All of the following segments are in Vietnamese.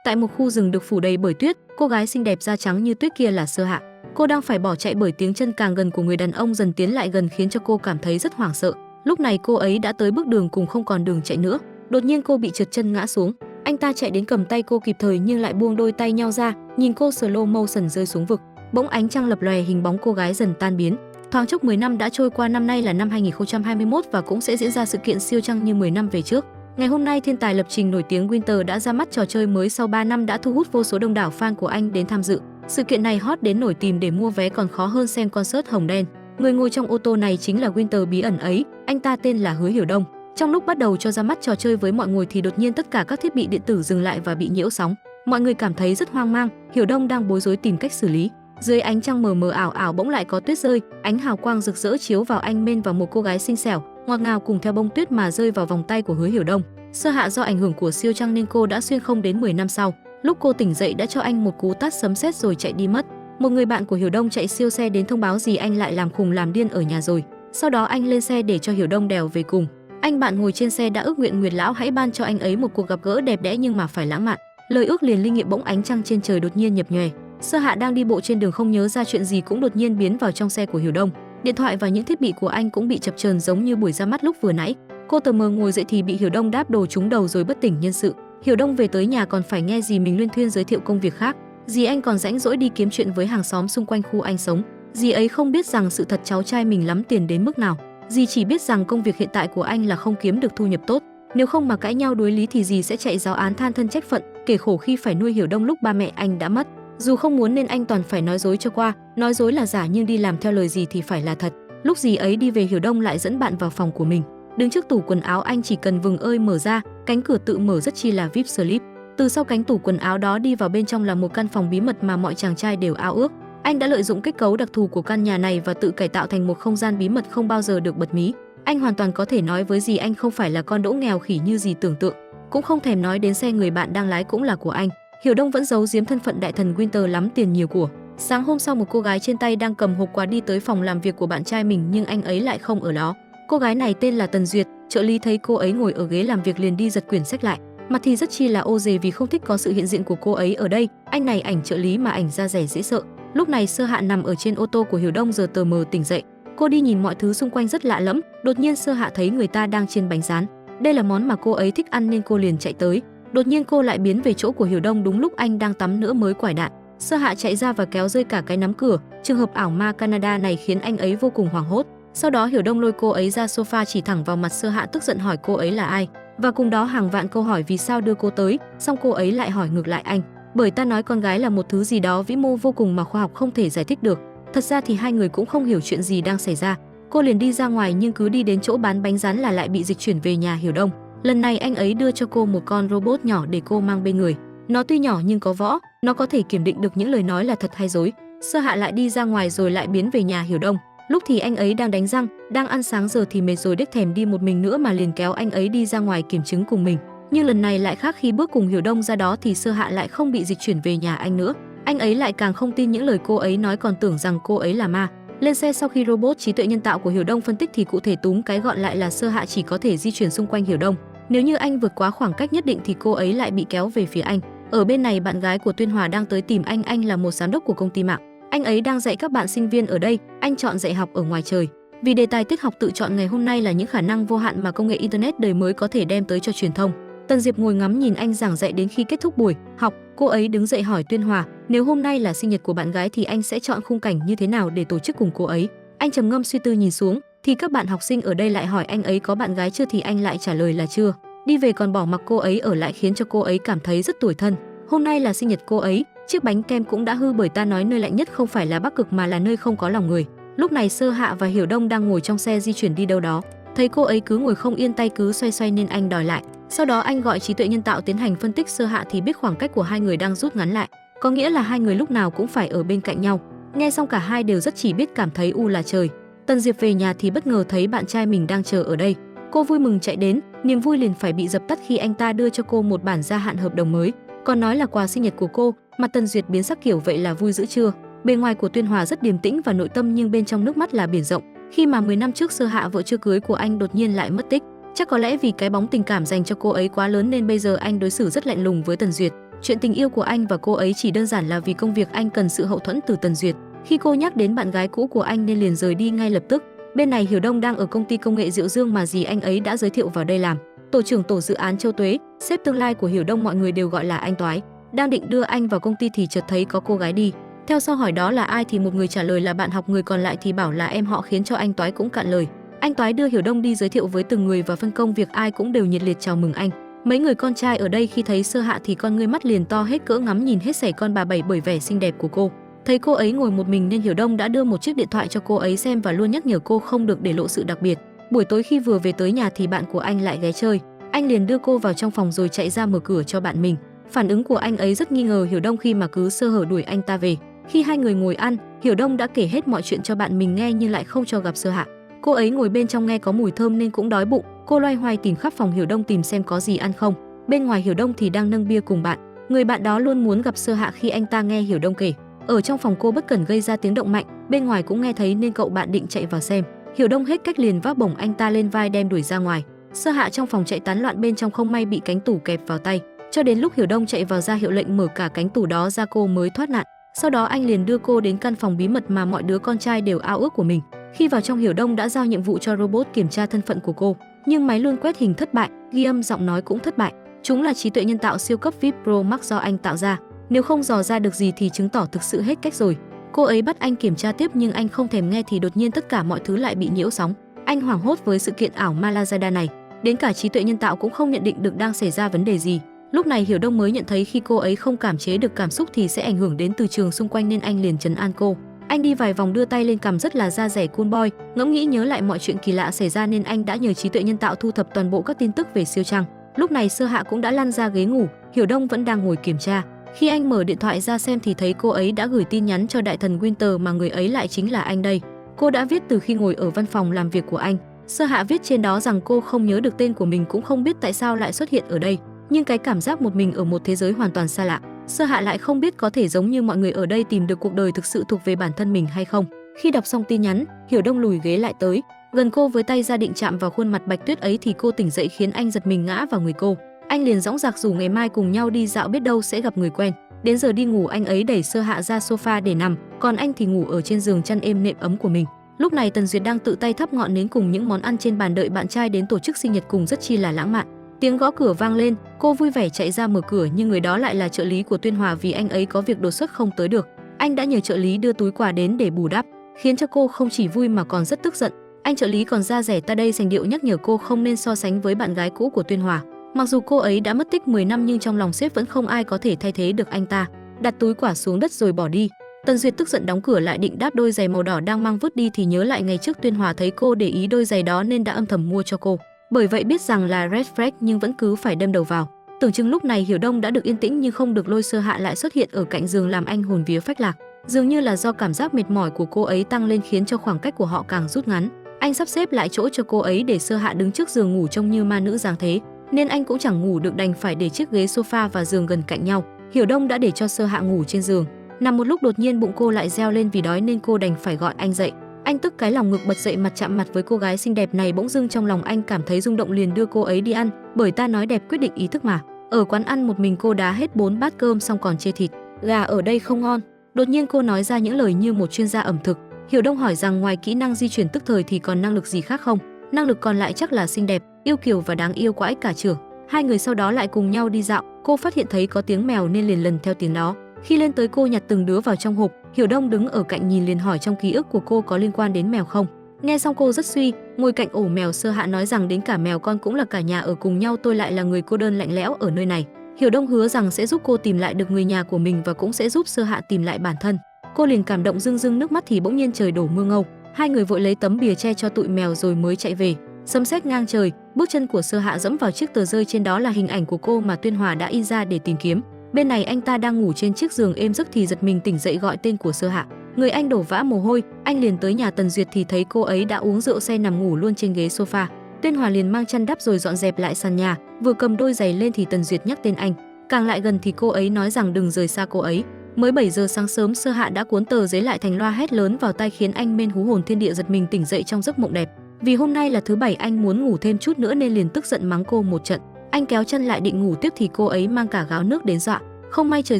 Tại một khu rừng được phủ đầy bởi tuyết, cô gái xinh đẹp da trắng như tuyết kia là Sơ Hạ. Cô đang phải bỏ chạy bởi tiếng chân càng gần của người đàn ông dần tiến lại gần khiến cho cô cảm thấy rất hoảng sợ. Lúc này cô ấy đã tới bước đường cùng không còn đường chạy nữa. Đột nhiên cô bị trượt chân ngã xuống. Anh ta chạy đến cầm tay cô kịp thời nhưng lại buông đôi tay nhau ra, nhìn cô slow motion rơi xuống vực. Bỗng ánh trăng lập lòe, hình bóng cô gái dần tan biến. Thoáng chốc 10 năm đã trôi qua, năm nay là năm 2021 và cũng sẽ diễn ra sự kiện siêu trăng như 10 năm về trước. Ngày hôm nay, thiên tài lập trình nổi tiếng Winter đã ra mắt trò chơi mới sau 3 năm đã thu hút vô số đông đảo fan của anh đến tham dự. Sự kiện này hot đến nổi tìm để mua vé còn khó hơn xem concert hồng đen. Người ngồi trong ô tô này chính là Winter bí ẩn ấy, anh ta tên là Hứa Hiểu Đông. Trong lúc bắt đầu cho ra mắt trò chơi với mọi người thì đột nhiên tất cả các thiết bị điện tử dừng lại và bị nhiễu sóng. Mọi người cảm thấy rất hoang mang, Hiểu Đông đang bối rối tìm cách xử lý. Dưới ánh trăng mờ mờ ảo ảo bỗng lại có tuyết rơi, ánh hào quang rực rỡ chiếu vào anh Men và một cô gái xinh xẻo, ngọt ngào cùng theo bông tuyết mà rơi vào vòng tay của Hứa Hiểu Đông. Sơ Hạ do ảnh hưởng của siêu trăng nên cô đã xuyên không đến 10 năm sau. Lúc cô tỉnh dậy đã cho anh một cú tát sấm sét rồi chạy đi mất. Một người bạn của Hiểu Đông chạy siêu xe đến thông báo gì anh lại làm khùng làm điên ở nhà rồi. Sau đó anh lên xe để cho Hiểu Đông đèo về cùng. Anh bạn ngồi trên xe đã ước nguyện Nguyệt lão hãy ban cho anh ấy một cuộc gặp gỡ đẹp đẽ nhưng mà phải lãng mạn. Lời ước liền linh nghiệm, bỗng ánh trăng trên trời đột nhiên nhập nhòe. Sơ Hạ đang đi bộ trên đường không nhớ ra chuyện gì cũng đột nhiên biến vào trong xe của Hiểu Đông. Điện thoại và những thiết bị của anh cũng bị chập chờn giống như buổi ra mắt lúc vừa nãy. Cô tờ mờ ngồi dậy thì bị Hiểu Đông đáp đồ trúng đầu rồi bất tỉnh nhân sự. Hiểu Đông về tới nhà còn phải nghe dì mình luyên thuyên giới thiệu công việc khác. Dì anh còn rãnh rỗi đi kiếm chuyện với hàng xóm xung quanh khu anh sống. Dì ấy không biết rằng sự thật cháu trai mình lắm tiền đến mức nào. Dì chỉ biết rằng công việc hiện tại của anh là không kiếm được thu nhập tốt. Nếu không mà cãi nhau đối lý thì dì sẽ chạy giáo án than thân trách phận, kể khổ khi phải nuôi Hiểu Đông lúc ba mẹ anh đã mất. Dù không muốn nên anh toàn phải nói dối cho qua, nói dối là giả nhưng đi làm theo lời dì thì phải là thật. Lúc dì ấy đi về, Hiểu Đông lại dẫn bạn vào phòng của mình. Đứng trước tủ quần áo, anh chỉ cần vừng ơi mở ra, cánh cửa tự mở rất chi là VIP slip. Từ sau cánh tủ quần áo đó đi vào bên trong là một căn phòng bí mật mà mọi chàng trai đều ao ước. Anh đã lợi dụng kết cấu đặc thù của căn nhà này và tự cải tạo thành một không gian bí mật không bao giờ được bật mí. Anh hoàn toàn có thể nói với dì anh không phải là con đỗ nghèo khỉ như dì tưởng tượng, cũng không thèm nói đến xe người bạn đang lái cũng là của anh. Hiểu Đông vẫn giấu giếm thân phận đại thần Winter lắm tiền nhiều của. Sáng hôm sau, một cô gái trên tay đang cầm hộp quà đi tới phòng làm việc của bạn trai mình nhưng anh ấy lại không ở đó. Cô gái này tên là Tần Duyệt. Trợ lý thấy cô ấy ngồi ở ghế làm việc liền đi giật quyển sách lại. Mặt thì rất chi là ô dề vì không thích có sự hiện diện của cô ấy ở đây. Anh này ảnh trợ lý mà ảnh da rẻ dễ sợ. Lúc này Sơ Hạ nằm ở trên ô tô của Hiểu Đông giờ tờ mờ tỉnh dậy. Cô đi nhìn mọi thứ xung quanh rất lạ lẫm. Đột nhiên Sơ Hạ thấy người ta đang chiên bánh rán. Đây là món mà cô ấy thích ăn nên cô liền chạy tới. Đột nhiên cô lại biến về chỗ của Hiểu Đông đúng lúc anh đang tắm nữa mới quải đạn. Sơ Hạ chạy ra và kéo rơi cả cái nắm cửa. Trường hợp ảo ma Canada này khiến anh ấy vô cùng hoảng hốt. Sau đó Hiểu Đông lôi cô ấy ra sofa chỉ thẳng vào mặt Sơ Hạ, tức giận hỏi cô ấy là ai, và cùng đó hàng vạn câu hỏi vì sao đưa cô tới. Xong cô ấy lại hỏi ngược lại anh, bởi ta nói con gái là một thứ gì đó vĩ mô vô cùng mà khoa học không thể giải thích được. Thật ra thì hai người cũng không hiểu chuyện gì đang xảy ra. Cô liền đi ra ngoài nhưng cứ đi đến chỗ bán bánh rán là lại bị dịch chuyển về nhà Hiểu Đông. Lần này anh ấy đưa cho cô một con robot nhỏ để cô mang bên người. Nó tuy nhỏ nhưng có võ, nó có thể kiểm định được những lời nói là thật hay dối. Sơ Hạ lại đi ra ngoài rồi lại biến về nhà Hiểu Đông. Lúc thì anh ấy đang đánh răng, đang ăn sáng, giờ thì mệt rồi đếch thèm đi một mình nữa mà liền kéo anh ấy đi ra ngoài kiểm chứng cùng mình. Nhưng lần này lại khác, khi bước cùng Hiểu Đông ra đó thì Sơ Hạ lại không bị dịch chuyển về nhà anh nữa. Anh ấy lại càng không tin những lời cô ấy nói, còn tưởng rằng cô ấy là ma. Lên xe sau khi robot trí tuệ nhân tạo của Hiểu Đông phân tích thì cụ thể túm cái gọn lại là Sơ Hạ chỉ có thể di chuyển xung quanh Hiểu Đông. Nếu như anh vượt quá khoảng cách nhất định thì cô ấy lại bị kéo về phía anh. Ở bên này, bạn gái của Tuyên Hòa đang tới tìm anh là một giám đốc của công ty mạng. Anh ấy đang dạy các bạn sinh viên ở đây, anh chọn dạy học ở ngoài trời. Vì đề tài tiết học tự chọn ngày hôm nay là những khả năng vô hạn mà công nghệ internet đời mới có thể đem tới cho truyền thông. Tần Diệp ngồi ngắm nhìn anh giảng dạy đến khi kết thúc buổi học, cô ấy đứng dậy hỏi Tuyên Hòa, nếu hôm nay là sinh nhật của bạn gái thì anh sẽ chọn khung cảnh như thế nào để tổ chức cùng cô ấy. Anh trầm ngâm suy tư nhìn xuống, thì các bạn học sinh ở đây lại hỏi anh ấy có bạn gái chưa thì anh lại trả lời là chưa. Đi về còn bỏ mặc cô ấy ở lại khiến cho cô ấy cảm thấy rất tủi thân. Hôm nay là sinh nhật cô ấy, chiếc bánh kem cũng đã hư, bởi ta nói nơi lạnh nhất không phải là Bắc Cực mà là nơi không có lòng người. Lúc này Sơ Hạ và Hiểu Đông đang ngồi trong xe di chuyển đi đâu đó. Thấy cô ấy cứ ngồi không yên, tay cứ xoay xoay nên anh đòi lại. Sau đó anh gọi trí tuệ nhân tạo tiến hành phân tích Sơ Hạ thì biết khoảng cách của hai người đang rút ngắn lại. Có nghĩa là hai người lúc nào cũng phải ở bên cạnh nhau. Nghe xong cả hai đều rất chỉ biết cảm thấy u là trời. Tần Diệp về nhà thì bất ngờ thấy bạn trai mình đang chờ ở đây. Cô vui mừng chạy đến, niềm vui liền phải bị dập tắt khi anh ta đưa cho cô một bản gia hạn hợp đồng mới. Còn nói là quà sinh nhật của cô, mặt Tần Duyệt biến sắc kiểu vậy là vui dữ chưa. Bề ngoài của Tuyên Hòa rất điềm tĩnh và nội tâm nhưng bên trong nước mắt là biển rộng. Khi mà 10 năm trước Sơ Hạ vợ chưa cưới của anh đột nhiên lại mất tích, chắc có lẽ vì cái bóng tình cảm dành cho cô ấy quá lớn nên bây giờ anh đối xử rất lạnh lùng với Tần Duyệt. Chuyện tình yêu của anh và cô ấy chỉ đơn giản là vì công việc, anh cần sự hậu thuẫn từ Tần Duyệt. Khi cô nhắc đến bạn gái cũ của anh nên liền rời đi ngay lập tức. Bên này Hiểu Đông đang ở công ty công nghệ Diệu Dương mà dì anh ấy đã giới thiệu vào đây làm. Tổ trưởng tổ dự án Châu Tuế, sếp tương lai của Hiểu Đông mọi người đều gọi là anh Toái. Đang định đưa anh vào công ty thì chợt thấy có cô gái đi. Theo sau hỏi đó là ai thì một người trả lời là bạn học, người còn lại thì bảo là em họ, khiến cho anh Toái cũng cạn lời. Anh Toái đưa Hiểu Đông đi giới thiệu với từng người và phân công việc, ai cũng đều nhiệt liệt chào mừng anh. Mấy người con trai ở đây khi thấy Sơ Hạ thì con ngươi mắt liền to hết cỡ, ngắm nhìn hết sảy con bà Bảy bởi vẻ xinh đẹp của cô. Thấy cô ấy ngồi một mình nên Hiểu Đông đã đưa một chiếc điện thoại cho cô ấy xem và luôn nhắc nhở cô không được để lộ sự đặc biệt. Buổi tối khi vừa về tới nhà thì bạn của anh lại ghé chơi. Anh liền đưa cô vào trong phòng rồi chạy ra mở cửa cho bạn mình. Phản ứng của anh ấy rất nghi ngờ Hiểu Đông khi mà cứ sơ hở đuổi anh ta về. Khi hai người ngồi ăn, Hiểu Đông đã kể hết mọi chuyện cho bạn mình nghe nhưng lại không cho gặp Sơ Hạ. Cô ấy ngồi bên trong nghe có mùi thơm nên cũng đói bụng. Cô loay hoay tìm khắp phòng Hiểu Đông tìm xem có gì ăn không. Bên ngoài Hiểu Đông thì đang nâng bia cùng bạn. Người bạn đó luôn muốn gặp Sơ Hạ. Khi anh ta nghe Hiểu Đông kể, ở trong phòng cô bất cẩn gây ra tiếng động mạnh, bên ngoài cũng nghe thấy nên cậu bạn định chạy vào xem. Hiểu Đông hết cách liền vác bổng anh ta lên vai đem đuổi ra ngoài. Sơ Hạ trong phòng chạy tán loạn bên trong, không may bị cánh tủ kẹp vào tay. Cho đến lúc Hiểu Đông chạy vào ra hiệu lệnh mở cả cánh tủ đó ra cô mới thoát nạn. Sau đó anh liền đưa cô đến căn phòng bí mật mà mọi đứa con trai đều ao ước của mình. Khi vào trong, Hiểu Đông đã giao nhiệm vụ cho robot kiểm tra thân phận của cô, nhưng máy luôn quét hình thất bại, ghi âm giọng nói cũng thất bại. Chúng là trí tuệ nhân tạo siêu cấp VIP Pro Max do anh tạo ra. Nếu không dò ra được gì thì chứng tỏ thực sự hết cách rồi. Cô ấy bắt anh kiểm tra tiếp nhưng anh không thèm nghe thì đột nhiên tất cả mọi thứ lại bị nhiễu sóng. Anh hoảng hốt với sự kiện ảo Malazada này, đến cả trí tuệ nhân tạo cũng không nhận định được đang xảy ra vấn đề gì. Lúc này Hiểu Đông mới nhận thấy khi cô ấy không cảm chế được cảm xúc thì sẽ ảnh hưởng đến từ trường xung quanh nên anh liền trấn an cô. Anh đi vài vòng đưa tay lên cằm rất là da dẻ cool boy, ngẫm nghĩ nhớ lại mọi chuyện kỳ lạ xảy ra nên anh đã nhờ trí tuệ nhân tạo thu thập toàn bộ các tin tức về siêu trang. Lúc này Sơ Hạ cũng đã lăn ra ghế ngủ, Hiểu Đông vẫn đang ngồi kiểm tra. Khi anh mở điện thoại ra xem thì thấy cô ấy đã gửi tin nhắn cho đại thần Winter mà người ấy lại chính là anh đây. Cô đã viết từ khi ngồi ở văn phòng làm việc của anh. Sơ Hạ viết trên đó rằng cô không nhớ được tên của mình, cũng không biết tại sao lại xuất hiện ở đây, nhưng cái cảm giác một mình ở một thế giới hoàn toàn xa lạ. Sơ Hạ lại không biết có thể giống như mọi người ở đây tìm được cuộc đời thực sự thuộc về bản thân mình hay không. Khi đọc xong tin nhắn, Hiểu Đông lùi ghế lại tới gần cô với tay ra định chạm vào khuôn mặt bạch tuyết ấy thì cô tỉnh dậy khiến anh giật mình ngã vào người cô. Anh liền dõng dạc rủ ngày mai cùng nhau đi dạo, biết đâu sẽ gặp người quen. Đến giờ đi ngủ anh ấy đẩy Sơ Hạ ra sofa để nằm, còn anh thì ngủ ở trên giường chăn êm nệm ấm của mình. Lúc này Tần Duyệt đang tự tay thắp ngọn nến cùng những món ăn trên bàn đợi bạn trai đến tổ chức sinh nhật cùng, rất chi là lãng mạn. Tiếng gõ cửa vang lên, cô vui vẻ chạy ra mở cửa nhưng người đó lại là trợ lý của Tuyên Hòa, vì anh ấy có việc đột xuất không tới được. Anh đã nhờ trợ lý đưa túi quà đến để bù đắp, khiến cho cô không chỉ vui mà còn rất tức giận. Anh trợ lý còn ra rẻ ta đây sành điệu nhắc nhở cô không nên so sánh với bạn gái cũ của Tuyên Hòa. Mặc dù cô ấy đã mất tích 10 năm nhưng trong lòng sếp vẫn không ai có thể thay thế được anh ta. Đặt túi quà xuống đất rồi bỏ đi. Tần Duyệt tức giận đóng cửa lại định đáp đôi giày màu đỏ đang mang vứt đi thì nhớ lại ngày trước Tuyên Hòa thấy cô để ý đôi giày đó nên đã âm thầm mua cho cô. Bởi vậy biết rằng là red flag nhưng vẫn cứ phải đâm đầu vào. Tưởng chừng lúc này Hiểu Đông đã được yên tĩnh nhưng không được, lôi Sơ Hạ lại xuất hiện ở cạnh giường làm anh hồn vía phách lạc. Dường như là do cảm giác mệt mỏi của cô ấy tăng lên khiến cho khoảng cách của họ càng rút ngắn. Anh sắp xếp lại chỗ cho cô ấy để Sơ Hạ đứng trước giường ngủ trông như ma nữ giáng thế, nên anh cũng chẳng ngủ được đành phải để chiếc ghế sofa và giường gần cạnh nhau. Hiểu Đông đã để cho Sơ Hạ ngủ trên giường. Nằm một lúc đột nhiên bụng cô lại reo lên vì đói nên cô đành phải gọi anh dậy. Anh tức cái lòng ngực bật dậy, mặt chạm mặt với cô gái xinh đẹp này, bỗng dưng trong lòng anh cảm thấy rung động, liền đưa cô ấy đi ăn, bởi ta nói đẹp quyết định ý thức mà. Ở quán ăn một mình cô đá hết 4 bát cơm xong còn chê thịt gà ở đây không ngon. Đột nhiên cô nói ra những lời như một chuyên gia ẩm thực. Hiểu Đông hỏi rằng ngoài kỹ năng di chuyển tức thời thì còn năng lực gì khác không? Năng lực còn lại chắc là xinh đẹp, yêu kiều và đáng yêu quãi cả trưởng. Hai người sau đó lại cùng nhau đi dạo. Cô phát hiện thấy có tiếng mèo nên liền lần theo tiếng đó. Khi lên tới cô nhặt từng đứa vào trong hộp. Hiểu Đông đứng ở cạnh nhìn liền hỏi trong ký ức của cô có liên quan đến mèo không. Nghe xong cô rất suy, ngồi cạnh ổ mèo. Sơ Hạ nói rằng đến cả mèo con cũng là cả nhà ở cùng nhau, tôi lại là người cô đơn lạnh lẽo ở nơi này. Hiểu Đông hứa rằng sẽ giúp cô tìm lại được người nhà của mình và cũng sẽ giúp Sơ Hạ tìm lại bản thân. Cô liền cảm động rưng rưng nước mắt thì bỗng nhiên trời đổ mưa ngâu. Hai người vội lấy tấm bìa che cho tụi mèo rồi mới chạy về. Sấm sét ngang trời, bước chân của Sơ Hạ dẫm vào chiếc tờ rơi, trên đó là hình ảnh của cô mà Tuyên Hòa đã in ra để tìm kiếm. Bên này anh ta đang ngủ trên chiếc giường êm giấc thì giật mình tỉnh dậy gọi tên của Sơ Hạ. Người anh đổ vã mồ hôi, anh liền tới nhà Tần Duyệt thì thấy cô ấy đã uống rượu say nằm ngủ luôn trên ghế sofa. Tuyên Hòa liền mang chăn đắp rồi dọn dẹp lại sàn nhà, vừa cầm đôi giày lên thì Tần Duyệt nhắc tên anh. Càng lại gần thì cô ấy nói rằng đừng rời xa cô ấy. Mới 7 giờ sáng sớm, Sơ Hạ đã cuốn tờ giấy lại thành loa hét lớn vào tai khiến anh mên hú hồn thiên địa, giật mình tỉnh dậy trong giấc mộng đẹp. Vì hôm nay là thứ Bảy anh muốn ngủ thêm chút nữa nên liền tức giận mắng cô một trận. Anh kéo chân lại định ngủ tiếp thì cô ấy mang cả gáo nước đến dọa. Không may trời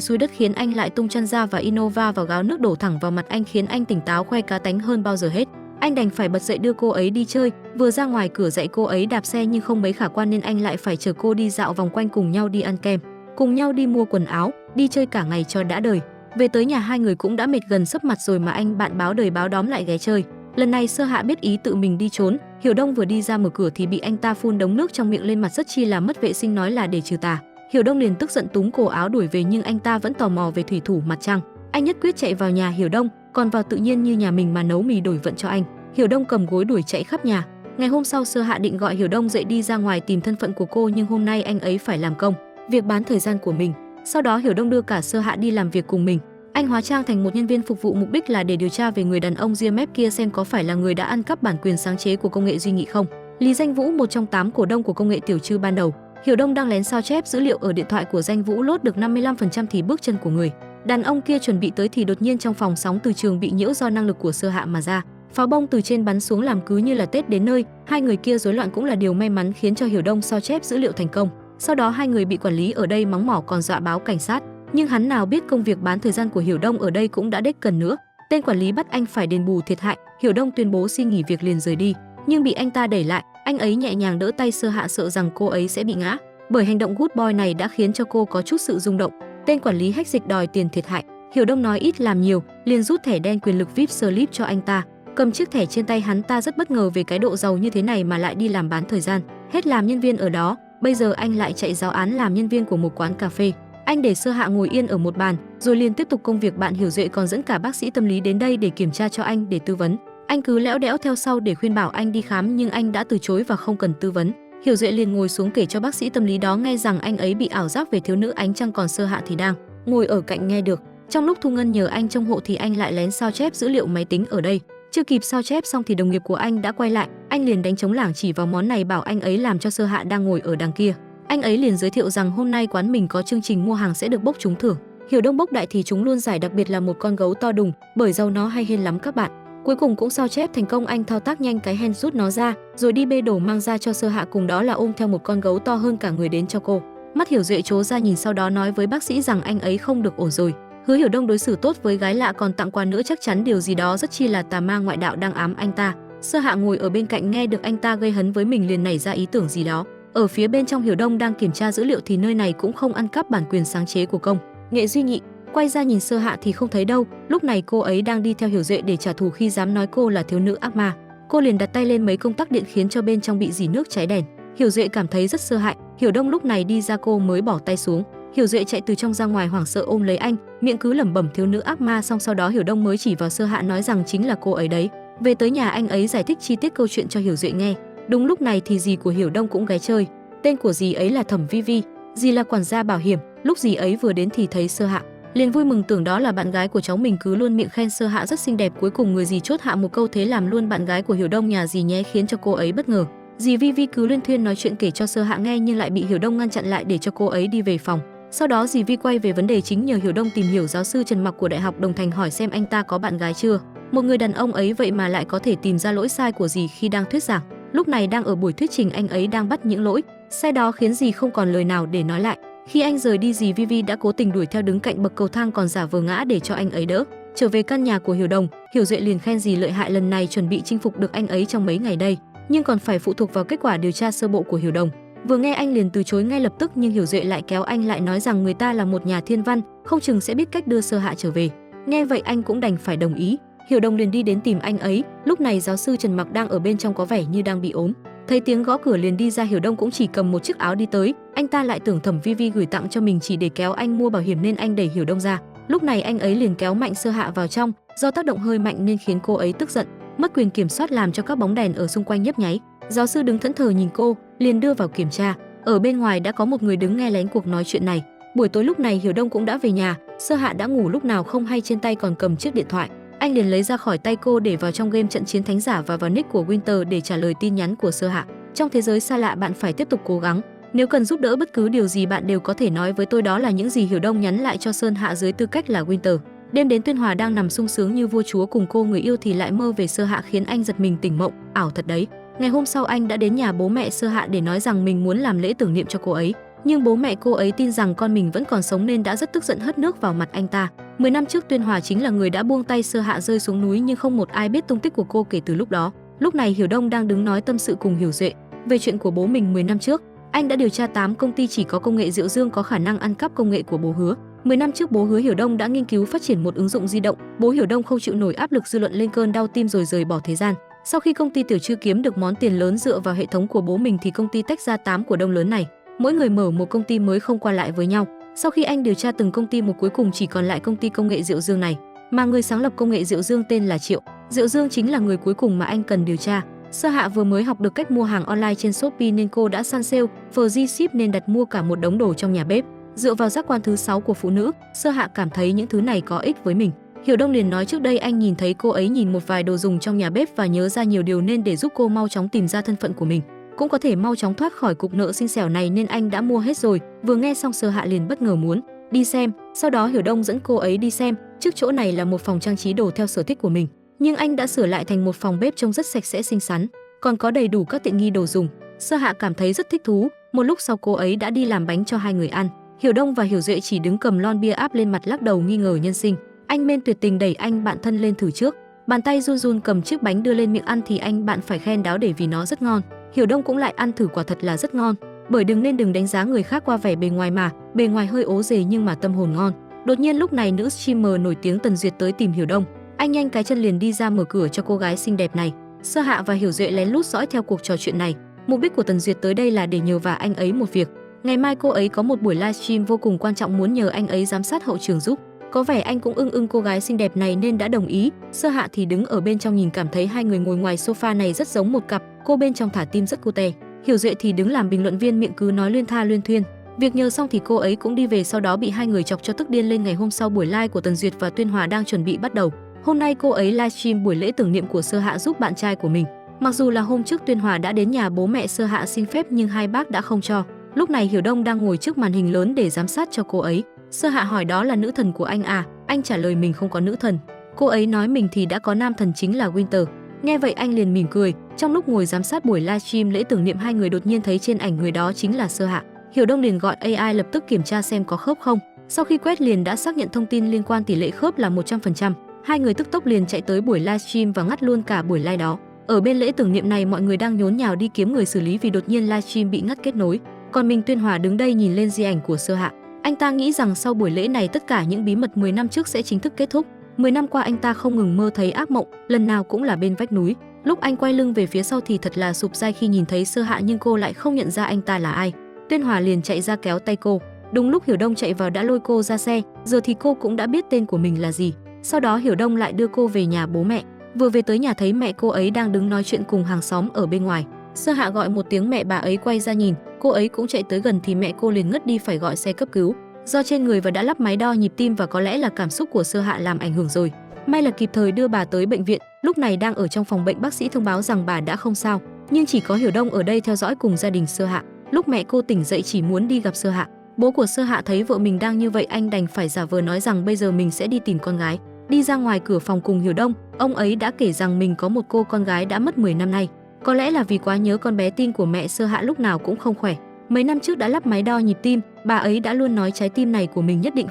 xui đất khiến anh lại tung chân ra và Innova vào gáo nước đổ thẳng vào mặt anh khiến anh tỉnh táo khoe cá tánh hơn bao giờ hết. Anh đành phải bật dậy đưa cô ấy đi chơi, vừa ra ngoài cửa dạy cô ấy đạp xe nhưng không mấy khả quan nên anh lại phải chở cô đi dạo vòng quanh cùng nhau đi ăn kem, cùng nhau đi mua quần áo, đi chơi cả ngày cho đã đời. Về tới nhà hai người cũng đã mệt gần sấp mặt rồi mà anh bạn báo đời báo đóm lại ghé chơi. Lần này Sơ Hạ biết ý tự mình đi trốn, Hiểu Đông vừa đi ra mở cửa thì bị anh ta phun đống nước trong miệng lên mặt rất chi là mất vệ sinh nói là để trừ tà. Hiểu Đông liền tức giận túm cổ áo đuổi về nhưng anh ta vẫn tò mò về thủy thủ mặt trăng. Anh nhất quyết chạy vào nhà Hiểu Đông, còn vào tự nhiên như nhà mình mà nấu mì đổi vận cho anh. Hiểu Đông cầm gối đuổi chạy khắp nhà. Ngày hôm sau Sơ Hạ định gọi Hiểu Đông dậy đi ra ngoài tìm thân phận của cô nhưng hôm nay anh ấy phải làm công việc bán thời gian của mình. Sau đó Hiểu Đông đưa cả Sơ Hạ đi làm việc cùng mình. Anh hóa trang thành một nhân viên phục vụ mục đích là để điều tra về người đàn ông ria mép kia xem có phải là người đã ăn cắp bản quyền sáng chế của công nghệ Duy Nghị không. Lý Danh Vũ, một trong 8 cổ đông của công nghệ Tiểu Trư ban đầu. Hiểu Đông đang lén sao chép dữ liệu ở điện thoại của Danh Vũ lốt được 55% thì bước chân của người đàn ông kia chuẩn bị tới thì đột nhiên trong phòng sóng từ trường bị nhiễu do năng lực của Sơ Hạ mà ra. Pháo bông từ trên bắn xuống làm cứ như là Tết đến nơi, hai người kia rối loạn cũng là điều may mắn khiến cho Hiểu Đông sao chép dữ liệu thành công. Sau đó hai người bị quản lý ở đây mắng mỏ còn dọa báo cảnh sát, nhưng hắn nào biết công việc bán thời gian của Hiểu Đông ở đây cũng đã đếch cần nữa. Tên quản lý bắt anh phải đền bù thiệt hại, Hiểu Đông tuyên bố xin nghỉ việc liền rời đi, nhưng bị anh ta đẩy lại. Anh ấy nhẹ nhàng đỡ tay Sơ Hạ sợ rằng cô ấy sẽ bị ngã, bởi hành động good boy này đã khiến cho cô có chút sự rung động. Tên quản lý hách dịch đòi tiền thiệt hại, Hiểu Đông nói ít làm nhiều, liền rút thẻ đen quyền lực VIP Slip cho anh ta. Cầm chiếc thẻ trên tay hắn ta rất bất ngờ về cái độ giàu như thế này mà lại đi làm bán thời gian. Hết làm nhân viên ở đó, bây giờ anh lại chạy giáo án làm nhân viên của một quán cà phê. Anh để Sơ Hạ ngồi yên ở một bàn, rồi liền tiếp tục công việc. Bạn Hiểu Duệ còn dẫn cả bác sĩ tâm lý đến đây để kiểm tra cho anh để tư vấn. Anh cứ lẽo đẽo theo sau để khuyên bảo anh đi khám nhưng anh đã từ chối và không cần tư vấn. Hiểu Duệ liền ngồi xuống kể cho bác sĩ tâm lý đó nghe rằng anh ấy bị ảo giác về thiếu nữ ánh trăng, còn Sơ Hạ thì đang ngồi ở cạnh nghe được. Trong lúc Thu Ngân nhờ anh trông hộ thì anh lại lén sao chép dữ liệu máy tính ở đây. Chưa kịp sao chép xong thì đồng nghiệp của anh đã quay lại, anh liền đánh trống lảng chỉ vào món này bảo anh ấy làm cho Sơ Hạ đang ngồi ở đằng kia. Anh ấy liền giới thiệu rằng hôm nay quán mình có chương trình mua hàng sẽ được bốc trúng thưởng. Hiểu Đông bốc đại thì chúng luôn giải, đặc biệt là một con gấu to đùng, bởi dâu nó hay hên lắm các bạn. Cuối cùng cũng sao chép thành công, anh thao tác nhanh cái hen rút nó ra, rồi đi bê đồ mang ra cho Sơ Hạ, cùng đó là ôm theo một con gấu to hơn cả người đến cho cô. Mắt Hiểu Duệ trố ra nhìn, sau đó nói với bác sĩ rằng anh ấy không được ổn rồi. Hứa Hiểu Đông đối xử tốt với gái lạ còn tặng quà nữa, chắc chắn điều gì đó rất chi là tà ma ngoại đạo đang ám anh ta. Sơ Hạ ngồi ở bên cạnh nghe được anh ta gây hấn với mình liền nảy ra ý tưởng gì đó. Ở phía bên trong Hiểu Đông đang kiểm tra dữ liệu thì nơi này cũng không ăn cắp bản quyền sáng chế của công nghệ Duy Nghị. Quay ra nhìn Sơ Hạ thì không thấy đâu, lúc này cô ấy đang đi theo Hiểu Duệ để trả thù khi dám nói cô là thiếu nữ ác ma. Cô liền đặt tay lên mấy công tắc điện khiến cho bên trong bị rỉ nước cháy đèn. Hiểu Duệ cảm thấy rất sợ hãi, Hiểu Đông lúc này đi ra cô mới bỏ tay xuống. Hiểu Duệ chạy từ trong ra ngoài hoảng sợ ôm lấy anh, miệng cứ lẩm bẩm thiếu nữ ác ma, xong sau đó Hiểu Đông mới chỉ vào Sơ Hạ nói rằng chính là cô ấy đấy. Về tới nhà anh ấy giải thích chi tiết câu chuyện cho Hiểu Duệ nghe. Đúng lúc này thì dì của Hiểu Đông cũng ghé chơi. Tên của dì ấy là Thẩm Vi Vi, dì là quản gia bảo hiểm. Lúc dì ấy vừa đến thì thấy Sơ Hạ, liền vui mừng tưởng đó là bạn gái của cháu mình, cứ luôn miệng khen Sơ Hạ rất xinh đẹp. Cuối cùng người dì chốt hạ một câu thế làm luôn bạn gái của Hiểu Đông nhà dì nhé, khiến cho cô ấy bất ngờ. Dì Vi Vi cứ luyên thuyên nói chuyện kể cho Sơ Hạ nghe nhưng lại bị Hiểu Đông ngăn chặn lại để cho cô ấy đi về phòng. Sau đó dì Vi quay về vấn đề chính, nhờ Hiểu Đông tìm hiểu giáo sư Trần Mặc của Đại học Đồng Thành hỏi xem anh ta có bạn gái chưa. Một người đàn ông ấy vậy mà lại có thể tìm ra lỗi sai của dì khi đang thuyết giảng. Lúc này đang ở buổi thuyết trình, anh ấy đang bắt những lỗi sai đó khiến dì không còn lời nào để nói lại. Khi anh rời đi, dì Vi Vi đã cố tình đuổi theo đứng cạnh bậc cầu thang còn giả vờ ngã để cho anh ấy đỡ. Trở về căn nhà của Hiểu Đồng, Hiểu Duệ liền khen dì lợi hại, lần này chuẩn bị chinh phục được anh ấy trong mấy ngày đây, nhưng còn phải phụ thuộc vào kết quả điều tra sơ bộ của Hiểu Đồng. Vừa nghe anh liền từ chối ngay lập tức, nhưng Hiểu Duệ lại kéo anh lại nói rằng người ta là một nhà thiên văn, không chừng sẽ biết cách đưa Sơ Hạ trở về. Nghe vậy anh cũng đành phải đồng ý. Hiểu Đồng liền đi đến tìm anh ấy. Lúc này giáo sư Trần Mặc đang ở bên trong có vẻ như đang bị ốm. Thấy tiếng gõ cửa liền đi ra, Hiểu Đông cũng chỉ cầm một chiếc áo đi tới. Anh ta lại tưởng Thẩm Vi Vi gửi tặng cho mình chỉ để kéo anh mua bảo hiểm nên anh đẩy Hiểu Đông ra. Lúc này anh ấy liền kéo mạnh Sơ Hạ vào trong, do tác động hơi mạnh nên khiến cô ấy tức giận, mất quyền kiểm soát làm cho các bóng đèn ở xung quanh nhấp nháy. Giáo sư đứng thẫn thờ nhìn cô, liền đưa vào kiểm tra. Ở bên ngoài đã có một người đứng nghe lén cuộc nói chuyện này. Buổi tối lúc này Hiểu Đông cũng đã về nhà, Sơ Hạ đã ngủ lúc nào không hay, trên tay còn cầm chiếc điện thoại. Anh liền lấy ra khỏi tay cô để vào trong game trận chiến thánh giả và vào nick của Winter để trả lời tin nhắn của Sơ Hạ. Trong thế giới xa lạ bạn phải tiếp tục cố gắng. Nếu cần giúp đỡ bất cứ điều gì bạn đều có thể nói với tôi, đó là những gì Hiểu Đông nhắn lại cho Sơn Hạ dưới tư cách là Winter. Đêm đến Tuyên Hòa đang nằm sung sướng như vua chúa cùng cô người yêu thì lại mơ về Sơ Hạ khiến anh giật mình tỉnh mộng, ảo thật đấy. Ngày hôm sau anh đã đến nhà bố mẹ Sơ Hạ để nói rằng mình muốn làm lễ tưởng niệm cho cô ấy. Nhưng bố mẹ cô ấy tin rằng con mình vẫn còn sống nên đã rất tức giận hất nước vào mặt anh ta. 10 năm trước Tuyên Hòa chính là người đã buông tay Sơ Hạ rơi xuống núi, nhưng không một ai biết tung tích của cô kể từ lúc đó. Lúc này Hiểu Đông đang đứng nói tâm sự cùng Hiểu Duệ về chuyện của bố mình 10 năm trước. Anh đã điều tra 8 công ty chỉ có công nghệ Diệu Dương có khả năng ăn cắp công nghệ của bố Hứa. 10 năm trước bố Hứa Hiểu Đông đã nghiên cứu phát triển một ứng dụng di động. Bố Hiểu Đông không chịu nổi áp lực dư luận lên cơn đau tim rồi rời bỏ thế gian. Sau khi công ty Tiểu Trư kiếm được món tiền lớn dựa vào hệ thống của bố mình thì công ty tách ra 8 cổ đông lớn này, mỗi người mở một công ty mới không qua lại với nhau. Sau khi anh điều tra từng công ty một, cuối cùng chỉ còn lại công ty công nghệ Diệu Dương này, mà người sáng lập công nghệ Diệu Dương tên là Triệu. Diệu Dương chính là người cuối cùng mà anh cần điều tra. Sơ Hạ vừa mới học được cách mua hàng online trên Shopee nên cô đã săn sale free ship nên đặt mua cả một đống đồ trong nhà bếp. Dựa vào giác quan thứ 6 của phụ nữ, Sơ Hạ cảm thấy những thứ này có ích với mình. Hiểu Đông liền nói trước đây anh nhìn thấy cô ấy nhìn một vài đồ dùng trong nhà bếp và nhớ ra nhiều điều, nên để giúp cô mau chóng tìm ra thân phận của mình, cũng có thể mau chóng thoát khỏi cục nợ xinh xẻo này nên anh đã mua hết rồi. Vừa nghe xong Sơ Hạ liền bất ngờ muốn đi xem, sau đó Hiểu Đông dẫn cô ấy đi xem. Trước chỗ này là một phòng trang trí đồ theo sở thích của mình, nhưng anh đã sửa lại thành một phòng bếp trông rất sạch sẽ xinh xắn, còn có đầy đủ các tiện nghi đồ dùng. Sơ Hạ cảm thấy rất thích thú. Một lúc sau cô ấy đã đi làm bánh cho hai người ăn. Hiểu Đông và Hiểu Duệ chỉ đứng cầm lon bia áp lên mặt lắc đầu nghi ngờ nhân sinh. Anh Mên tuyệt tình đẩy anh bạn thân lên thử trước, bàn tay run run cầm chiếc bánh đưa lên miệng ăn thì anh bạn phải khen đáo để vì nó rất ngon. Hiểu Đông cũng lại ăn thử, quả thật là rất ngon. Bởi đừng đánh giá người khác qua vẻ bề ngoài mà, bề ngoài hơi ố dề nhưng mà tâm hồn ngon. Đột nhiên lúc này nữ streamer nổi tiếng Tần Duyệt tới tìm Hiểu Đông. Anh nhanh cái chân liền đi ra mở cửa cho cô gái xinh đẹp này. Sơ Hạ và Hiểu Duệ lén lút dõi theo cuộc trò chuyện này. Mục đích của Tần Duyệt tới đây là để nhờ vả anh ấy một việc. Ngày mai cô ấy có một buổi livestream vô cùng quan trọng, muốn nhờ anh ấy giám sát hậu trường giúp. Có vẻ anh cũng ưng cô gái xinh đẹp này nên đã đồng ý. Sơ Hạ thì đứng ở bên trong nhìn, cảm thấy hai người ngồi ngoài sofa này rất giống một cặp. Cô bên trong thả tim rất cute. Hiểu Duệ thì đứng làm bình luận viên, miệng cứ nói luyên tha luyên thuyên. Việc nhờ xong thì cô ấy cũng đi về, sau đó bị hai người chọc cho tức điên lên. Ngày hôm sau buổi live của Tần Duyệt và Tuyên Hòa đang chuẩn bị bắt đầu. Hôm nay cô ấy livestream buổi lễ tưởng niệm của Sơ Hạ giúp bạn trai của mình. Mặc dù là hôm trước Tuyên Hòa đã đến nhà bố mẹ Sơ Hạ xin phép nhưng hai bác đã không cho. Lúc này Hiểu Đông đang ngồi trước màn hình lớn để giám sát cho cô ấy. Sơ Hạ hỏi đó là nữ thần của anh à? Anh trả lời mình không có nữ thần. Cô ấy nói mình thì đã có nam thần chính là Winter. Nghe vậy anh liền mỉm cười. Trong lúc ngồi giám sát buổi livestream lễ tưởng niệm, hai người đột nhiên thấy trên ảnh người đó chính là Sơ Hạ. Hiểu Đông liền gọi AI lập tức kiểm tra xem có khớp không. Sau khi quét liền đã xác nhận thông tin liên quan, tỷ lệ khớp là 100%. Hai người tức tốc liền chạy tới buổi livestream và ngắt luôn cả buổi live đó. Ở bên lễ tưởng niệm này mọi người đang nhốn nhào đi kiếm người xử lý vì đột nhiên livestream bị ngắt kết nối. Còn mình Tuyên Hòa đứng đây nhìn lên di ảnh của Sơ Hạ. Anh ta nghĩ rằng sau buổi lễ này tất cả những bí mật 10 năm trước sẽ chính thức kết thúc. 10 năm qua anh ta không ngừng mơ thấy ác mộng, lần nào cũng là bên vách núi. Lúc anh quay lưng về phía sau thì thật là sụp dai khi nhìn thấy Sơ Hạ, nhưng cô lại không nhận ra anh ta là ai. Tuyên Hòa liền chạy ra kéo tay cô. Đúng lúc Hiểu Đông chạy vào đã lôi cô ra xe, giờ thì cô cũng đã biết tên của mình là gì. Sau đó Hiểu Đông lại đưa cô về nhà bố mẹ. Vừa về tới nhà thấy mẹ cô ấy đang đứng nói chuyện cùng hàng xóm ở bên ngoài. Sơ Hạ gọi một tiếng mẹ, bà ấy quay ra nhìn, cô ấy cũng chạy tới gần thì mẹ cô liền ngất đi, phải gọi xe cấp cứu. Do trên người và đã lắp máy đo nhịp tim và có lẽ là cảm xúc của Sơ Hạ làm ảnh hưởng rồi. May là kịp thời đưa bà tới bệnh viện. Lúc này đang ở trong phòng bệnh, bác sĩ thông báo rằng bà đã không sao, nhưng chỉ có Hiểu Đông ở đây theo dõi cùng gia đình Sơ Hạ. Lúc mẹ cô tỉnh dậy chỉ muốn đi gặp Sơ Hạ. Bố của Sơ Hạ thấy vợ mình đang như vậy, anh đành phải giả vờ nói rằng bây giờ mình sẽ đi tìm con gái. Đi ra ngoài cửa phòng cùng Hiểu Đông, ông ấy đã kể rằng mình có một cô con gái đã mất 10 năm nay. Có lẽ là vì quá nhớ con bé tin của mẹ Sơ Hạ lúc nào cũng không khỏe. Mấy năm trước đã lắp máy đo nhịp tim, bà ấy đã luôn nói trái tim này của mình nhất định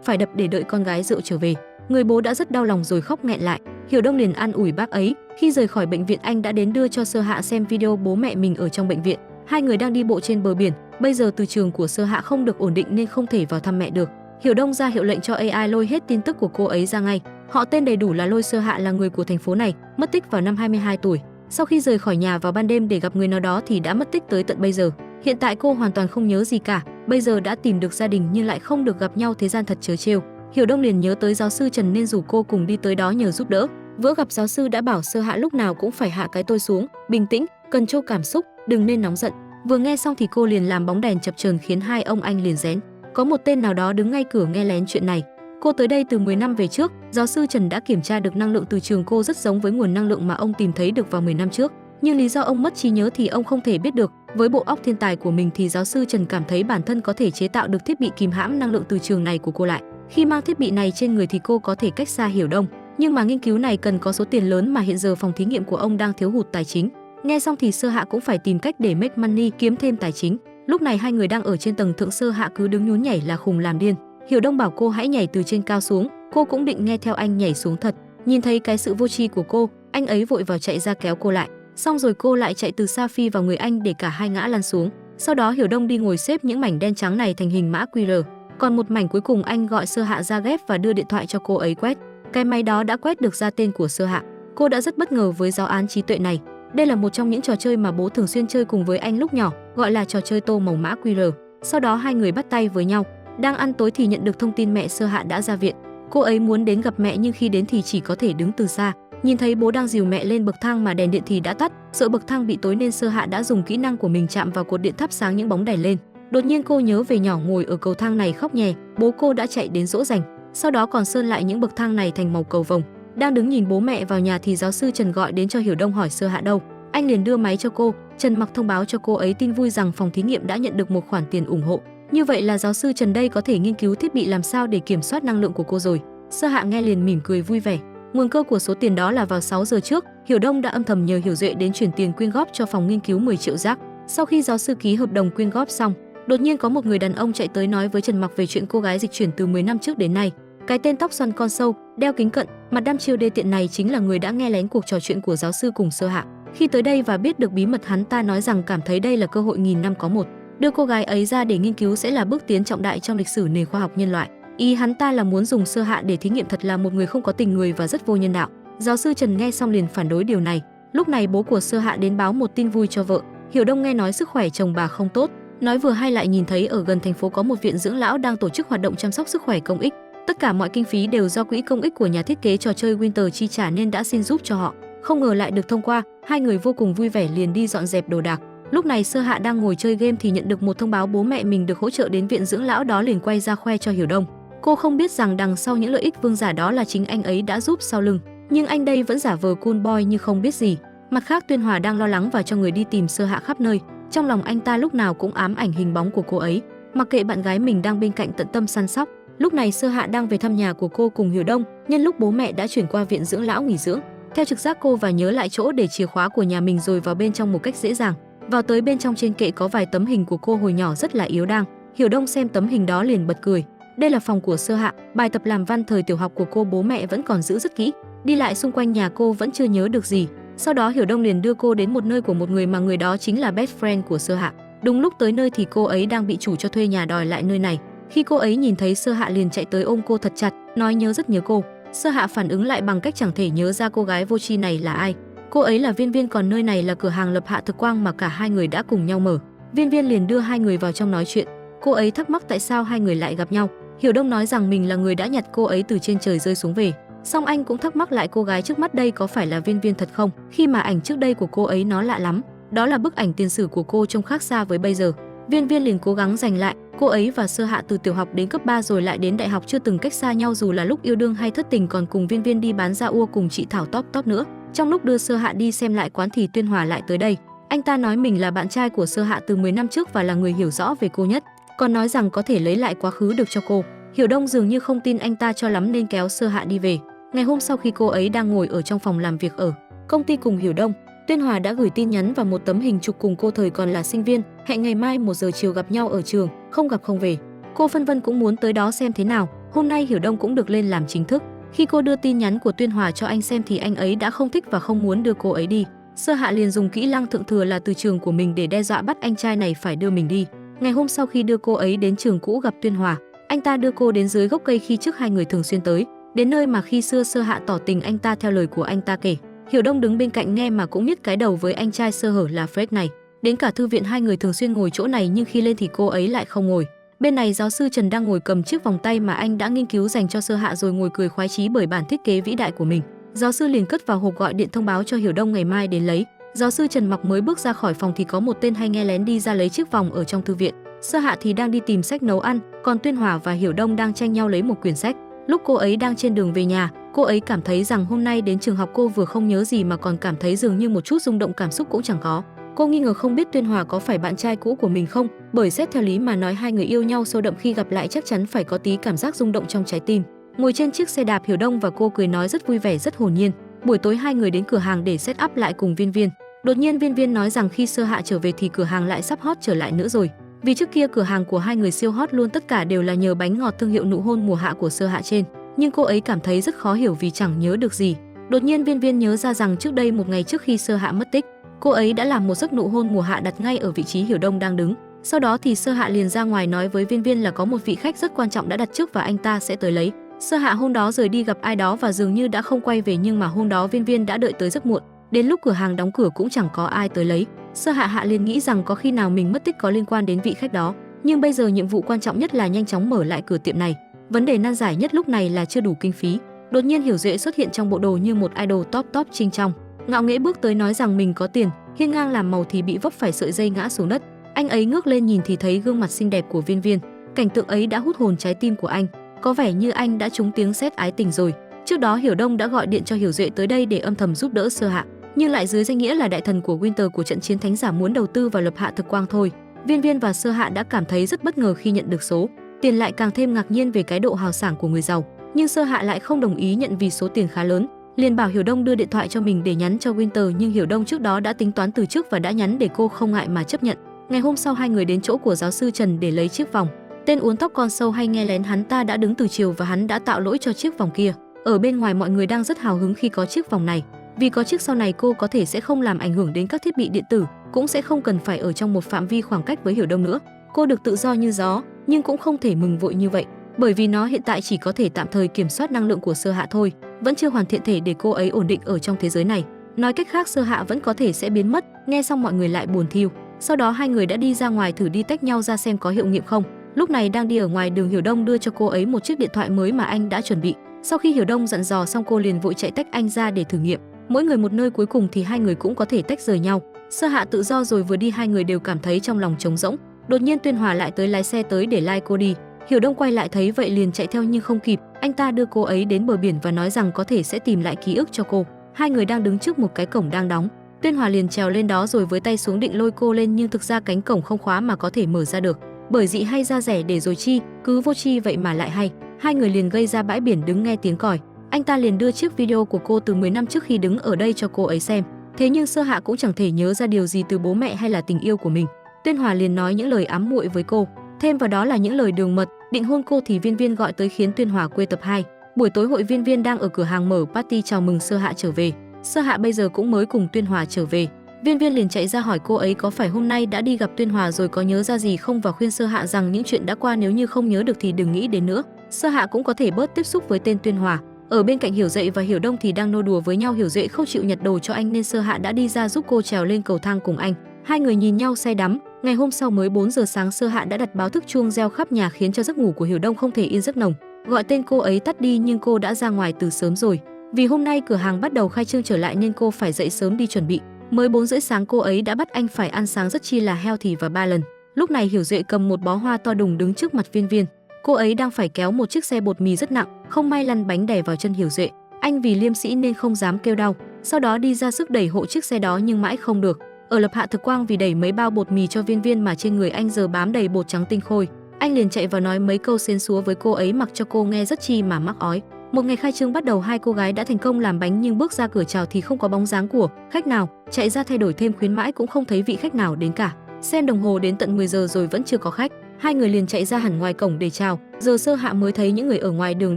phải đập để đợi con gái rượu trở về. Người bố đã rất đau lòng rồi khóc nghẹn lại. Hiểu Đông liền an ủi bác ấy. Khi rời khỏi bệnh viện, anh đã đến đưa cho Sơ Hạ xem video bố mẹ mình ở trong bệnh viện. Hai người đang đi bộ trên bờ biển. Bây giờ từ trường của Sơ Hạ không được ổn định nên không thể vào thăm mẹ được. Hiểu Đông ra hiệu lệnh cho AI lôi hết tin tức của cô ấy ra ngay. Họ tên đầy đủ là Lôi. Sơ Hạ là người của thành phố này, mất tích vào năm 22 tuổi. Sau khi rời khỏi nhà vào ban đêm để gặp người nào đó thì đã mất tích tới tận bây giờ. Hiện tại cô hoàn toàn không nhớ gì cả. Bây giờ đã tìm được gia đình nhưng lại không được gặp nhau, thế gian thật trớ trêu. Hiểu Đông liền nhớ tới giáo sư Trần nên rủ cô cùng đi tới đó nhờ giúp đỡ. Vừa gặp giáo sư đã bảo Sơ Hạ lúc nào cũng phải hạ cái tôi xuống, bình tĩnh, cần trô cảm xúc, đừng nên nóng giận. Vừa nghe xong thì cô liền làm bóng đèn chập chờn khiến hai ông anh liền rén. Có một tên nào đó đứng ngay cửa nghe lén chuyện này. Cô tới đây từ 10 năm về trước, giáo sư Trần đã kiểm tra được năng lượng từ trường cô rất giống với nguồn năng lượng mà ông tìm thấy được vào 10 năm trước. Nhưng lý do ông mất trí nhớ thì ông không thể biết được. Với bộ óc thiên tài của mình thì giáo sư Trần cảm thấy bản thân có thể chế tạo được thiết bị kìm hãm năng lượng từ trường này của cô lại. Khi mang thiết bị này trên người thì cô có thể cách xa Hiểu Đông. Nhưng mà nghiên cứu này cần có số tiền lớn mà hiện giờ phòng thí nghiệm của ông đang thiếu hụt tài chính. Nghe xong thì Sơ Hạ cũng phải tìm cách để make money, kiếm thêm tài chính. Lúc này hai người đang ở trên tầng thượng, Sơ Hạ cứ đứng nhún nhảy là khùng làm điên. Hiểu Đông bảo cô hãy nhảy từ trên cao xuống, cô cũng định nghe theo anh nhảy xuống thật. Nhìn thấy cái sự vô tri của cô, anh ấy vội vào chạy ra kéo cô lại. Xong rồi cô lại chạy từ xa phi vào người anh để cả hai ngã lăn xuống. Sau đó Hiểu Đông đi ngồi xếp những mảnh đen trắng này thành hình mã QR. Còn một mảnh cuối cùng anh gọi Sơ Hạ ra ghép và đưa điện thoại cho cô ấy quét. Cái máy đó đã quét được ra tên của Sơ Hạ. Cô đã rất bất ngờ với giáo án trí tuệ này. Đây là một trong những trò chơi mà bố thường xuyên chơi cùng với anh lúc nhỏ, gọi là trò chơi tô màu mã QR. Sau đó hai người bắt tay với nhau. Đang ăn tối thì nhận được thông tin mẹ Sơ Hạ đã ra viện. Cô ấy muốn đến gặp mẹ nhưng khi đến thì chỉ có thể đứng từ xa. Nhìn thấy bố đang dìu mẹ lên bậc thang mà đèn điện thì đã tắt, sợ bậc thang bị tối nên Sơ Hạ đã dùng kỹ năng của mình chạm vào cột điện thắp sáng những bóng đèn lên. Đột nhiên cô nhớ về nhỏ ngồi ở cầu thang này khóc nhè, bố cô đã chạy đến dỗ dành. Sau đó còn sơn lại những bậc thang này thành màu cầu vồng. Đang đứng nhìn bố mẹ vào nhà thì giáo sư Trần gọi đến cho Hiểu Đông hỏi Sơ Hạ đâu. Anh liền đưa máy cho cô. Trần mặc thông báo cho cô ấy tin vui rằng phòng thí nghiệm đã nhận được một khoản tiền ủng hộ. Như vậy là giáo sư Trần đây có thể nghiên cứu thiết bị làm sao để kiểm soát năng lượng của cô rồi. Sơ Hạ nghe liền mỉm cười vui vẻ. Nguồn cơ của số tiền đó là vào 6 giờ trước, Hiểu Đông đã âm thầm nhờ Hiểu Duệ đến chuyển tiền quyên góp cho phòng nghiên cứu 10 triệu rác. Sau khi giáo sư ký hợp đồng quyên góp xong, đột nhiên có một người đàn ông chạy tới nói với Trần Mặc về chuyện cô gái dịch chuyển từ 10 năm trước đến nay. Cái tên tóc xoăn con sâu, đeo kính cận, mặt đăm chiêu đê tiện này chính là người đã nghe lén cuộc trò chuyện của giáo sư cùng Sơ Hạ. Khi tới đây và biết được bí mật, hắn ta nói rằng cảm thấy đây là cơ hội nghìn năm có một. Đưa cô gái ấy ra để nghiên cứu sẽ là bước tiến trọng đại trong lịch sử nền khoa học nhân loại. Ý hắn ta là muốn dùng Sơ Hạ để thí nghiệm, thật là một người không có tình người và rất vô nhân đạo. Giáo sư Trần nghe xong liền phản đối điều này. Lúc này bố của Sơ Hạ đến báo một tin vui cho vợ. Hiểu Đông nghe nói sức khỏe chồng bà không tốt, nói vừa hay lại nhìn thấy ở gần thành phố có một viện dưỡng lão đang tổ chức hoạt động chăm sóc sức khỏe công ích. Tất cả mọi kinh phí đều do quỹ công ích của nhà thiết kế trò chơi Winter chi trả nên đã xin giúp cho họ. Không ngờ lại được thông qua, hai người vô cùng vui vẻ liền đi dọn dẹp đồ đạc. Lúc này Sơ Hạ đang ngồi chơi game thì nhận được một thông báo bố mẹ mình được hỗ trợ đến viện dưỡng lão đó, liền quay ra khoe cho Hiểu Đông. Cô không biết rằng đằng sau những lợi ích vương giả đó là chính anh ấy đã giúp sau lưng, nhưng anh đây vẫn giả vờ cool boy như không biết gì. Mặt khác Tuyên Hòa đang lo lắng và cho người đi tìm Sơ Hạ khắp nơi. Trong lòng anh ta lúc nào cũng ám ảnh hình bóng của cô ấy, mặc kệ bạn gái mình đang bên cạnh tận tâm săn sóc. Lúc này Sơ Hạ đang về thăm nhà của cô cùng Hiểu Đông, nhân lúc bố mẹ đã chuyển qua viện dưỡng lão nghỉ dưỡng. Theo trực giác cô và nhớ lại chỗ để chìa khóa của nhà mình rồi vào bên trong một cách dễ dàng. Vào tới bên trong, trên kệ có vài tấm hình của cô hồi nhỏ rất là yếu đang. Hiểu Đông xem tấm hình đó liền bật cười. Đây là phòng của Sơ Hạ, bài tập làm văn thời tiểu học của cô bố mẹ vẫn còn giữ rất kỹ. Đi lại xung quanh nhà cô vẫn chưa nhớ được gì. Sau đó Hiểu Đông liền đưa cô đến một nơi của một người mà người đó chính là best friend của Sơ Hạ. Đúng lúc tới nơi thì cô ấy đang bị chủ cho thuê nhà đòi lại nơi này. Khi cô ấy nhìn thấy Sơ Hạ liền chạy tới ôm cô thật chặt, nói nhớ rất nhớ cô. Sơ Hạ phản ứng lại bằng cách chẳng thể nhớ ra cô gái vô tri này là ai. Cô ấy là Viên Viên, còn nơi này là cửa hàng Lập Hạ Thực Quang mà cả hai người đã cùng nhau mở. Viên Viên liền đưa hai người vào trong nói chuyện. Cô ấy thắc mắc tại sao hai người lại gặp nhau. Hiểu Đông nói rằng mình là người đã nhặt cô ấy từ trên trời rơi xuống về. Song anh cũng thắc mắc lại cô gái trước mắt đây có phải là Viên Viên thật không, khi mà ảnh trước đây của cô ấy nó lạ lắm. Đó là bức ảnh tiền sử của cô trông khác xa với bây giờ. Viên Viên liền cố gắng giành lại. Cô ấy và Sơ Hạ từ tiểu học đến cấp 3 rồi lại đến đại học chưa từng cách xa nhau, dù là lúc yêu đương hay thất tình còn cùng Viên Viên đi bán da ua cùng chị Thảo Top nữa. Trong lúc đưa Sơ Hạ đi xem lại quán thì Tuyên Hòa lại tới đây. Anh ta nói mình là bạn trai của Sơ Hạ từ 10 năm trước và là người hiểu rõ về cô nhất, còn nói rằng có thể lấy lại quá khứ được cho cô. Hiểu Đông dường như không tin anh ta cho lắm nên kéo Sơ Hạ đi về. Ngày hôm sau khi cô ấy đang ngồi ở trong phòng làm việc ở công ty cùng Hiểu Đông, Tuyên Hòa đã gửi tin nhắn và một tấm hình chụp cùng cô thời còn là sinh viên, hẹn ngày mai 1 giờ chiều gặp nhau ở trường, không gặp không về. Cô phân vân cũng muốn tới đó xem thế nào. Hôm nay Hiểu Đông cũng được lên làm chính thức. Khi cô đưa tin nhắn của Tuyên Hòa cho anh xem thì anh ấy đã không thích và không muốn đưa cô ấy đi. Sơ Hạ liền dùng kỹ năng thượng thừa là từ trường của mình để đe dọa bắt anh trai này phải đưa mình đi. Ngày hôm sau khi đưa cô ấy đến trường cũ gặp Tuyên Hòa, anh ta đưa cô đến dưới gốc cây khi trước hai người thường xuyên tới, đến nơi mà khi xưa Sơ Hạ tỏ tình anh ta theo lời của anh ta kể. Hiểu Đông đứng bên cạnh nghe mà cũng nhức cái đầu với anh trai sơ hở là Fred này. Đến cả thư viện hai người thường xuyên ngồi chỗ này nhưng khi lên thì cô ấy lại không ngồi. Bên này giáo sư Trần đang ngồi cầm chiếc vòng tay mà anh đã nghiên cứu dành cho Sơ Hạ rồi ngồi cười khoái chí bởi bản thiết kế vĩ đại của mình. Giáo sư liền cất vào hộp gọi điện thông báo cho Hiểu Đông ngày mai đến lấy. Giáo sư Trần mặc mới bước ra khỏi phòng thì có một tên hay nghe lén đi ra lấy chiếc vòng ở trong thư viện. Sơ Hạ thì đang đi tìm sách nấu ăn, còn Tuyên Hòa và Hiểu Đông đang tranh nhau lấy một quyển sách. Lúc cô ấy đang trên đường về nhà, cô ấy cảm thấy rằng hôm nay đến trường học cô vừa không nhớ gì mà còn cảm thấy dường như một chút rung động cảm xúc cũng chẳng có. Cô nghi ngờ không biết Tuyên Hòa có phải bạn trai cũ của mình không, bởi xét theo lý mà nói hai người yêu nhau sâu đậm khi gặp lại chắc chắn phải có tí cảm giác rung động trong trái tim. Ngồi trên chiếc xe đạp, Hiểu Đông và cô cười nói rất vui vẻ, rất hồn nhiên. Buổi tối hai người đến cửa hàng để set up lại cùng Viên Viên. Đột nhiên Viên Viên nói rằng khi Sơ Hạ trở về thì cửa hàng lại sắp hot trở lại nữa rồi. Vì trước kia cửa hàng của hai người siêu hot luôn, tất cả đều là nhờ bánh ngọt thương hiệu nụ hôn mùa hạ của Sơ Hạ trên. Nhưng cô ấy cảm thấy rất khó hiểu vì chẳng nhớ được gì. Đột nhiên Viên Viên nhớ ra rằng trước đây một ngày trước khi Sơ Hạ mất tích, cô ấy đã làm một giấc nụ hôn mùa hạ đặt ngay ở vị trí Hiểu Đông đang đứng. Sau đó thì Sơ Hạ liền ra ngoài nói với Viên Viên là có một vị khách rất quan trọng đã đặt trước và anh ta sẽ tới lấy. Sơ Hạ hôm đó rời đi gặp ai đó và dường như đã không quay về, nhưng mà hôm đó Viên Viên đã đợi tới rất muộn. Đến lúc cửa hàng đóng cửa cũng chẳng có ai tới lấy. Sơ Hạ liền nghĩ rằng có khi nào mình mất tích có liên quan đến vị khách đó. Nhưng bây giờ nhiệm vụ quan trọng nhất là nhanh chóng mở lại cửa tiệm này. Vấn đề nan giải nhất lúc này là chưa đủ kinh phí. Đột nhiên Hiểu Duệ xuất hiện trong bộ đồ như một idol top trinh trong. Ngạo nghễ bước tới nói rằng mình có tiền, hiên ngang làm màu thì bị vấp phải sợi dây ngã xuống đất. Anh ấy ngước lên nhìn thì thấy gương mặt xinh đẹp của Viên Viên. Cảnh tượng ấy đã hút hồn trái tim của anh. Có vẻ như anh đã trúng tiếng sét ái tình rồi. Trước đó Hiểu Đông đã gọi điện cho Hiểu Duệ tới đây để âm thầm giúp đỡ Sơ Hạ, nhưng lại dưới danh nghĩa là đại thần của Winter của trận chiến thánh giả muốn đầu tư vào lập Hạ Thực Quang thôi. Viên Viên và Sơ Hạ đã cảm thấy rất bất ngờ khi nhận được số tiền, lại càng thêm ngạc nhiên về cái độ hào sảng của người giàu. Nhưng Sơ Hạ lại không đồng ý nhận vì số tiền khá lớn, liền bảo Hiểu Đông đưa điện thoại cho mình để nhắn cho Winter, nhưng Hiểu Đông trước đó đã tính toán từ trước và đã nhắn để cô không ngại mà chấp nhận. Ngày hôm sau hai người đến chỗ của giáo sư Trần để lấy chiếc vòng. Tên uốn tóc con sâu hay nghe lén hắn ta đã đứng từ chiều và hắn đã tạo lỗi cho chiếc vòng kia. Ở bên ngoài mọi người đang rất hào hứng khi có chiếc vòng này, vì có chiếc sau này cô có thể sẽ không làm ảnh hưởng đến các thiết bị điện tử, cũng sẽ không cần phải ở trong một phạm vi khoảng cách với Hiểu Đông nữa. Cô được tự do như gió, nhưng cũng không thể mừng vội như vậy, bởi vì nó hiện tại chỉ có thể tạm thời kiểm soát năng lượng của Sơ Hạ thôi, vẫn chưa hoàn thiện thể để cô ấy ổn định ở trong thế giới này. Nói cách khác, Sơ Hạ vẫn có thể sẽ biến mất. Nghe xong mọi người lại buồn thiu. Sau đó hai người đã đi ra ngoài thử đi tách nhau ra xem có hiệu nghiệm không. Lúc này đang đi ở ngoài đường, Hiểu Đông đưa cho cô ấy một chiếc điện thoại mới mà anh đã chuẩn bị. Sau khi Hiểu Đông dặn dò xong, cô liền vội chạy tách anh ra để thử nghiệm. Mỗi người một nơi, cuối cùng thì hai người cũng có thể tách rời nhau. Sơ Hạ tự do rồi, vừa đi hai người đều cảm thấy trong lòng trống rỗng. Đột nhiên Tuyên Hòa lại tới lái xe tới để lai cô đi. Hiểu Đông quay lại thấy vậy liền chạy theo nhưng không kịp. Anh ta đưa cô ấy đến bờ biển và nói rằng có thể sẽ tìm lại ký ức cho cô. Hai người đang đứng trước một cái cổng đang đóng. Tuyên Hòa liền trèo lên đó rồi với tay xuống định lôi cô lên, nhưng thực ra cánh cổng không khóa mà có thể mở ra được. Bởi dị hay ra rẻ để rồi chi, cứ vô chi vậy mà lại hay. Hai người liền gây ra bãi biển đứng nghe tiếng còi. Anh ta liền đưa chiếc video của cô từ 10 năm trước khi đứng ở đây cho cô ấy xem. Thế nhưng Sơ Hạ cũng chẳng thể nhớ ra điều gì từ bố mẹ hay là tình yêu của mình. Tuyên Hòa liền nói những lời ám muội với cô, thêm vào đó là những lời đường mật, định hôn cô thì Viên Viên gọi tới khiến Tuyên Hòa quê tập 2. Buổi tối hội Viên Viên đang ở cửa hàng mở party chào mừng Sơ Hạ trở về. Sơ Hạ bây giờ cũng mới cùng Tuyên Hòa trở về. Viên Viên liền chạy ra hỏi cô ấy có phải hôm nay đã đi gặp Tuyên Hòa rồi có nhớ ra gì không, và khuyên Sơ Hạ rằng những chuyện đã qua nếu như không nhớ được thì đừng nghĩ đến nữa. Sơ Hạ cũng có thể bớt tiếp xúc với tên Tuyên Hòa. Ở bên cạnh Hiểu Duệ và Hiểu Đông thì đang nô đùa với nhau. Hiểu Duệ không chịu nhặt đồ cho anh nên Sơ Hạ đã đi ra giúp cô trèo lên cầu thang cùng anh. Hai người nhìn nhau say đắm. Ngày hôm sau mới 4 giờ sáng, Sơ Hạ đã đặt báo thức chuông reo khắp nhà khiến cho giấc ngủ của Hiểu Đông không thể yên giấc nồng. Gọi tên cô ấy tắt đi nhưng cô đã ra ngoài từ sớm rồi. Vì hôm nay cửa hàng bắt đầu khai trương trở lại nên cô phải dậy sớm đi chuẩn bị. Mới 4 rưỡi sáng cô ấy đã bắt anh phải ăn sáng rất chi là healthy và 3 lần. Lúc này Hiểu Duệ cầm một bó hoa to đùng đứng trước mặt Viên Viên. Cô ấy đang phải kéo một chiếc xe bột mì rất nặng, không may lăn bánh đè vào chân Hiểu Duệ. Anh vì liêm sĩ nên không dám kêu đau, sau đó đi ra sức đẩy hộ chiếc xe đó nhưng mãi không được. Ở lập Hạ Thực Quang vì đẩy mấy bao bột mì cho Viên Viên mà trên người anh giờ bám đầy bột trắng tinh khôi. Anh liền chạy vào nói mấy câu xến xúa với cô ấy mặc cho cô nghe rất chi mà mắc ói. Một ngày khai trương bắt đầu, hai cô gái đã thành công làm bánh nhưng bước ra cửa chào thì không có bóng dáng của khách nào, chạy ra thay đổi thêm khuyến mãi cũng không thấy vị khách nào đến cả. Xem đồng hồ đến tận 10 giờ rồi vẫn chưa có khách. Hai người liền chạy ra hẳn ngoài cổng để chào. Giờ Sơ Hạ mới thấy những người ở ngoài đường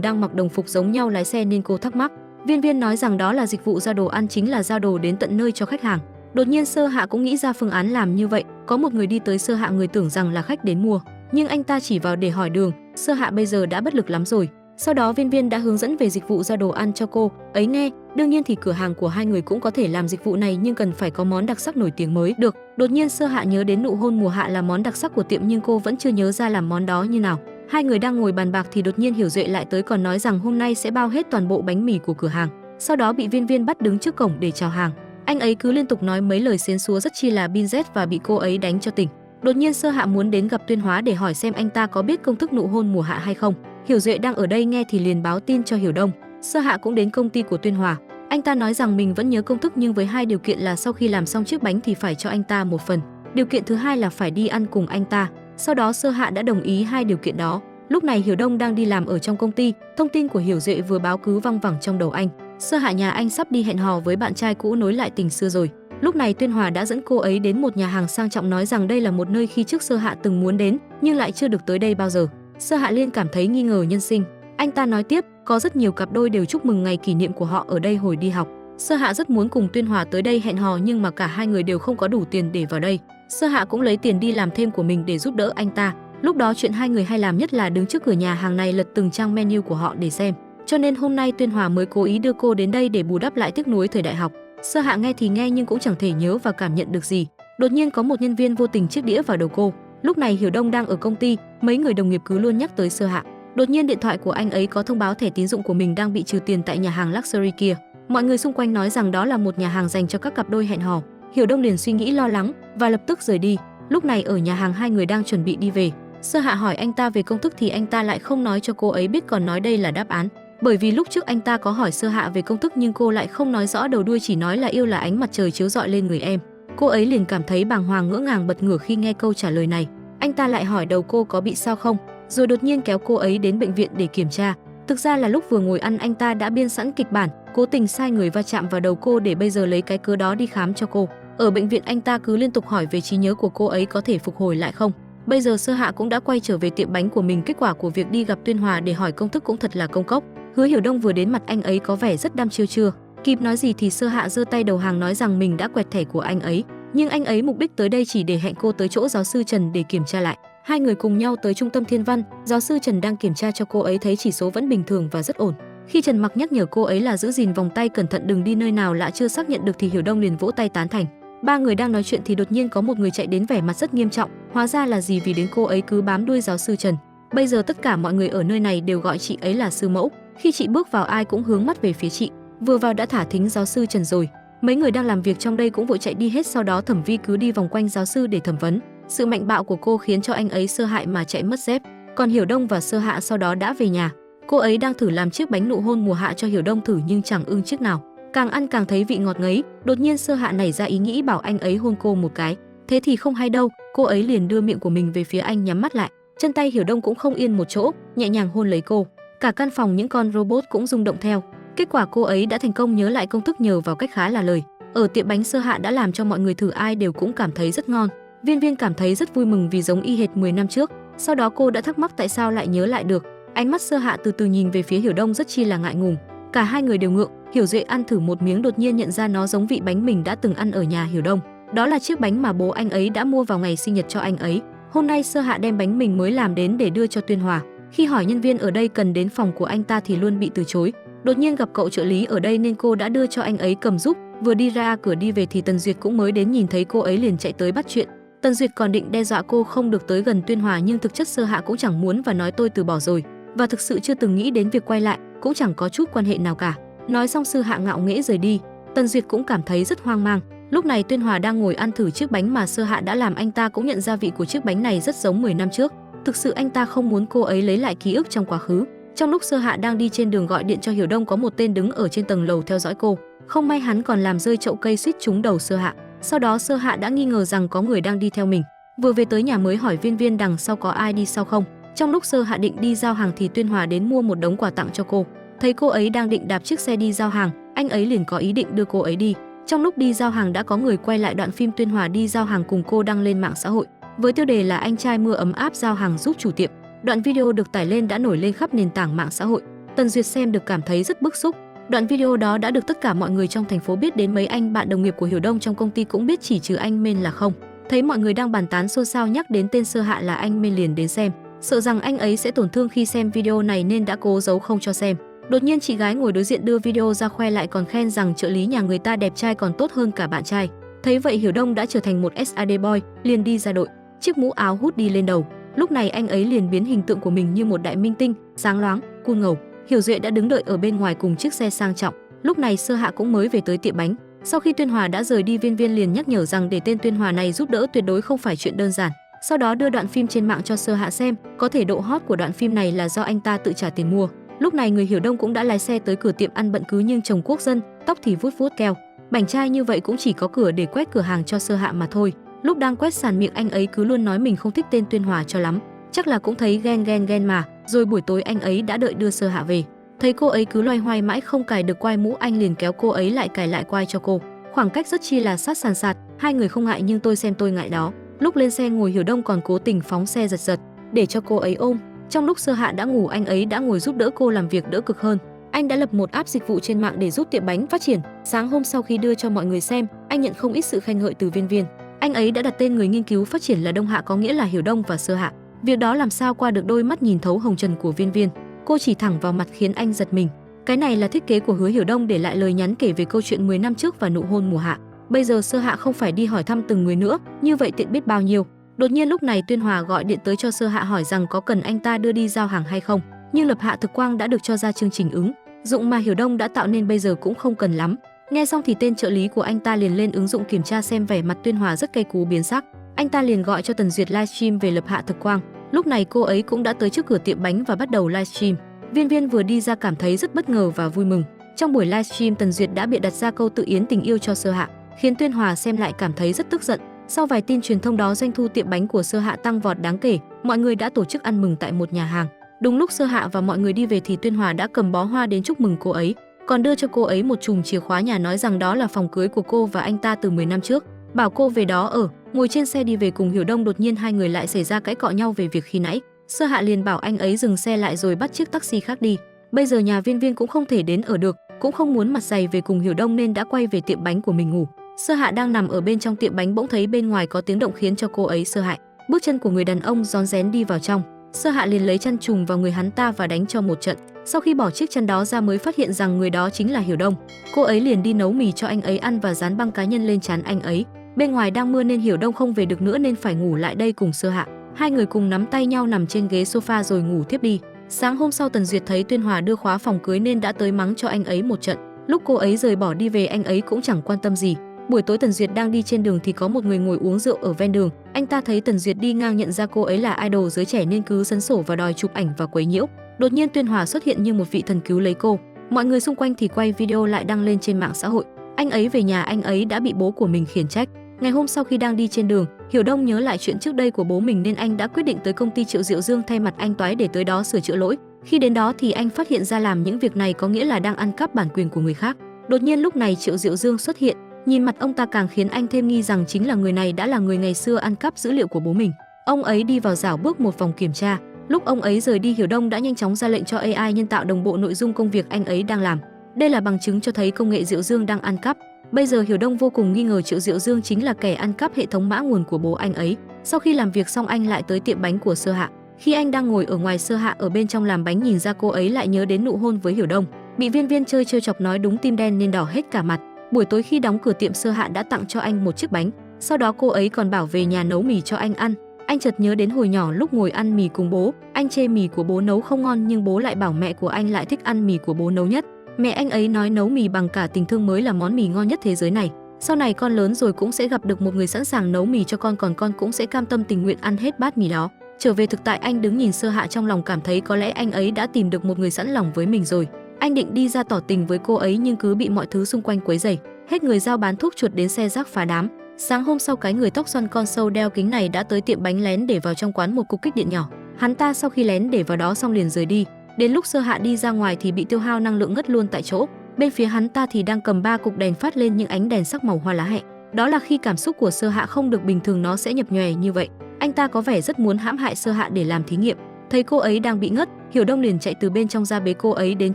đang mặc đồng phục giống nhau lái xe nên cô thắc mắc. Viên Viên nói rằng đó là dịch vụ giao đồ ăn, chính là giao đồ đến tận nơi cho khách hàng. Đột nhiên Sơ Hạ cũng nghĩ ra phương án làm như vậy. Có một người đi tới Sơ Hạ, người tưởng rằng là khách đến mua, nhưng anh ta chỉ vào để hỏi đường. Sơ Hạ bây giờ đã bất lực lắm rồi. Sau đó Viên Viên đã hướng dẫn về dịch vụ giao đồ ăn cho cô ấy nghe. Đương nhiên thì cửa hàng của hai người cũng có thể làm dịch vụ này nhưng cần phải có món đặc sắc nổi tiếng mới được. Đột nhiên Sơ Hạ nhớ đến nụ hôn mùa hạ là món đặc sắc của tiệm nhưng cô vẫn chưa nhớ ra làm món đó như nào. Hai người đang ngồi bàn bạc thì đột nhiên Hiểu Duệ lại tới còn nói rằng hôm nay sẽ bao hết toàn bộ bánh mì của cửa hàng. Sau đó bị Viên Viên bắt đứng trước cổng để chào hàng. Anh ấy cứ liên tục nói mấy lời xến xúa rất chi là binz và bị cô ấy đánh cho tỉnh. Đột nhiên Sơ Hạ muốn đến gặp Tuyên Hóa để hỏi xem anh ta có biết công thức nụ hôn mùa hạ hay không. Hiểu Duệ đang ở đây nghe thì liền báo tin cho Hiểu Đông. Sơ Hạ cũng đến công ty của Tuyên Hòa. Anh ta nói rằng mình vẫn nhớ công thức nhưng với hai điều kiện là sau khi làm xong chiếc bánh thì phải cho anh ta một phần. Điều kiện thứ hai là phải đi ăn cùng anh ta. Sau đó Sơ Hạ đã đồng ý hai điều kiện đó. Lúc này Hiểu Đông đang đi làm ở trong công ty, thông tin của Hiểu Duệ vừa báo cứ văng vẳng trong đầu anh. Sơ Hạ nhà anh sắp đi hẹn hò với bạn trai cũ nối lại tình xưa rồi. Lúc này Tuyên Hòa đã dẫn cô ấy đến một nhà hàng sang trọng, nói rằng đây là một nơi khi trước Sơ Hạ từng muốn đến nhưng lại chưa được tới đây bao giờ. Sơ Hạ liền cảm thấy nghi ngờ nhân sinh. Anh ta nói tiếp, có rất nhiều cặp đôi đều chúc mừng ngày kỷ niệm của họ ở đây hồi đi học. Sơ Hạ rất muốn cùng Tuyên Hòa tới đây hẹn hò nhưng mà cả hai người đều không có đủ tiền để vào đây. Sơ Hạ cũng lấy tiền đi làm thêm của mình để giúp đỡ anh ta. Lúc đó chuyện hai người hay làm nhất là đứng trước cửa nhà hàng này lật từng trang menu của họ để xem. Cho nên hôm nay Tuyên Hòa mới cố ý đưa cô đến đây để bù đắp lại tiếc nuối thời đại học. Sơ Hạ nghe thì nghe nhưng cũng chẳng thể nhớ và cảm nhận được gì. Đột nhiên có một nhân viên vô tình chiếc đĩa vào đầu cô. Lúc này Hiểu Đông đang ở công ty, mấy người đồng nghiệp cứ luôn nhắc tới Sơ Hạ. Đột nhiên điện thoại của anh ấy có thông báo thẻ tín dụng của mình đang bị trừ tiền tại nhà hàng luxury kia. Mọi người xung quanh nói rằng đó là một nhà hàng dành cho các cặp đôi hẹn hò. Hiểu Đông liền suy nghĩ lo lắng và lập tức rời đi. Lúc này ở nhà hàng hai người đang chuẩn bị đi về. Sơ Hạ hỏi anh ta về công thức thì anh ta lại không nói cho cô ấy biết, còn nói đây là đáp án. Bởi vì lúc trước anh ta có hỏi Sơ Hạ về công thức nhưng cô lại không nói rõ đầu đuôi, chỉ nói là yêu là ánh mặt trời chiếu rọi lên người em. Cô ấy liền cảm thấy bàng hoàng ngỡ ngàng bật ngửa khi nghe câu trả lời này. Anh ta lại hỏi đầu cô có bị sao không, rồi đột nhiên kéo cô ấy đến bệnh viện để kiểm tra. Thực ra là lúc vừa ngồi ăn anh ta đã biên sẵn kịch bản, cố tình sai người va chạm vào đầu cô để bây giờ lấy cái cớ đó đi khám cho cô. Ở bệnh viện anh ta cứ liên tục hỏi về trí nhớ của cô ấy có thể phục hồi lại không. Bây giờ Sơ Hạ cũng đã quay trở về tiệm bánh của mình, kết quả của việc đi gặp Tuyên Hòa để hỏi công thức cũng thật là công cốc. Hứa Hiểu Đông vừa đến mặt anh ấy có vẻ rất đăm chiêu, chưa kịp nói gì thì Sơ Hạ giơ tay đầu hàng nói rằng mình đã quẹt thẻ của anh ấy, nhưng anh ấy mục đích tới đây chỉ để hẹn cô tới chỗ giáo sư Trần để kiểm tra lại. Hai người cùng nhau tới trung tâm Thiên Văn, giáo sư Trần đang kiểm tra cho cô ấy thấy chỉ số vẫn bình thường và rất ổn. Khi Trần Mặc nhắc nhở cô ấy là giữ gìn vòng tay cẩn thận đừng đi nơi nào lạ chưa xác nhận được thì Hiểu Đông liền vỗ tay tán thành. Ba người đang nói chuyện thì đột nhiên có một người chạy đến vẻ mặt rất nghiêm trọng, hóa ra là gì vì đến cô ấy cứ bám đuôi giáo sư Trần. Bây giờ tất cả mọi người ở nơi này đều gọi chị ấy là sư mẫu, khi chị bước vào ai cũng hướng mắt về phía chị. Vừa vào đã thả thính giáo sư Trần rồi. Mấy người đang làm việc trong đây cũng vội chạy đi hết, sau đó Thẩm Vi cứ đi vòng quanh giáo sư để thẩm vấn. Sự mạnh bạo của cô khiến cho anh ấy sợ hãi mà chạy mất dép. Còn Hiểu Đông và Sơ Hạ sau đó đã về nhà. Cô ấy đang thử làm chiếc bánh nụ hôn mùa hạ cho Hiểu Đông thử nhưng chẳng ưng chiếc nào. Càng ăn càng thấy vị ngọt ngấy. Đột nhiên Sơ Hạ nảy ra ý nghĩ bảo anh ấy hôn cô một cái. Thế thì không hay đâu, cô ấy liền đưa miệng của mình về phía anh nhắm mắt lại. Chân tay Hiểu Đông cũng không yên một chỗ, nhẹ nhàng hôn lấy cô. Cả căn phòng những con robot cũng rung động theo. Kết quả cô ấy đã thành công nhớ lại công thức nhờ vào cách khá là lời. Ở tiệm bánh Sơ Hạ đã làm cho mọi người thử, ai đều cũng cảm thấy rất ngon. Viên Viên cảm thấy rất vui mừng vì giống y hệt 10 năm trước. Sau đó cô đã thắc mắc tại sao lại nhớ lại được. Ánh mắt Sơ Hạ từ từ nhìn về phía Hiểu Đông rất chi là ngại ngùng. Cả hai người đều ngượng. Hiểu Duệ ăn thử một miếng đột nhiên nhận ra nó giống vị bánh mình đã từng ăn ở nhà Hiểu Đông. Đó là chiếc bánh mà bố anh ấy đã mua vào ngày sinh nhật cho anh ấy. Hôm nay Sơ Hạ đem bánh mình mới làm đến để đưa cho Tuyên Hòa. Khi hỏi nhân viên ở đây cần đến phòng của anh ta thì luôn bị từ chối. Đột nhiên gặp cậu trợ lý ở đây nên cô đã đưa cho anh ấy cầm giúp. Vừa đi ra cửa đi về thì Tần Duyệt cũng mới đến, nhìn thấy cô ấy liền chạy tới bắt chuyện. Tần Duyệt còn định đe dọa cô không được tới gần Tuyên Hòa nhưng thực chất Sơ Hạ cũng chẳng muốn và nói tôi từ bỏ rồi và thực sự chưa từng nghĩ đến việc quay lại, cũng chẳng có chút quan hệ nào cả. Nói xong Sơ Hạ ngạo nghễ rời đi. Tần Duyệt cũng cảm thấy rất hoang mang. Lúc này Tuyên Hòa đang ngồi ăn thử chiếc bánh mà Sơ Hạ đã làm, anh ta cũng nhận ra vị của chiếc bánh này rất giống 10 năm trước. Thực sự anh ta không muốn cô ấy lấy lại ký ức trong quá khứ. Trong lúc Sơ Hạ đang đi trên đường gọi điện cho Hiểu Đông, có một tên đứng ở trên tầng lầu theo dõi cô. Không may hắn còn làm rơi chậu cây suýt trúng đầu Sơ Hạ. Sau đó Sơ Hạ đã nghi ngờ rằng có người đang đi theo mình. Vừa về tới nhà mới hỏi Viên Viên đằng sau có ai đi sau không. Trong lúc Sơ Hạ định đi giao hàng thì Tuyên Hòa đến mua một đống quà tặng cho cô. Thấy cô ấy đang định đạp chiếc xe đi giao hàng, anh ấy liền có ý định đưa cô ấy đi. Trong lúc đi giao hàng đã có người quay lại đoạn phim Tuyên Hòa đi giao hàng cùng cô đăng lên mạng xã hội với tiêu đề là anh trai mưa ấm áp giao hàng giúp chủ tiệm. Đoạn video được tải lên đã nổi lên khắp nền tảng mạng xã hội. Tần Duyệt xem được cảm thấy rất bức xúc. Đoạn video đó đã được tất cả mọi người trong thành phố biết, đến mấy anh bạn đồng nghiệp của Hiểu Đông trong công ty cũng biết, chỉ trừ anh Mên là không. Thấy mọi người đang bàn tán xôn xao nhắc đến tên Sơ Hạ là anh Mên liền đến xem. Sợ rằng anh ấy sẽ tổn thương khi xem video này nên đã cố giấu không cho xem. Đột nhiên chị gái ngồi đối diện đưa video ra khoe lại, còn khen rằng trợ lý nhà người ta đẹp trai còn tốt hơn cả bạn trai. Thấy vậy Hiểu Đông đã trở thành một SAD boy, liền đi ra đội, chiếc mũ áo hút đi lên đầu. Lúc này anh ấy liền biến hình tượng của mình như một đại minh tinh, sáng loáng, cool ngầu. Hiểu Duệ đã đứng đợi ở bên ngoài cùng chiếc xe sang trọng. Lúc này Sơ Hạ cũng mới về tới tiệm bánh. Sau khi Tuyên Hòa đã rời đi, Viên Viên liền nhắc nhở rằng để tên Tuyên Hòa này giúp đỡ tuyệt đối không phải chuyện đơn giản. Sau đó đưa đoạn phim trên mạng cho Sơ Hạ xem, có thể độ hot của đoạn phim này là do anh ta tự trả tiền mua. Lúc này người Hiểu Đông cũng đã lái xe tới cửa tiệm ăn bận cứ nhưng chồng quốc dân, tóc thì vuốt vuốt keo. Bảnh trai như vậy cũng chỉ có cửa để quét cửa hàng cho Sơ Hạ mà thôi. Lúc đang quét sàn miệng anh ấy cứ luôn nói mình không thích tên Tuyên Hòa cho lắm. Chắc là cũng thấy ghen mà. Rồi buổi tối anh ấy đã đợi đưa Sơ Hạ về. Thấy cô ấy cứ loay hoay mãi không cài được quai mũ, anh liền kéo cô ấy lại cài lại quai cho cô. khoảng cách rất chi là sát sàn sạt, hai người không ngại nhưng tôi xem tôi ngại đó. Lúc lên xe ngồi Hiểu Đông còn cố tình phóng xe giật giật để cho cô ấy ôm. Trong lúc Sơ Hạ đã ngủ, anh ấy đã ngồi giúp đỡ cô làm việc đỡ cực hơn. Anh đã lập một app dịch vụ trên mạng để giúp tiệm bánh phát triển. Sáng hôm sau khi đưa cho mọi người xem, anh nhận không ít sự khen ngợi từ Viên Viên. Anh ấy đã đặt tên người nghiên cứu phát triển là Đông Hạ, có nghĩa là Hiểu Đông và Sơ Hạ. Việc đó làm sao qua được đôi mắt nhìn thấu hồng trần của Viên Viên. Cô chỉ thẳng vào mặt khiến anh giật mình. Cái này là thiết kế của Hứa Hiểu Đông để lại lời nhắn kể về câu chuyện 10 năm trước và nụ hôn mùa hạ. Bây giờ Sơ Hạ không phải đi hỏi thăm từng người nữa, như vậy tiện biết bao nhiêu. Đột nhiên lúc này Tuyên Hòa gọi điện tới cho Sơ Hạ hỏi rằng có cần anh ta đưa đi giao hàng hay không. Nhưng Lập Hạ Thực Quang đã được cho ra chương trình ứng dụng mà Hiểu Đông đã tạo nên bây giờ cũng không cần lắm. Nghe xong thì tên trợ lý của anh ta liền lên ứng dụng kiểm tra xem, vẻ mặt Tuyên Hòa rất cay cú biến sắc. Anh ta liền gọi cho Tần Duyệt livestream về Lập Hạ Thực Quang. Lúc này cô ấy cũng đã tới trước cửa tiệm bánh và bắt đầu livestream. Viên Viên vừa đi ra cảm thấy rất bất ngờ và vui mừng. Trong buổi livestream, Tần Duyệt đã bịa đặt ra câu tự yến tình yêu cho Sơ Hạ, khiến Tuyên Hòa xem lại cảm thấy rất tức giận. Sau vài tin truyền thông đó, doanh thu tiệm bánh của Sơ Hạ tăng vọt đáng kể, mọi người đã tổ chức ăn mừng tại một nhà hàng. Đúng lúc Sơ Hạ và mọi người đi về thì Tuyên Hòa đã cầm bó hoa đến chúc mừng cô ấy, còn đưa cho cô ấy một chùm chìa khóa nhà, nói rằng đó là phòng cưới của cô và anh ta từ 10 năm trước, bảo cô về đó ở. Ngồi trên xe đi về cùng Hiểu Đông, đột nhiên hai người lại xảy ra cãi cọ nhau về việc khi nãy. Sơ Hạ liền bảo anh ấy dừng xe lại rồi bắt chiếc taxi khác đi. Bây giờ nhà Viên Viên cũng không thể đến ở được, cũng không muốn mặt dày về cùng Hiểu Đông nên đã quay về tiệm bánh của mình ngủ. Sơ Hạ đang nằm ở bên trong tiệm bánh, bỗng thấy bên ngoài có tiếng động khiến cho cô ấy sợ hãi. Bước chân của người đàn ông rón rén đi vào trong. Sơ Hạ liền lấy chăn trùm vào người hắn ta và đánh cho một trận. Sau khi bỏ chiếc chăn đó ra mới phát hiện rằng người đó chính là Hiểu Đông. Cô ấy liền đi nấu mì cho anh ấy ăn và dán băng cá nhân lên trán anh ấy. Bên ngoài đang mưa nên Hiểu Đông không về được nữa nên phải ngủ lại đây cùng Sơ Hạ. Hai người cùng nắm tay nhau nằm trên ghế sofa rồi ngủ thiếp đi. Sáng hôm sau, Tần Duyệt thấy Tuyên Hòa đưa khóa phòng cưới nên đã tới mắng cho anh ấy một trận. Lúc cô ấy rời bỏ đi về, anh ấy cũng chẳng quan tâm gì. Buổi tối Tần Duyệt đang đi trên đường thì có một người ngồi uống rượu ở ven đường. Anh ta thấy Tần Duyệt đi ngang, nhận ra cô ấy là idol giới trẻ nên cứ sấn sổ và đòi chụp ảnh và quấy nhiễu. Đột nhiên Tuyên Hòa xuất hiện như một vị thần cứu lấy cô. Mọi người xung quanh thì quay video lại đăng lên trên mạng xã hội. Anh ấy về nhà, anh ấy đã bị bố của mình khiển trách. Ngày hôm sau khi đang đi trên đường, Hiểu Đông nhớ lại chuyện trước đây của bố mình nên anh đã quyết định tới công ty Triệu Diệu Dương thay mặt anh Toái để tới đó sửa chữa lỗi. Khi đến đó thì anh phát hiện ra làm những việc này có nghĩa là đang ăn cắp bản quyền của người khác. Đột nhiên lúc này Triệu Diệu Dương xuất hiện, nhìn mặt ông ta càng khiến anh thêm nghi rằng chính là người này đã là người ngày xưa ăn cắp dữ liệu của bố mình. Ông ấy đi vào rảo bước một vòng kiểm tra. Lúc ông ấy rời đi, Hiểu Đông đã nhanh chóng ra lệnh cho AI nhân tạo đồng bộ nội dung công việc anh ấy đang làm. Đây là bằng chứng cho thấy công nghệ Diệu Dương đang ăn cắp. Bây giờ Hiểu Đông vô cùng nghi ngờ Triệu Diệu Dương chính là kẻ ăn cắp hệ thống mã nguồn của bố anh ấy. Sau khi làm việc xong, anh lại tới tiệm bánh của Sơ Hạ. Khi anh đang ngồi ở ngoài, Sơ Hạ ở bên trong làm bánh nhìn ra cô ấy lại nhớ đến nụ hôn với Hiểu Đông. Bị Viên Viên chơi trêu chọc nói đúng tim đen nên đỏ hết cả mặt. Buổi tối khi đóng cửa tiệm, Sơ Hạ đã tặng cho anh một chiếc bánh. Sau đó cô ấy còn bảo về nhà nấu mì cho anh ăn. Anh chợt nhớ đến hồi nhỏ lúc ngồi ăn mì cùng bố, anh chê mì của bố nấu không ngon nhưng bố lại bảo mẹ của anh lại thích ăn mì của bố nấu nhất. Mẹ anh ấy nói nấu mì bằng cả tình thương mới là món mì ngon nhất thế giới này. Sau này con lớn rồi cũng sẽ gặp được một người sẵn sàng nấu mì cho con, còn con cũng sẽ cam tâm tình nguyện ăn hết bát mì đó. Trở về thực tại, anh đứng nhìn Sơ Hạ trong lòng cảm thấy có lẽ anh ấy đã tìm được một người sẵn lòng với mình rồi. Anh định đi ra tỏ tình với cô ấy nhưng cứ bị mọi thứ xung quanh quấy rầy. Hết người giao bán thuốc chuột đến xe rác phá đám. Sáng hôm sau, cái người tóc xoăn con sâu đeo kính này đã tới tiệm bánh lén để vào trong quán một cục kích điện nhỏ. Hắn ta sau khi lén để vào đó xong liền rời đi. Đến lúc Sơ Hạ đi ra ngoài thì bị tiêu hao năng lượng ngất luôn tại chỗ. Bên phía hắn ta thì đang cầm 3 cục đèn phát lên những ánh đèn sắc màu hoa lá hẹ. Đó là khi cảm xúc của Sơ Hạ không được bình thường nó sẽ nhập nhòe như vậy. Anh ta có vẻ rất muốn hãm hại Sơ Hạ để làm thí nghiệm. Thấy cô ấy đang bị ngất, Hiểu Đông liền chạy từ bên trong ra bế cô ấy đến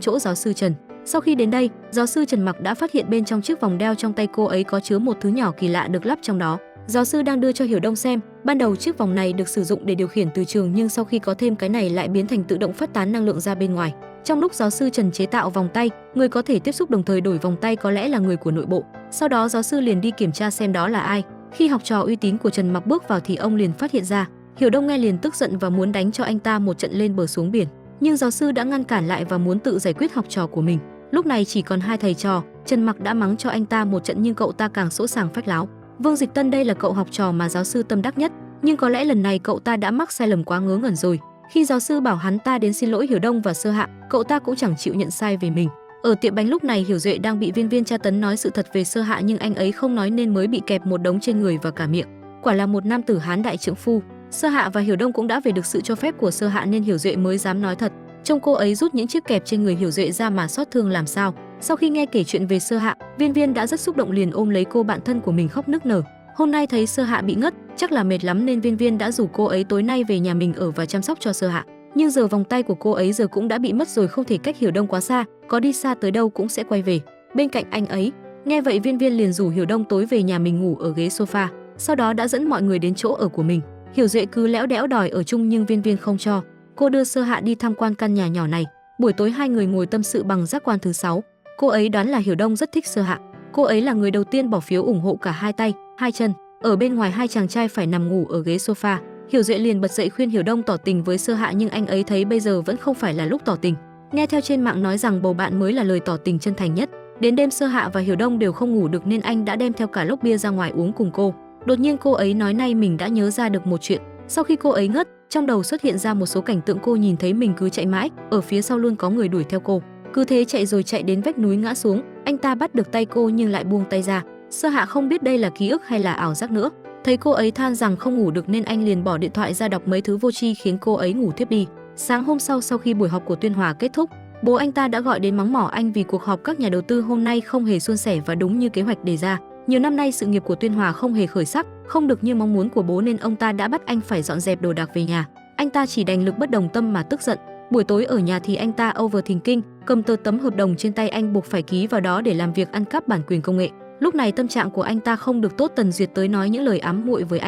chỗ giáo sư Trần. Sau khi đến đây, giáo sư Trần Mặc đã phát hiện bên trong chiếc vòng đeo trong tay cô ấy có chứa một thứ nhỏ kỳ lạ được lắp trong đó. Giáo sư đang đưa cho Hiểu Đông xem. Ban đầu chiếc vòng này được sử dụng để điều khiển từ trường, nhưng sau khi có thêm cái này lại biến thành tự động phát tán năng lượng ra bên ngoài. Trong lúc giáo sư Trần chế tạo vòng tay, người có thể tiếp xúc đồng thời đổi vòng tay có lẽ là người của nội bộ. Sau đó giáo sư liền đi kiểm tra xem đó là ai. Khi học trò uy tín của Trần Mặc bước vào thì ông liền phát hiện ra. Hiểu Đông nghe liền tức giận và muốn đánh cho anh ta một trận lên bờ xuống biển. Nhưng giáo sư đã ngăn cản lại và muốn tự giải quyết học trò của mình. Lúc này chỉ còn 2 thầy trò, Trần Mặc đã mắng cho anh ta một trận nhưng cậu ta càng sỗ sàng phách láo. Vương Dịch Tân đây là cậu học trò mà giáo sư tâm đắc nhất, nhưng có lẽ lần này cậu ta đã mắc sai lầm quá ngớ ngẩn rồi. Khi giáo sư bảo hắn ta đến xin lỗi Hiểu Đông và Sơ Hạ, cậu ta cũng chẳng chịu nhận sai về mình. Ở tiệm bánh lúc này Hiểu Duệ đang bị Viên Viên tra tấn nói sự thật về Sơ Hạ nhưng anh ấy không nói nên mới bị kẹp một đống trên người và cả miệng. Quả là một nam tử hán đại trượng phu. Sơ Hạ và Hiểu Đông cũng đã về được sự cho phép của Sơ Hạ nên Hiểu Duệ mới dám nói thật. Trông cô ấy rút những chiếc kẹp trên người Hiểu Duệ ra mà xót thương làm sao. Sau khi nghe kể chuyện về Sơ Hạ, Viên Viên đã rất xúc động, liền ôm lấy cô bạn thân của mình khóc nức nở. Hôm nay thấy Sơ Hạ bị ngất, chắc là mệt lắm nên Viên Viên đã rủ cô ấy tối nay về nhà mình ở và chăm sóc cho Sơ Hạ. Nhưng giờ vòng tay của cô ấy giờ cũng đã bị mất rồi, không thể cách Hiểu Đông quá xa, có đi xa tới đâu cũng sẽ quay về bên cạnh anh ấy. Nghe vậy Viên Viên liền rủ Hiểu Đông tối về nhà mình ngủ ở ghế sofa, sau đó đã dẫn mọi người đến chỗ ở của mình. Hiểu Duệ cứ lẽo đẽo đòi ở chung nhưng Viên Viên không cho. Cô đưa Sơ Hạ đi tham quan căn nhà nhỏ này. Buổi tối hai người ngồi tâm sự bằng giác quan thứ 6. Cô ấy đoán là Hiểu Đông rất thích Sơ Hạ. Cô ấy là người đầu tiên bỏ phiếu ủng hộ cả hai tay, hai chân. Ở bên ngoài hai chàng trai phải nằm ngủ ở ghế sofa. Hiểu Duệ liền bật dậy khuyên Hiểu Đông tỏ tình với Sơ Hạ, nhưng anh ấy thấy bây giờ vẫn không phải là lúc tỏ tình. Nghe theo trên mạng nói rằng bầu bạn mới là lời tỏ tình chân thành nhất. Đến đêm Sơ Hạ và Hiểu Đông đều không ngủ được nên anh đã đem theo cả lốc bia ra ngoài uống cùng cô. Đột nhiên cô ấy nói nay mình đã nhớ ra được một chuyện. Sau khi cô ấy ngất, trong đầu xuất hiện ra một số cảnh tượng cô nhìn thấy mình cứ chạy mãi, ở phía sau luôn có người đuổi theo cô. Cứ thế chạy rồi chạy đến vách núi ngã xuống, anh ta bắt được tay cô nhưng lại buông tay ra. Sơ Hạ không biết đây là ký ức hay là ảo giác nữa. Thấy cô ấy than rằng không ngủ được nên anh liền bỏ điện thoại ra đọc mấy thứ vô tri khiến cô ấy ngủ thiếp đi. Sáng hôm sau, sau khi buổi họp của Tuyên Hòa kết thúc, bố anh ta đã gọi đến mắng mỏ anh vì cuộc họp các nhà đầu tư hôm nay không hề suôn sẻ và đúng như kế hoạch đề ra. Nhiều năm nay sự nghiệp của Tuyên Hòa không hề khởi sắc, không được như mong muốn của bố nên ông ta đã bắt anh phải dọn dẹp đồ đạc về nhà. Anh ta chỉ đành lực bất đồng tâm mà tức giận. Buổi tối ở nhà thì anh ta overthinking, cầm tấm hợp đồng trên tay anh buộc phải ký vào đó để làm việc ăn cắp bản quyền công nghệ. Lúc này tâm trạng của anh ta không được tốt, Tần Duyệt tới nói những lời ám muội với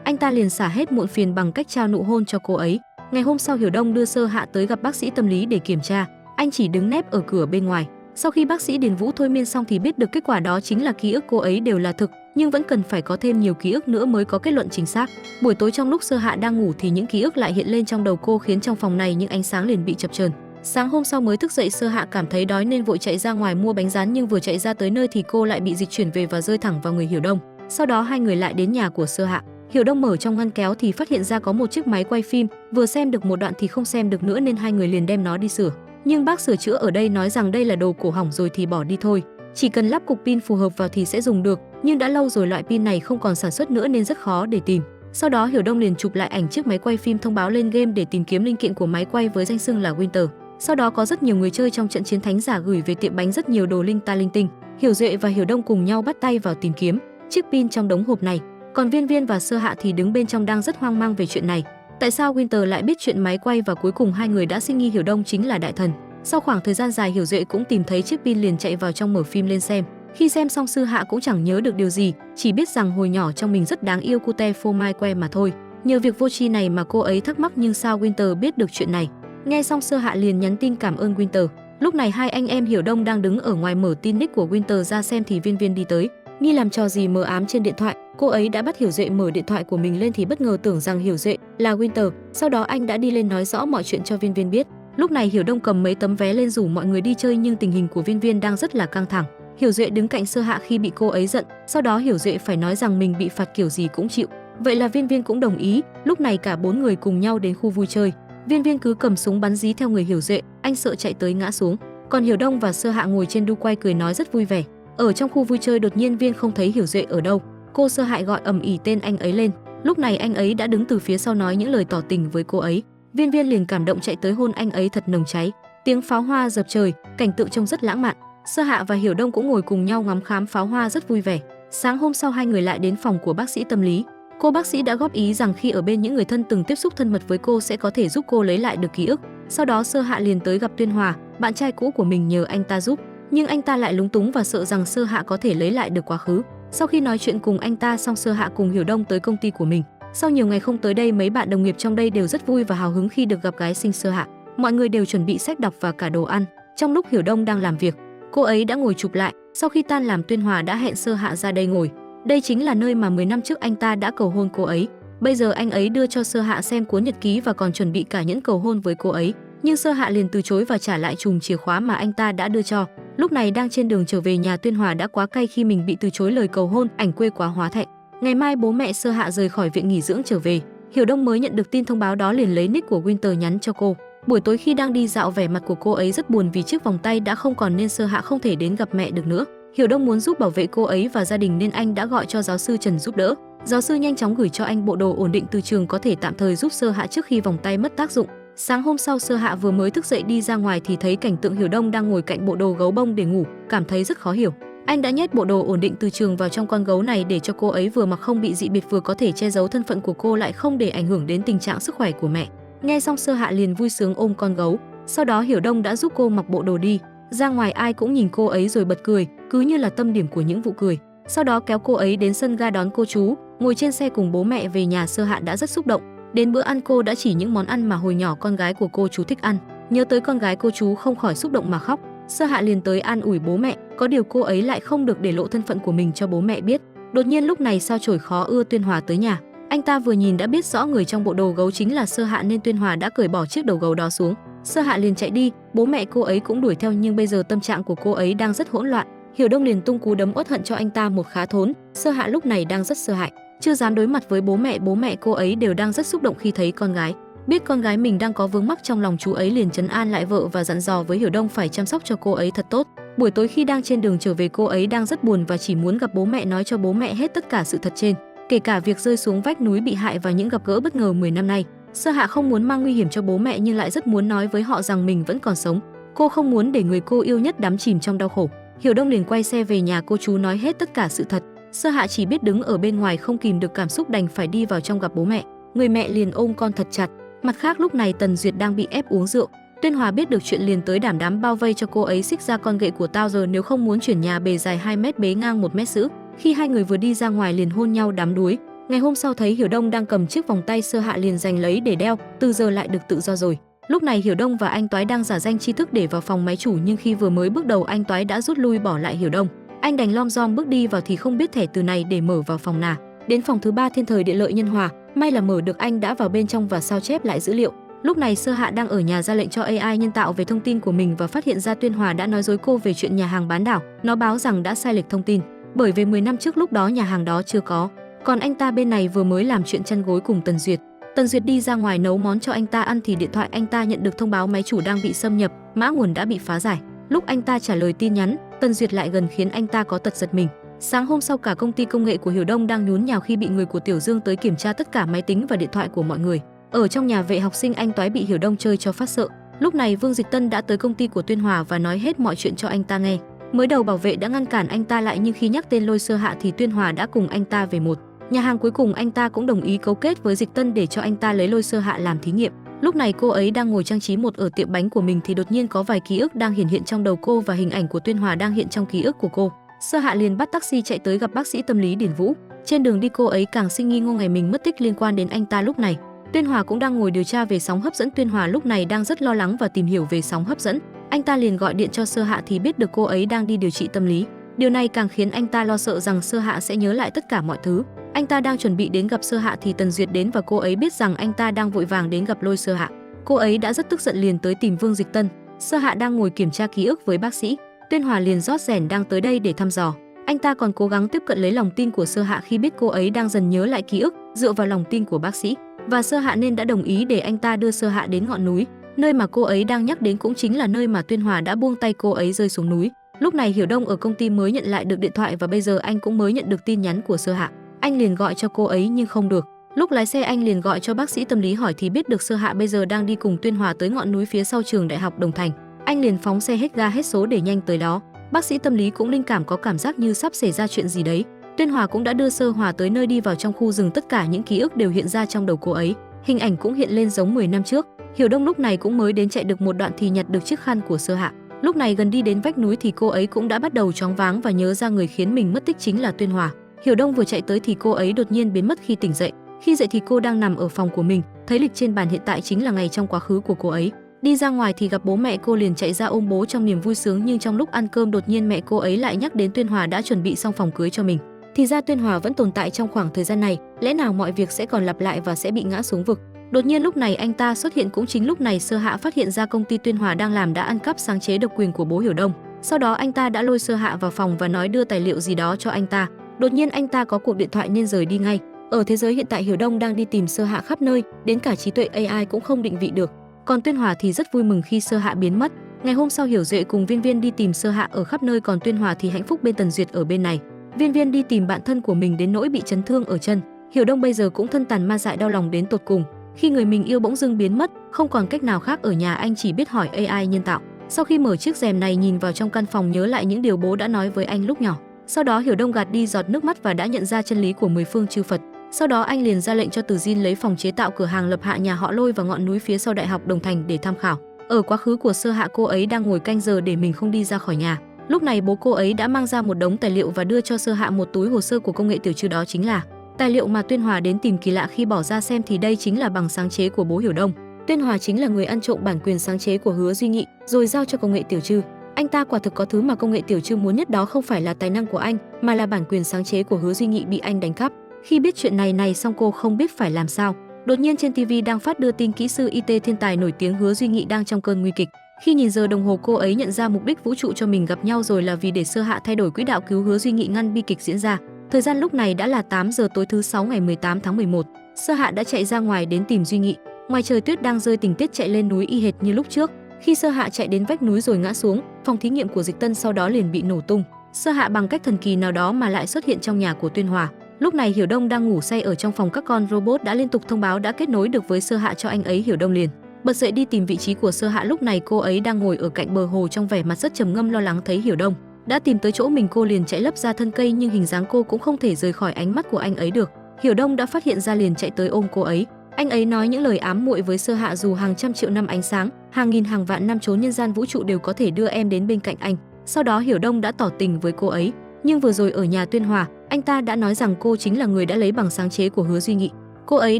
anh ta liền xả hết muộn phiền bằng cách trao nụ hôn cho cô ấy. Ngày hôm sau Hiểu Đông đưa Sơ Hạ tới gặp bác sĩ tâm lý để kiểm tra, anh chỉ đứng nép ở cửa bên ngoài. Sau khi bác sĩ Điền Vũ thôi miên xong thì biết được kết quả đó chính là ký ức cô ấy đều là thực, nhưng vẫn cần phải có thêm nhiều ký ức nữa mới có kết luận chính xác. Buổi tối trong lúc Sơ Hạ đang ngủ thì những ký ức lại hiện lên trong đầu cô khiến trong phòng này những ánh sáng liền bị chập chờn. Sáng hôm sau mới thức dậy, Sơ Hạ cảm thấy đói nên vội chạy ra ngoài mua bánh rán, nhưng vừa chạy ra tới nơi thì cô lại bị dịch chuyển về và rơi thẳng vào người Hiểu Đông. Sau đó hai người lại đến nhà của Sơ Hạ. Hiểu Đông mở trong ngăn kéo thì phát hiện ra có một chiếc máy quay phim, vừa xem được một đoạn thì không xem được nữa nên hai người liền đem nó đi sửa. Nhưng bác sửa chữa ở đây nói rằng đây là đồ cổ hỏng rồi thì bỏ đi thôi, chỉ cần lắp cục pin phù hợp vào thì sẽ dùng được, nhưng đã lâu rồi loại pin này không còn sản xuất nữa nên rất khó để tìm. Sau đó Hiểu Đông liền chụp lại ảnh chiếc máy quay phim, thông báo lên game để tìm kiếm linh kiện của máy quay với danh xưng là Winter. Sau đó có rất nhiều người chơi trong trận chiến thánh giả gửi về tiệm bánh rất nhiều đồ linh ta linh tinh. Hiểu Duệ và Hiểu Đông cùng nhau bắt tay vào tìm kiếm chiếc pin trong đống hộp này. Còn Viên Viên và Sơ Hạ thì đứng bên trong đang rất hoang mang về chuyện này. Tại sao Winter lại biết chuyện máy quay, và cuối cùng hai người đã sinh nghi Hiểu Đông chính là đại thần. Sau khoảng thời gian dài, Hiểu Duệ cũng tìm thấy chiếc pin liền chạy vào trong mở phim lên xem. Khi xem xong Sơ Hạ cũng chẳng nhớ được điều gì, chỉ biết rằng hồi nhỏ trong mình rất đáng yêu cute phô mai que mà thôi. Nhờ việc vô tri này mà cô ấy thắc mắc nhưng sao Winter biết được chuyện này. Nghe xong Sơ Hạ liền nhắn tin cảm ơn Winter. Lúc này hai anh em Hiểu Đông đang đứng ở ngoài mở tin nick của Winter ra xem thì Viên Viên đi tới, nghi làm trò gì mờ ám trên điện thoại. Cô ấy đã bắt Hiểu Duệ mở điện thoại của mình lên thì bất ngờ tưởng rằng Hiểu Duệ là Winter. Sau đó anh đã đi lên nói rõ mọi chuyện cho Viên Viên biết. Lúc này Hiểu Đông cầm mấy tấm vé lên rủ mọi người đi chơi, nhưng tình hình của Viên Viên đang rất là căng thẳng. Hiểu Duệ đứng cạnh Sơ Hạ khi bị cô ấy giận, sau đó Hiểu Duệ phải nói rằng mình bị phạt kiểu gì cũng chịu. Vậy là Viên Viên cũng đồng ý. Lúc này cả bốn người cùng nhau đến khu vui chơi. Viên Viên cứ cầm súng bắn dí theo người Hiểu Duệ, anh sợ chạy tới ngã xuống. Còn Hiểu Đông và Sơ Hạ ngồi trên đu quay cười nói rất vui vẻ. Ở trong khu vui chơi đột nhiên Viên không thấy Hiểu Duệ ở đâu. Cô Sơ Hạ gọi ầm ĩ tên anh ấy lên. Lúc này anh ấy đã đứng từ phía sau nói những lời tỏ tình với cô ấy. Viên Viên liền cảm động chạy tới hôn anh ấy thật nồng cháy. Tiếng pháo hoa dập trời, cảnh tượng trông rất lãng mạn. Sơ Hạ và Hiểu Đông cũng ngồi cùng nhau ngắm khám pháo hoa rất vui vẻ. Sáng hôm sau hai người lại đến phòng của bác sĩ tâm lý. Cô bác sĩ đã góp ý rằng khi ở bên những người thân từng tiếp xúc thân mật với cô sẽ có thể giúp cô lấy lại được ký ức. Sau đó Sơ Hạ liền tới gặp Tuyên Hòa, bạn trai cũ của mình, nhờ anh ta giúp. Nhưng anh ta lại lúng túng và sợ rằng Sơ Hạ có thể lấy lại được quá khứ. Sau khi nói chuyện cùng anh ta xong, Sơ Hạ cùng Hiểu Đông tới công ty của mình. Sau nhiều ngày không tới đây, mấy bạn đồng nghiệp trong đây đều rất vui và hào hứng khi được gặp gái xinh Sơ Hạ. Mọi người đều chuẩn bị sách đọc và cả đồ ăn. Trong lúc Hiểu Đông đang làm việc, cô ấy đã ngồi chụp lại. Sau khi tan làm, Tuyên Hòa đã hẹn Sơ Hạ ra đây ngồi. Đây chính là nơi mà 10 năm trước anh ta đã cầu hôn cô ấy. Bây giờ anh ấy đưa cho Sơ Hạ xem cuốn nhật ký và còn chuẩn bị cả nhẫn cầu hôn với cô ấy. Nhưng Sơ Hạ liền từ chối và trả lại chùm chìa khóa mà anh ta đã đưa cho. Lúc này đang trên đường trở về nhà, Tuyên Hòa đã quá cay khi mình bị từ chối lời cầu hôn, ảnh quê quá hóa thẹn. Ngày mai bố mẹ Sơ Hạ rời khỏi viện nghỉ dưỡng trở về. Hiểu Đông mới nhận được tin thông báo đó liền lấy nick của Winter nhắn cho cô. Buổi tối khi đang đi dạo, vẻ mặt của cô ấy rất buồn vì chiếc vòng tay đã không còn nên Sơ Hạ không thể đến gặp mẹ được nữa. Hiểu Đông muốn giúp bảo vệ cô ấy và gia đình nên anh đã gọi cho giáo sư Trần giúp đỡ. Giáo sư nhanh chóng gửi cho anh bộ đồ ổn định từ trường có thể tạm thời giúp Sơ Hạ trước khi vòng tay mất tác dụng. Sáng hôm sau Sơ Hạ vừa mới thức dậy đi ra ngoài thì thấy cảnh tượng Hiểu Đông đang ngồi cạnh bộ đồ gấu bông để ngủ, cảm thấy rất khó hiểu. Anh đã nhét bộ đồ ổn định từ trường vào trong con gấu này để cho cô ấy vừa mặc không bị dị biệt vừa có thể che giấu thân phận của cô lại không để ảnh hưởng đến tình trạng sức khỏe của mẹ. Nghe xong Sơ Hạ liền vui sướng ôm con gấu. Sau đó Hiểu Đông đã giúp cô mặc bộ đồ đi. Ra ngoài ai cũng nhìn cô ấy rồi bật cười, cứ như là tâm điểm của những vụ cười. Sau đó kéo cô ấy đến sân ga đón cô chú, ngồi trên xe cùng bố mẹ về nhà. Sơ Hạ đã rất xúc động. Đến bữa ăn cô đã chỉ những món ăn mà hồi nhỏ con gái của cô chú thích ăn. Nhớ tới con gái cô chú không khỏi xúc động mà khóc. Sơ Hạ liền tới an ủi bố mẹ, có điều cô ấy lại không được để lộ thân phận của mình cho bố mẹ biết. Đột nhiên lúc này Sao Chổi khó ưa Tuyên Hòa tới nhà. Anh ta vừa nhìn đã biết rõ người trong bộ đồ gấu chính là Sơ Hạ nên Tuyên Hòa đã cởi bỏ chiếc đầu gấu đó xuống. Sơ Hạ liền chạy đi, bố mẹ cô ấy cũng đuổi theo nhưng bây giờ tâm trạng của cô ấy đang rất hỗn loạn. Hiểu Đông liền tung cú đấm uất hận cho anh ta một khá thốn. Sơ Hạ lúc này đang rất sợ hãi, chưa dám đối mặt với bố mẹ cô ấy đều đang rất xúc động khi thấy con gái. Biết con gái mình đang có vướng mắc trong lòng, chú ấy liền trấn an lại vợ và dặn dò với Hiểu Đông phải chăm sóc cho cô ấy thật tốt. Buổi tối khi đang trên đường trở về, cô ấy đang rất buồn và chỉ muốn gặp bố mẹ, nói cho bố mẹ hết tất cả sự thật trên, kể cả việc rơi xuống vách núi bị hại và những gặp gỡ bất ngờ 10 năm nay. Sơ Hạ không muốn mang nguy hiểm cho bố mẹ nhưng lại rất muốn nói với họ rằng mình vẫn còn sống. Cô không muốn để người cô yêu nhất đắm chìm trong đau khổ. Hiểu Đông liền quay xe về nhà cô chú nói hết tất cả sự thật. Sơ Hạ chỉ biết đứng ở bên ngoài không kìm được cảm xúc, đành phải đi vào trong gặp bố mẹ. Người mẹ liền ôm con thật chặt. Mặt khác lúc này Tần Duyệt đang bị ép uống rượu. Tuyên Hòa biết được chuyện liền tới đảm đám bao vây cho cô ấy, xích ra con gậy của tao giờ nếu không muốn chuyển nhà, bề dài 2 mét bế ngang 1 mét rưỡi. Khi hai người vừa đi ra ngoài liền hôn nhau đắm đuối. Ngày hôm sau thấy Hiểu Đông đang cầm chiếc vòng tay, Sơ Hạ liền giành lấy để đeo, từ giờ lại được tự do rồi. Lúc này Hiểu Đông và anh Toái đang giả danh tri thức để vào phòng máy chủ, nhưng khi vừa mới bước đầu anh Toái đã rút lui bỏ lại Hiểu Đông. Anh đành lom rom bước đi vào thì không biết thẻ từ này để mở vào phòng nào. Đến phòng thứ 3 Thiên Thời Địa Lợi Nhân Hòa, may là mở được, anh đã vào bên trong và sao chép lại dữ liệu. Lúc này Sơ Hạ đang ở nhà ra lệnh cho AI nhân tạo về thông tin của mình và phát hiện ra Tuyên Hòa đã nói dối cô về chuyện nhà hàng bán đảo. Nó báo rằng đã sai lệch thông tin, bởi vì 10 năm trước lúc đó nhà hàng đó chưa có. Còn anh ta bên này vừa mới làm chuyện chăn gối cùng Tần Duyệt. Tần Duyệt đi ra ngoài nấu món cho anh ta ăn thì điện thoại anh ta nhận được thông báo máy chủ đang bị xâm nhập, mã nguồn đã bị phá giải. Lúc anh ta trả lời tin nhắn, Tần Duyệt lại gần khiến anh ta có tật giật mình. Sáng hôm sau cả công ty công nghệ của Hiểu Đông đang nhún nhào khi bị người của Tiểu Dương tới kiểm tra tất cả máy tính và điện thoại của mọi người. Ở trong nhà vệ học sinh, anh Toái bị Hiểu Đông chơi cho phát sợ. Lúc này Vương Dịch Tân đã tới công ty của Tuyên Hòa và nói hết mọi chuyện cho anh ta nghe. Mới đầu bảo vệ đã ngăn cản anh ta lại, nhưng khi nhắc tên Lôi Sơ Hạ thì Tuyên Hòa đã cùng anh ta về một nhà hàng. Cuối cùng anh ta cũng đồng ý cấu kết với Dịch Tân để cho anh ta lấy Lôi Sơ Hạ làm thí nghiệm. Lúc này cô ấy đang ngồi trang trí một ở tiệm bánh của mình thì đột nhiên có vài ký ức đang hiển hiện trong đầu cô và hình ảnh của Tuyên Hòa đang hiện trong ký ức của cô. Sơ Hạ liền bắt taxi chạy tới gặp bác sĩ tâm lý Điển Vũ. Trên đường đi cô ấy càng sinh nghi ngô ngày mình mất tích liên quan đến anh ta. Lúc này Tuyên Hòa cũng đang ngồi điều tra về sóng hấp dẫn. Tuyên Hòa lúc này đang rất lo lắng và tìm hiểu về sóng hấp dẫn. Anh ta liền gọi điện cho Sơ Hạ thì biết được cô ấy đang đi điều trị tâm lý. Điều này càng khiến anh ta lo sợ rằng Sơ Hạ sẽ nhớ lại tất cả mọi thứ. Anh ta đang chuẩn bị đến gặp Sơ Hạ thì Tần Duyệt đến và cô ấy biết rằng anh ta đang vội vàng đến gặp Lôi Sơ Hạ. Cô ấy đã rất tức giận liền tới tìm Vương Dịch Tân. Sơ Hạ đang ngồi kiểm tra ký ức với bác sĩ. Tuyên Hòa liền rót rèn đang tới đây để thăm dò. Anh ta còn cố gắng tiếp cận lấy lòng tin của Sơ Hạ khi biết cô ấy đang dần nhớ lại ký ức dựa vào lòng tin của bác sĩ. Và Sơ Hạ nên đã đồng ý để anh ta đưa Sơ Hạ đến ngọn núi. Nơi mà cô ấy đang nhắc đến cũng chính là nơi mà Tuyên Hòa đã buông tay cô ấy rơi xuống núi. Lúc này Hiểu Đông ở công ty mới nhận lại được điện thoại và bây giờ anh cũng mới nhận được tin nhắn của Sơ Hạ. Anh liền gọi cho cô ấy nhưng không được. Lúc lái xe anh liền gọi cho bác sĩ tâm lý hỏi thì biết được Sơ Hạ bây giờ đang đi cùng Tuyên Hòa tới ngọn núi phía sau trường Đại học Đồng Thành. Anh liền phóng xe hết ga hết số để nhanh tới đó. Bác sĩ tâm lý cũng linh cảm có cảm giác như sắp xảy ra chuyện gì đấy. Tuyên Hòa cũng đã đưa Sơ Hòa tới nơi đi vào trong khu rừng, tất cả những ký ức đều hiện ra trong đầu cô ấy. Hình ảnh cũng hiện lên giống 10 năm trước. Hiểu Đông lúc này cũng mới đến chạy được một đoạn thì nhặt được chiếc khăn của Sơ Hạ. Lúc này gần đi đến vách núi thì cô ấy cũng đã bắt đầu choáng váng và nhớ ra người khiến mình mất tích chính là Tuyên Hòa. Hiểu Đông vừa chạy tới thì cô ấy đột nhiên biến mất khi tỉnh dậy. Khi dậy thì cô đang nằm ở phòng của mình, thấy lịch trên bàn hiện tại chính là ngày trong quá khứ của cô ấy. Đi ra ngoài thì gặp bố mẹ, cô liền chạy ra ôm bố trong niềm vui sướng, nhưng trong lúc ăn cơm đột nhiên mẹ cô ấy lại nhắc đến Tuyên Hòa đã chuẩn bị xong phòng cưới cho mình. Thì ra Tuyên Hòa vẫn tồn tại trong khoảng thời gian này, lẽ nào mọi việc sẽ còn lặp lại và sẽ bị ngã xuống vực. Đột nhiên lúc này anh ta xuất hiện, cũng chính lúc này Sơ Hạ phát hiện ra công ty Tuyên Hòa đang làm đã ăn cắp sáng chế độc quyền của bố Hiểu Đông. Sau đó anh ta đã lôi Sơ Hạ vào phòng và nói đưa tài liệu gì đó cho anh ta. Đột nhiên anh ta có cuộc điện thoại nên rời đi ngay. Ở thế giới hiện tại Hiểu Đông đang đi tìm Sơ Hạ khắp nơi, đến cả trí tuệ AI cũng không định vị được. Còn Tuyên Hòa thì rất vui mừng khi Sơ Hạ biến mất. Ngày hôm sau Hiểu Duệ cùng Viên Viên đi tìm Sơ Hạ ở khắp nơi, còn Tuyên Hòa thì hạnh phúc bên Tần Duyệt ở bên này. Viên Viên đi tìm bạn thân của mình đến nỗi bị chấn thương ở chân. Hiểu Đông bây giờ cũng thân tàn ma dại, đau lòng đến tột cùng. Khi người mình yêu bỗng dưng biến mất, không còn cách nào khác ở nhà, anh chỉ biết hỏi AI nhân tạo. Sau khi mở chiếc rèm này nhìn vào trong căn phòng, nhớ lại những điều bố đã nói với anh lúc nhỏ. Sau đó Hiểu Đông gạt đi giọt nước mắt và đã nhận ra chân lý của 10 phương chư Phật. Sau đó anh liền ra lệnh cho Từ Jin lấy phòng chế tạo cửa hàng lập hạ nhà họ Lôi vào ngọn núi phía sau Đại học Đồng Thành để tham khảo. Ở quá khứ của Sơ Hạ, cô ấy đang ngồi canh giờ để mình không đi ra khỏi nhà. Lúc này bố cô ấy đã mang ra một đống tài liệu và đưa cho Sơ Hạ một túi hồ sơ của công nghệ tiểu trừ, đó chính là tài liệu mà Tuyên Hòa đến tìm kỳ lạ. Khi bỏ ra xem thì đây chính là bằng sáng chế của bố Hiểu Đông. Tuyên Hòa chính là người ăn trộm bản quyền sáng chế của Hứa Duy Nghị rồi giao cho công nghệ tiểu trừ. Anh ta quả thực có thứ mà công nghệ tiểu trừ muốn nhất, đó không phải là tài năng của anh mà là bản quyền sáng chế của Hứa Duy Nghị bị anh đánh cắp. Khi biết chuyện này xong cô không biết phải làm sao. Đột nhiên trên TV đang phát đưa tin kỹ sư IT thiên tài nổi tiếng Hứa Duy Nghị đang trong cơn nguy kịch. Khi nhìn giờ đồng hồ, cô ấy nhận ra mục đích vũ trụ cho mình gặp nhau rồi là vì để Sơ Hạ thay đổi quỹ đạo cứu Hứa Duy Nghị, ngăn bi kịch diễn ra. Thời gian lúc này đã là 8 giờ tối thứ 6 ngày 18 tháng 11. Sơ Hạ đã chạy ra ngoài đến tìm Duy Nghị. Ngoài trời tuyết đang rơi, tình tiết chạy lên núi y hệt như lúc trước. Khi Sơ Hạ chạy đến vách núi rồi ngã xuống, phòng thí nghiệm của Dịch Tân sau đó liền bị nổ tung. Sơ Hạ bằng cách thần kỳ nào đó mà lại xuất hiện trong nhà của Tuyên Hòa. Lúc này Hiểu Đông đang ngủ say ở trong phòng, các con robot đã liên tục thông báo đã kết nối được với Sơ Hạ cho anh ấy. Hiểu Đông liền bật dậy đi tìm vị trí của Sơ Hạ. Lúc này cô ấy đang ngồi ở cạnh bờ hồ trong vẻ mặt rất trầm ngâm lo lắng. Thấy Hiểu Đông đã tìm tới chỗ mình, cô liền chạy lấp ra thân cây, nhưng hình dáng cô cũng không thể rời khỏi ánh mắt của anh ấy được. Hiểu Đông đã phát hiện ra liền chạy tới ôm cô ấy. Anh ấy nói những lời ám muội với Sơ Hạ, dù hàng trăm triệu năm ánh sáng, hàng nghìn hàng vạn năm trốn nhân gian vũ trụ đều có thể đưa em đến bên cạnh anh. Sau đó Hiểu Đông đã tỏ tình với cô ấy. Nhưng vừa rồi ở nhà Tuyên Hòa, anh ta đã nói rằng cô chính là người đã lấy bằng sáng chế của Hứa Duy Nghị. Cô ấy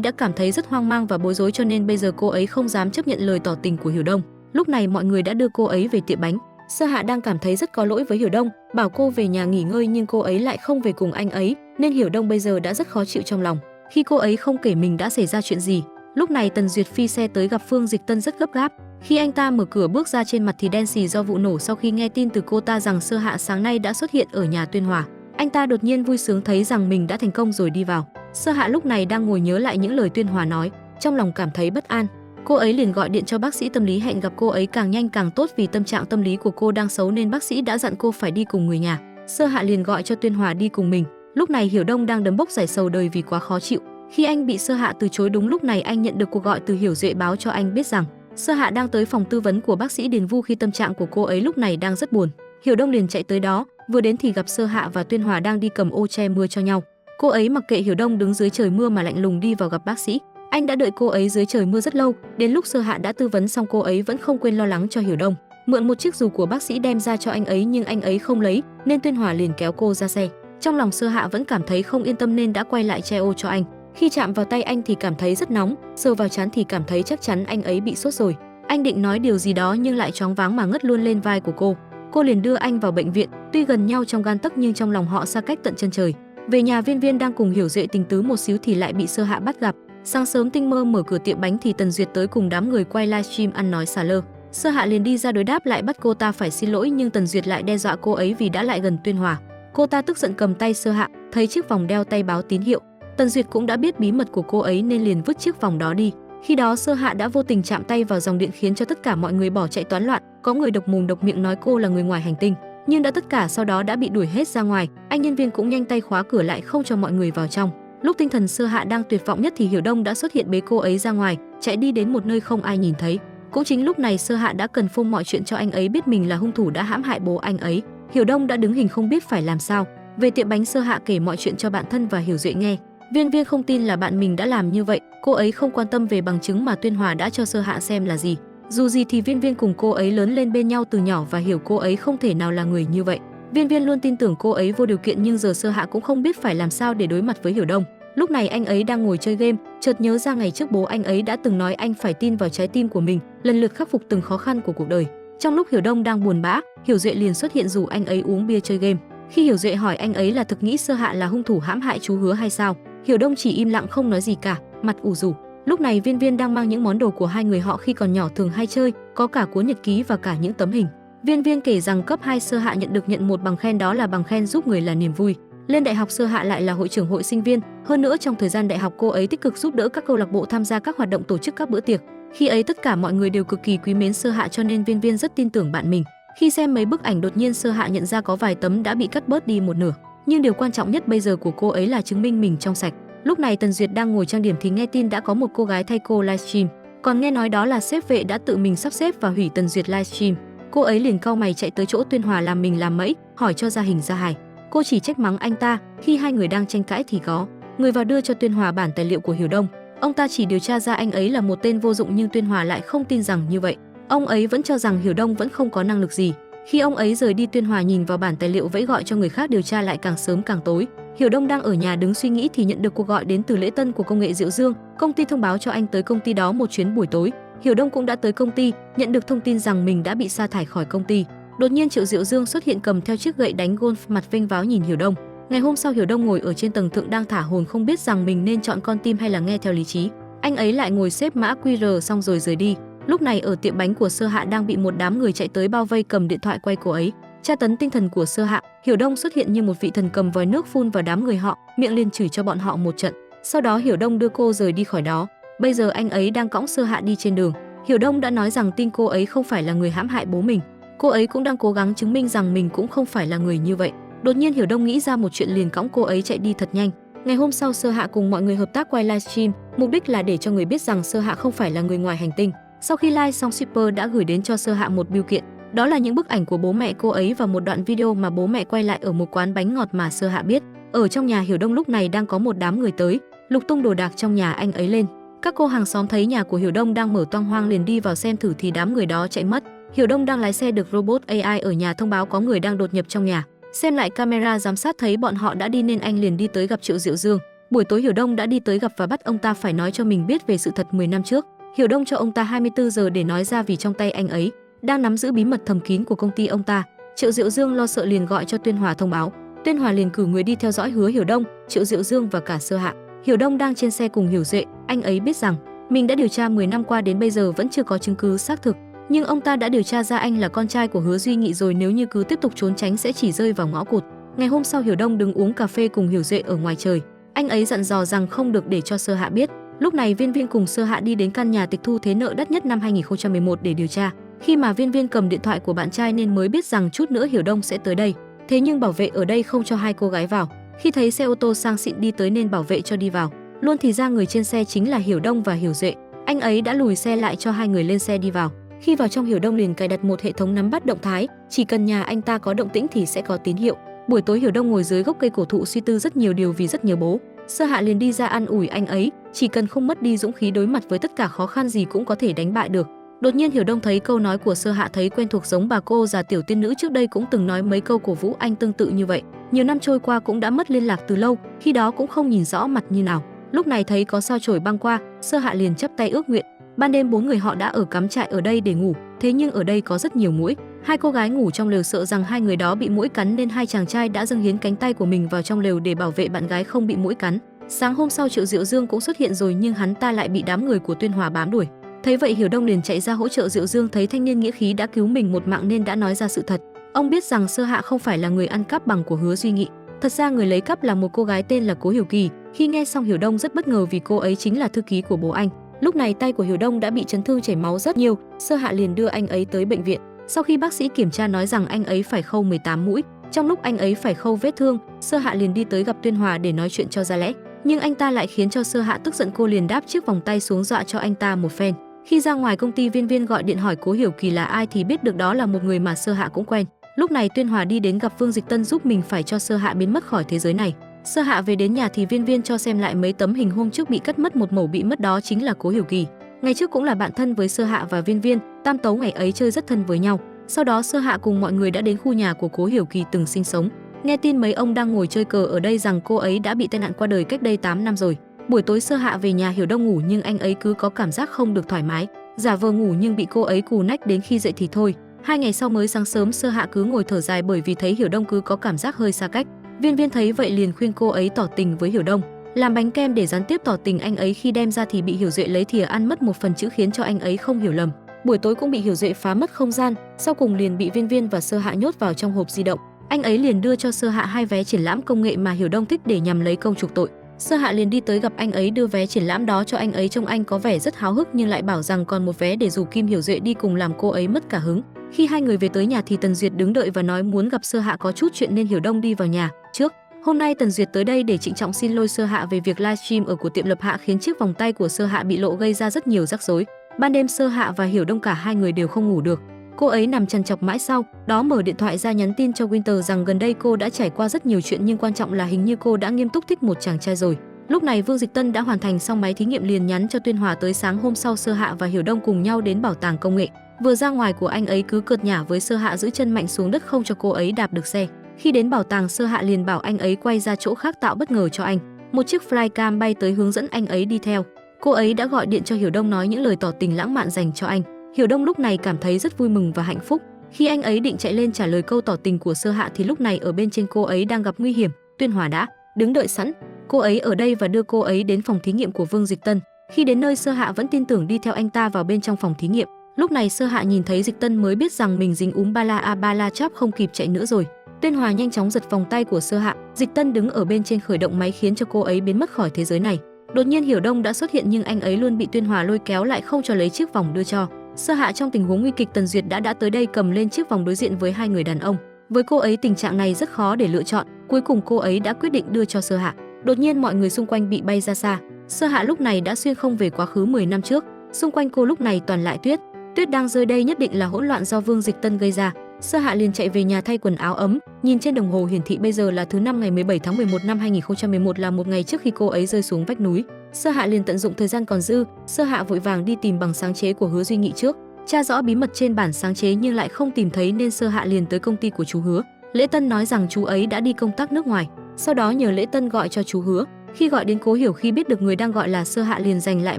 đã cảm thấy rất hoang mang và bối rối, cho nên bây giờ cô ấy không dám chấp nhận lời tỏ tình của Hiểu Đông. Lúc này mọi người đã đưa cô ấy về tiệm bánh. Sơ Hạ đang cảm thấy rất có lỗi với Hiểu Đông, bảo cô về nhà nghỉ ngơi, nhưng cô ấy lại không về cùng anh ấy, nên Hiểu Đông bây giờ đã rất khó chịu trong lòng. Khi cô ấy không kể mình đã xảy ra chuyện gì. Lúc này Tần Duyệt phi xe tới gặp Phương Dịch Tân rất gấp gáp. Khi anh ta mở cửa bước ra, trên mặt thì đen xì do vụ nổ. Sau khi nghe tin từ cô ta rằng Sơ Hạ sáng nay đã xuất hiện ở nhà Tuyên Hòa, anh ta đột nhiên vui sướng thấy rằng mình đã thành công rồi đi vào. Sơ Hạ lúc này đang ngồi nhớ lại những lời Tuyên Hòa nói, trong lòng cảm thấy bất an. Cô ấy liền gọi điện cho bác sĩ tâm lý, hẹn gặp cô ấy càng nhanh càng tốt vì tâm trạng tâm lý của cô đang xấu nên bác sĩ đã dặn cô phải đi cùng người nhà. Sơ Hạ liền gọi cho Tuyên Hòa đi cùng mình. Lúc này Hiểu Đông đang đấm bốc giải sầu đời vì quá khó chịu. Khi anh bị Sơ Hạ từ chối, đúng lúc này anh nhận được cuộc gọi từ Hiểu Duệ báo cho anh biết rằng Sơ Hạ đang tới phòng tư vấn của bác sĩ Điền Vu. Khi tâm trạng của cô ấy lúc này đang rất buồn, Hiểu Đông liền chạy tới đó. Vừa đến thì gặp Sơ Hạ và Tuyên Hòa đang đi cầm ô che mưa cho nhau. Cô ấy mặc kệ Hiểu Đông đứng dưới trời mưa mà lạnh lùng đi vào gặp bác sĩ. Anh đã đợi cô ấy dưới trời mưa rất lâu. Đến lúc Sơ Hạ đã tư vấn xong, cô ấy vẫn không quên lo lắng cho Hiểu Đông, mượn một chiếc dù của bác sĩ đem ra cho anh ấy, nhưng anh ấy không lấy nên Tuyên Hòa liền kéo cô ra xe. Trong lòng Sơ Hạ vẫn cảm thấy không yên tâm nên đã quay lại che ô cho anh. Khi chạm vào tay anh thì cảm thấy rất nóng, sờ vào trán thì cảm thấy chắc chắn anh ấy bị sốt rồi. Anh định nói điều gì đó nhưng lại choáng váng mà ngất luôn lên vai của cô. Cô liền đưa anh vào bệnh viện. Tuy gần nhau trong gan tấc nhưng trong lòng họ xa cách tận chân trời. Về nhà, Viên Viên đang cùng Hiểu Duệ tình tứ một xíu thì lại bị Sơ Hạ bắt gặp. Sáng sớm tinh mơ mở cửa tiệm bánh thì Tần Duyệt tới cùng đám người quay livestream ăn nói xả lơ. Sơ Hạ liền đi ra đối đáp lại, bắt cô ta phải xin lỗi, nhưng Tần Duyệt lại đe dọa cô ấy vì đã lại gần Tuyên Hòa. Cô ta tức giận cầm tay Sơ Hạ, thấy chiếc vòng đeo tay báo tín hiệu. Tần Duyệt cũng đã biết bí mật của cô ấy nên liền vứt chiếc vòng đó đi. Khi đó Sơ Hạ đã vô tình chạm tay vào dòng điện khiến cho tất cả mọi người bỏ chạy toán loạn. Có người độc mồm độc miệng nói cô là người ngoài hành tinh, nhưng đã tất cả sau đó đã bị đuổi hết ra ngoài. Anh nhân viên cũng nhanh tay khóa cửa lại không cho mọi người vào trong. Lúc tinh thần Sơ Hạ đang tuyệt vọng nhất thì Hiểu Đông đã xuất hiện bế cô ấy ra ngoài, chạy đi đến một nơi không ai nhìn thấy. Cũng chính lúc này Sơ Hạ đã cần phô mọi chuyện cho anh ấy biết mình là hung thủ đã hãm hại bố anh ấy. Hiểu Đông đã đứng hình không biết phải làm sao. Về tiệm bánh, Sơ Hạ kể mọi chuyện cho bạn thân và Hiểu Duệ nghe. Viên Viên không tin là bạn mình đã làm như vậy. Cô ấy không quan tâm về bằng chứng mà Tuyên Hòa đã cho Sơ Hạ xem là gì. Dù gì thì Viên Viên cùng cô ấy lớn lên bên nhau từ nhỏ và hiểu cô ấy không thể nào là người như vậy. Viên Viên luôn tin tưởng cô ấy vô điều kiện, nhưng giờ Sơ Hạ cũng không biết phải làm sao để đối mặt với Hiểu Đông. Lúc này anh ấy đang ngồi chơi game, chợt nhớ ra ngày trước bố anh ấy đã từng nói anh phải tin vào trái tim của mình, lần lượt khắc phục từng khó khăn của cuộc đời. Trong lúc Hiểu Đông đang buồn bã, Hiểu Duệ liền xuất hiện rủ anh ấy uống bia chơi game. Khi Hiểu Duệ hỏi anh ấy là thực nghĩ Sơ Hạ là hung thủ hãm hại chú Hứa hay sao, Hiểu Đông chỉ im lặng không nói gì cả, mặt ủ rũ. Lúc này Viên Viên đang mang những món đồ của hai người họ khi còn nhỏ thường hay chơi, có cả cuốn nhật ký và cả những tấm hình. Viên Viên kể rằng cấp 2 Sơ Hạ nhận một bằng khen, đó là bằng khen giúp người là niềm vui. Lên đại học Sơ Hạ lại là hội trưởng hội sinh viên, hơn nữa trong thời gian đại học cô ấy tích cực giúp đỡ các câu lạc bộ, tham gia các hoạt động, tổ chức các bữa tiệc. Khi ấy tất cả mọi người đều cực kỳ quý mến Sơ Hạ cho nên Viên Viên rất tin tưởng bạn mình. Khi xem mấy bức ảnh, đột nhiên Sơ Hạ nhận ra có vài tấm đã bị cắt bớt đi một nửa, nhưng điều quan trọng nhất bây giờ của cô ấy là chứng minh mình trong sạch. Lúc này Tần Duyệt đang ngồi trang điểm thì nghe tin đã có một cô gái thay cô livestream. Còn nghe nói đó là sếp vệ đã tự mình sắp xếp và hủy Tần Duyệt livestream. Cô ấy liền cau mày chạy tới chỗ Tuyên Hòa làm mình làm mẫy, hỏi cho ra hình ra hài. Cô chỉ trách mắng anh ta, khi hai người đang tranh cãi thì có người vào đưa cho Tuyên Hòa bản tài liệu của Hiểu Đông. Ông ta chỉ điều tra ra anh ấy là một tên vô dụng nhưng Tuyên Hòa lại không tin rằng như vậy. Ông ấy vẫn cho rằng Hiểu Đông vẫn không có năng lực gì. Khi ông ấy rời đi, Tuyên Hòa nhìn vào bản tài liệu vẫy gọi cho người khác điều tra lại càng sớm càng tối. Hiểu Đông đang ở nhà đứng suy nghĩ thì nhận được cuộc gọi đến từ lễ tân của công nghệ Diệu Dương. Công ty thông báo cho anh tới công ty đó một chuyến buổi tối. Hiểu Đông cũng đã tới công ty, nhận được thông tin rằng mình đã bị sa thải khỏi công ty. Đột nhiên Triệu Diệu Dương xuất hiện cầm theo chiếc gậy đánh golf, mặt vênh váo nhìn Hiểu Đông. Ngày hôm sau Hiểu Đông ngồi ở trên tầng thượng đang thả hồn, không biết rằng mình nên chọn con tim hay là nghe theo lý trí. Anh ấy lại ngồi xếp mã QR xong rồi rời đi. Lúc này ở tiệm bánh của Sơ Hạ đang bị một đám người chạy tới bao vây, cầm điện thoại quay cô ấy. Tra tấn tinh thần của Sơ Hạ, Hiểu Đông xuất hiện như một vị thần cầm vòi nước phun vào đám người họ, miệng liền chửi cho bọn họ một trận. Sau đó Hiểu Đông đưa cô rời đi khỏi đó. Bây giờ anh ấy đang cõng Sơ Hạ đi trên đường. Hiểu Đông đã nói rằng tin cô ấy không phải là người hãm hại bố mình. Cô ấy cũng đang cố gắng chứng minh rằng mình cũng không phải là người như vậy. Đột nhiên Hiểu Đông nghĩ ra một chuyện, liền cõng cô ấy chạy đi thật nhanh. Ngày hôm sau Sơ Hạ cùng mọi người hợp tác quay livestream, mục đích là để cho người biết rằng Sơ Hạ không phải là người ngoài hành tinh. Sau khi live xong, shipper đã gửi đến cho Sơ Hạ một bưu kiện. Đó là những bức ảnh của bố mẹ cô ấy và một đoạn video mà bố mẹ quay lại ở một quán bánh ngọt mà Sơ Hạ biết. Ở trong nhà Hiểu Đông lúc này đang có một đám người tới, lục tung đồ đạc trong nhà anh ấy lên. Các cô hàng xóm thấy nhà của Hiểu Đông đang mở toang hoang liền đi vào xem thử thì đám người đó chạy mất. Hiểu Đông đang lái xe được robot AI ở nhà thông báo có người đang đột nhập trong nhà. Xem lại camera giám sát thấy bọn họ đã đi nên anh liền đi tới gặp Triệu Diệu Dương. Buổi tối Hiểu Đông đã đi tới gặp và bắt ông ta phải nói cho mình biết về sự thật 10 năm trước. Hiểu Đông cho ông ta 24 giờ để nói ra vì trong tay anh ấy đang nắm giữ bí mật thầm kín của công ty ông ta. Triệu Diệu Dương lo sợ liền gọi cho Tuyên Hòa thông báo. Tuyên Hòa liền cử người đi theo dõi Hứa Hiểu Đông, Triệu Diệu Dương và cả Sơ Hạ. Hiểu Đông đang trên xe cùng Hiểu Duệ, anh ấy biết rằng mình đã điều tra 10 năm qua đến bây giờ vẫn chưa có chứng cứ xác thực, nhưng ông ta đã điều tra ra anh là con trai của Hứa Duy Nghị rồi, nếu như cứ tiếp tục trốn tránh sẽ chỉ rơi vào ngõ cụt. Ngày hôm sau Hiểu Đông đứng uống cà phê cùng Hiểu Duệ ở ngoài trời. Anh ấy dặn dò rằng không được để cho Sơ Hạ biết. Lúc này Viên Viên cùng Sơ Hạ đi đến căn nhà tịch thu thế nợ đắt nhất năm 2011 để điều tra. Khi mà Viên Viên cầm điện thoại của bạn trai nên mới biết rằng chút nữa Hiểu Đông sẽ tới đây. Thế nhưng bảo vệ ở đây không cho hai cô gái vào. Khi thấy xe ô tô sang xịn đi tới nên bảo vệ cho đi vào. Luôn thì ra người trên xe chính là Hiểu Đông và Hiểu Duệ. Anh ấy đã lùi xe lại cho hai người lên xe đi vào. Khi vào trong Hiểu Đông liền cài đặt một hệ thống nắm bắt động thái, chỉ cần nhà anh ta có động tĩnh thì sẽ có tín hiệu. Buổi tối Hiểu Đông ngồi dưới gốc cây cổ thụ suy tư rất nhiều điều vì rất nhớ bố. Sơ Hạ liền đi ra an ủi anh ấy, chỉ cần không mất đi dũng khí đối mặt với tất cả khó khăn gì cũng có thể đánh bại được. Đột nhiên Hiểu Đông thấy câu nói của Sơ Hạ thấy quen thuộc, giống bà cô già tiểu tiên nữ trước đây cũng từng nói mấy câu cổ vũ anh tương tự như vậy. Nhiều năm trôi qua cũng đã mất liên lạc từ lâu, khi đó cũng không nhìn rõ mặt như nào. Lúc này thấy có sao chổi băng qua, Sơ Hạ liền chắp tay ước nguyện. Ban đêm bốn người họ đã ở cắm trại ở đây để ngủ, thế nhưng ở đây có rất nhiều muỗi. Hai cô gái ngủ trong lều sợ rằng hai người đó bị muỗi cắn nên hai chàng trai đã dâng hiến cánh tay của mình vào trong lều để bảo vệ bạn gái không bị muỗi cắn. Sáng hôm sau Triệu Diệu Dương cũng xuất hiện rồi nhưng hắn ta lại bị đám người của Tuyên Hòa bám đuổi. Thấy vậy Hiểu Đông liền chạy ra hỗ trợ Diệu Dương, thấy thanh niên nghĩa khí đã cứu mình một mạng nên đã nói ra sự thật. Ông biết rằng Sơ Hạ không phải là người ăn cắp bằng của Hứa Duy Nghị. Thật ra người lấy cắp là một cô gái tên là Cố Hiểu Kỳ. Khi nghe xong Hiểu Đông rất bất ngờ vì cô ấy chính là thư ký của bố anh. Lúc này tay của Hiểu Đông đã bị chấn thương chảy máu rất nhiều, Sơ Hạ liền đưa anh ấy tới bệnh viện. Sau khi bác sĩ kiểm tra nói rằng anh ấy phải khâu 18 mũi, trong lúc anh ấy phải khâu vết thương, Sơ Hạ liền đi tới gặp Tuyên Hòa để nói chuyện cho ra lẽ. Nhưng anh ta lại khiến cho Sơ Hạ tức giận, cô liền đáp chiếc vòng tay xuống dọa cho anh ta một phen. Khi ra ngoài công ty Viên Viên gọi điện hỏi Cố Hiểu Kỳ là ai thì biết được đó là một người mà Sơ Hạ cũng quen. Lúc này Tuyên Hòa đi đến gặp Phương Dịch Tân giúp mình phải cho Sơ Hạ biến mất khỏi thế giới này. Sơ Hạ về đến nhà thì Viên Viên cho xem lại mấy tấm hình hôm trước bị cắt mất, một mẩu bị mất đó chính là Cố Hiểu Kỳ. Ngày trước cũng là bạn thân với Sơ Hạ và Viên Viên, tam tấu ngày ấy chơi rất thân với nhau. Sau đó Sơ Hạ cùng mọi người đã đến khu nhà của Cố Hiểu Kỳ từng sinh sống. Nghe tin mấy ông đang ngồi chơi cờ ở đây rằng cô ấy đã bị tai nạn qua đời cách đây 8 năm rồi. Buổi tối Sơ Hạ về nhà Hiểu Đông ngủ nhưng anh ấy cứ có cảm giác không được thoải mái, giả vờ ngủ nhưng bị cô ấy cù nách đến khi dậy thì thôi. 2 ngày sau mới sáng sớm Sơ Hạ cứ ngồi thở dài bởi vì thấy Hiểu Đông cứ có cảm giác hơi xa cách. Viên Viên thấy vậy liền khuyên cô ấy tỏ tình với Hiểu Đông, làm bánh kem để gián tiếp tỏ tình anh ấy, khi đem ra thì bị Hiểu Duệ lấy thìa ăn mất một phần chữ khiến cho anh ấy không hiểu lầm. Buổi tối cũng bị Hiểu Duệ phá mất không gian, sau cùng liền bị Viên Viên và Sơ Hạ nhốt vào trong hộp di động. Anh ấy liền đưa cho Sơ Hạ 2 vé triển lãm công nghệ mà Hiểu Đông thích để nhằm lấy công chuộc tội. Sơ Hạ liền đi tới gặp anh ấy đưa vé triển lãm đó cho anh ấy, trông anh có vẻ rất háo hức nhưng lại bảo rằng còn một vé để rủ Kim Hiểu Duệ đi cùng làm cô ấy mất cả hứng. Khi hai người về tới nhà thì Tần Duyệt đứng đợi và nói muốn gặp Sơ Hạ có chút chuyện nên Hiểu Đông đi vào nhà trước. Hôm nay Tần Duyệt tới đây để trịnh trọng xin lỗi Sơ Hạ về việc livestream ở của tiệm Lập Hạ khiến chiếc vòng tay của Sơ Hạ bị lộ gây ra rất nhiều rắc rối. Ban đêm Sơ Hạ và Hiểu Đông cả hai người đều không ngủ được. Cô ấy nằm trằn trọc mãi sau đó mở điện thoại ra nhắn tin cho Winter rằng gần đây cô đã trải qua rất nhiều chuyện nhưng quan trọng là hình như cô đã nghiêm túc thích một chàng trai rồi. Lúc này Vương Dịch Tân đã hoàn thành xong máy thí nghiệm liền nhắn cho Tuyên Hòa tới sáng hôm sau Sơ Hạ và Hiểu Đông cùng nhau đến bảo tàng công nghệ. Vừa ra ngoài của anh ấy cứ cợt nhả với Sơ Hạ giữ chân mạnh xuống đất không cho cô ấy đạp được xe. Khi đến bảo tàng Sơ Hạ liền bảo anh ấy quay ra chỗ khác tạo bất ngờ cho anh. Một chiếc flycam bay tới hướng dẫn anh ấy đi theo. Cô ấy đã gọi điện cho Hiểu Đông nói những lời tỏ tình lãng mạn dành cho anh. Hiểu Đông lúc này cảm thấy rất vui mừng và hạnh phúc. Khi anh ấy định chạy lên trả lời câu tỏ tình của Sơ Hạ thì lúc này ở bên trên cô ấy đang gặp nguy hiểm. Tuyên Hòa đã đứng đợi sẵn cô ấy ở đây và đưa cô ấy đến phòng thí nghiệm của Vương Dịch Tân. Khi đến nơi Sơ Hạ vẫn tin tưởng đi theo anh ta vào bên trong phòng thí nghiệm. Lúc này Sơ Hạ nhìn thấy Dịch Tân mới biết rằng mình dính bala chap không kịp chạy nữa rồi. Tuyên Hòa nhanh chóng giật vòng tay của Sơ Hạ. Dịch Tân đứng ở bên trên khởi động máy khiến cho cô ấy biến mất khỏi thế giới này. Đột nhiên Hiểu Đông đã xuất hiện nhưng anh ấy luôn bị Tuyên Hòa lôi kéo lại không cho lấy chiếc vòng đưa cho Sơ Hạ. Trong tình huống nguy kịch Tần Duyệt đã tới đây cầm lên chiếc vòng đối diện với hai người đàn ông. Với cô ấy tình trạng này rất khó để lựa chọn, cuối cùng cô ấy đã quyết định đưa cho Sơ Hạ. Đột nhiên mọi người xung quanh bị bay ra xa. Sơ Hạ lúc này đã xuyên không về quá khứ 10 năm trước. Xung quanh cô lúc này toàn lại tuyết. Tuyết đang rơi đây nhất định là hỗn loạn do Vương Dịch Tân gây ra. Sơ Hạ liền chạy về nhà thay quần áo ấm, nhìn trên đồng hồ hiển thị bây giờ là thứ năm ngày 17 tháng 11 năm 2011 là một ngày trước khi cô ấy rơi xuống vách núi. Sơ Hạ liền tận dụng thời gian còn dư, Sơ Hạ vội vàng đi tìm bằng sáng chế của Hứa Duy Nghị trước, tra rõ bí mật trên bản sáng chế nhưng lại không tìm thấy nên Sơ Hạ liền tới công ty của chú Hứa. Lễ Tân nói rằng chú ấy đã đi công tác nước ngoài, sau đó nhờ Lễ Tân gọi cho chú Hứa. Khi gọi đến Cố Hiểu khi biết được người đang gọi là Sơ Hạ liền giành lại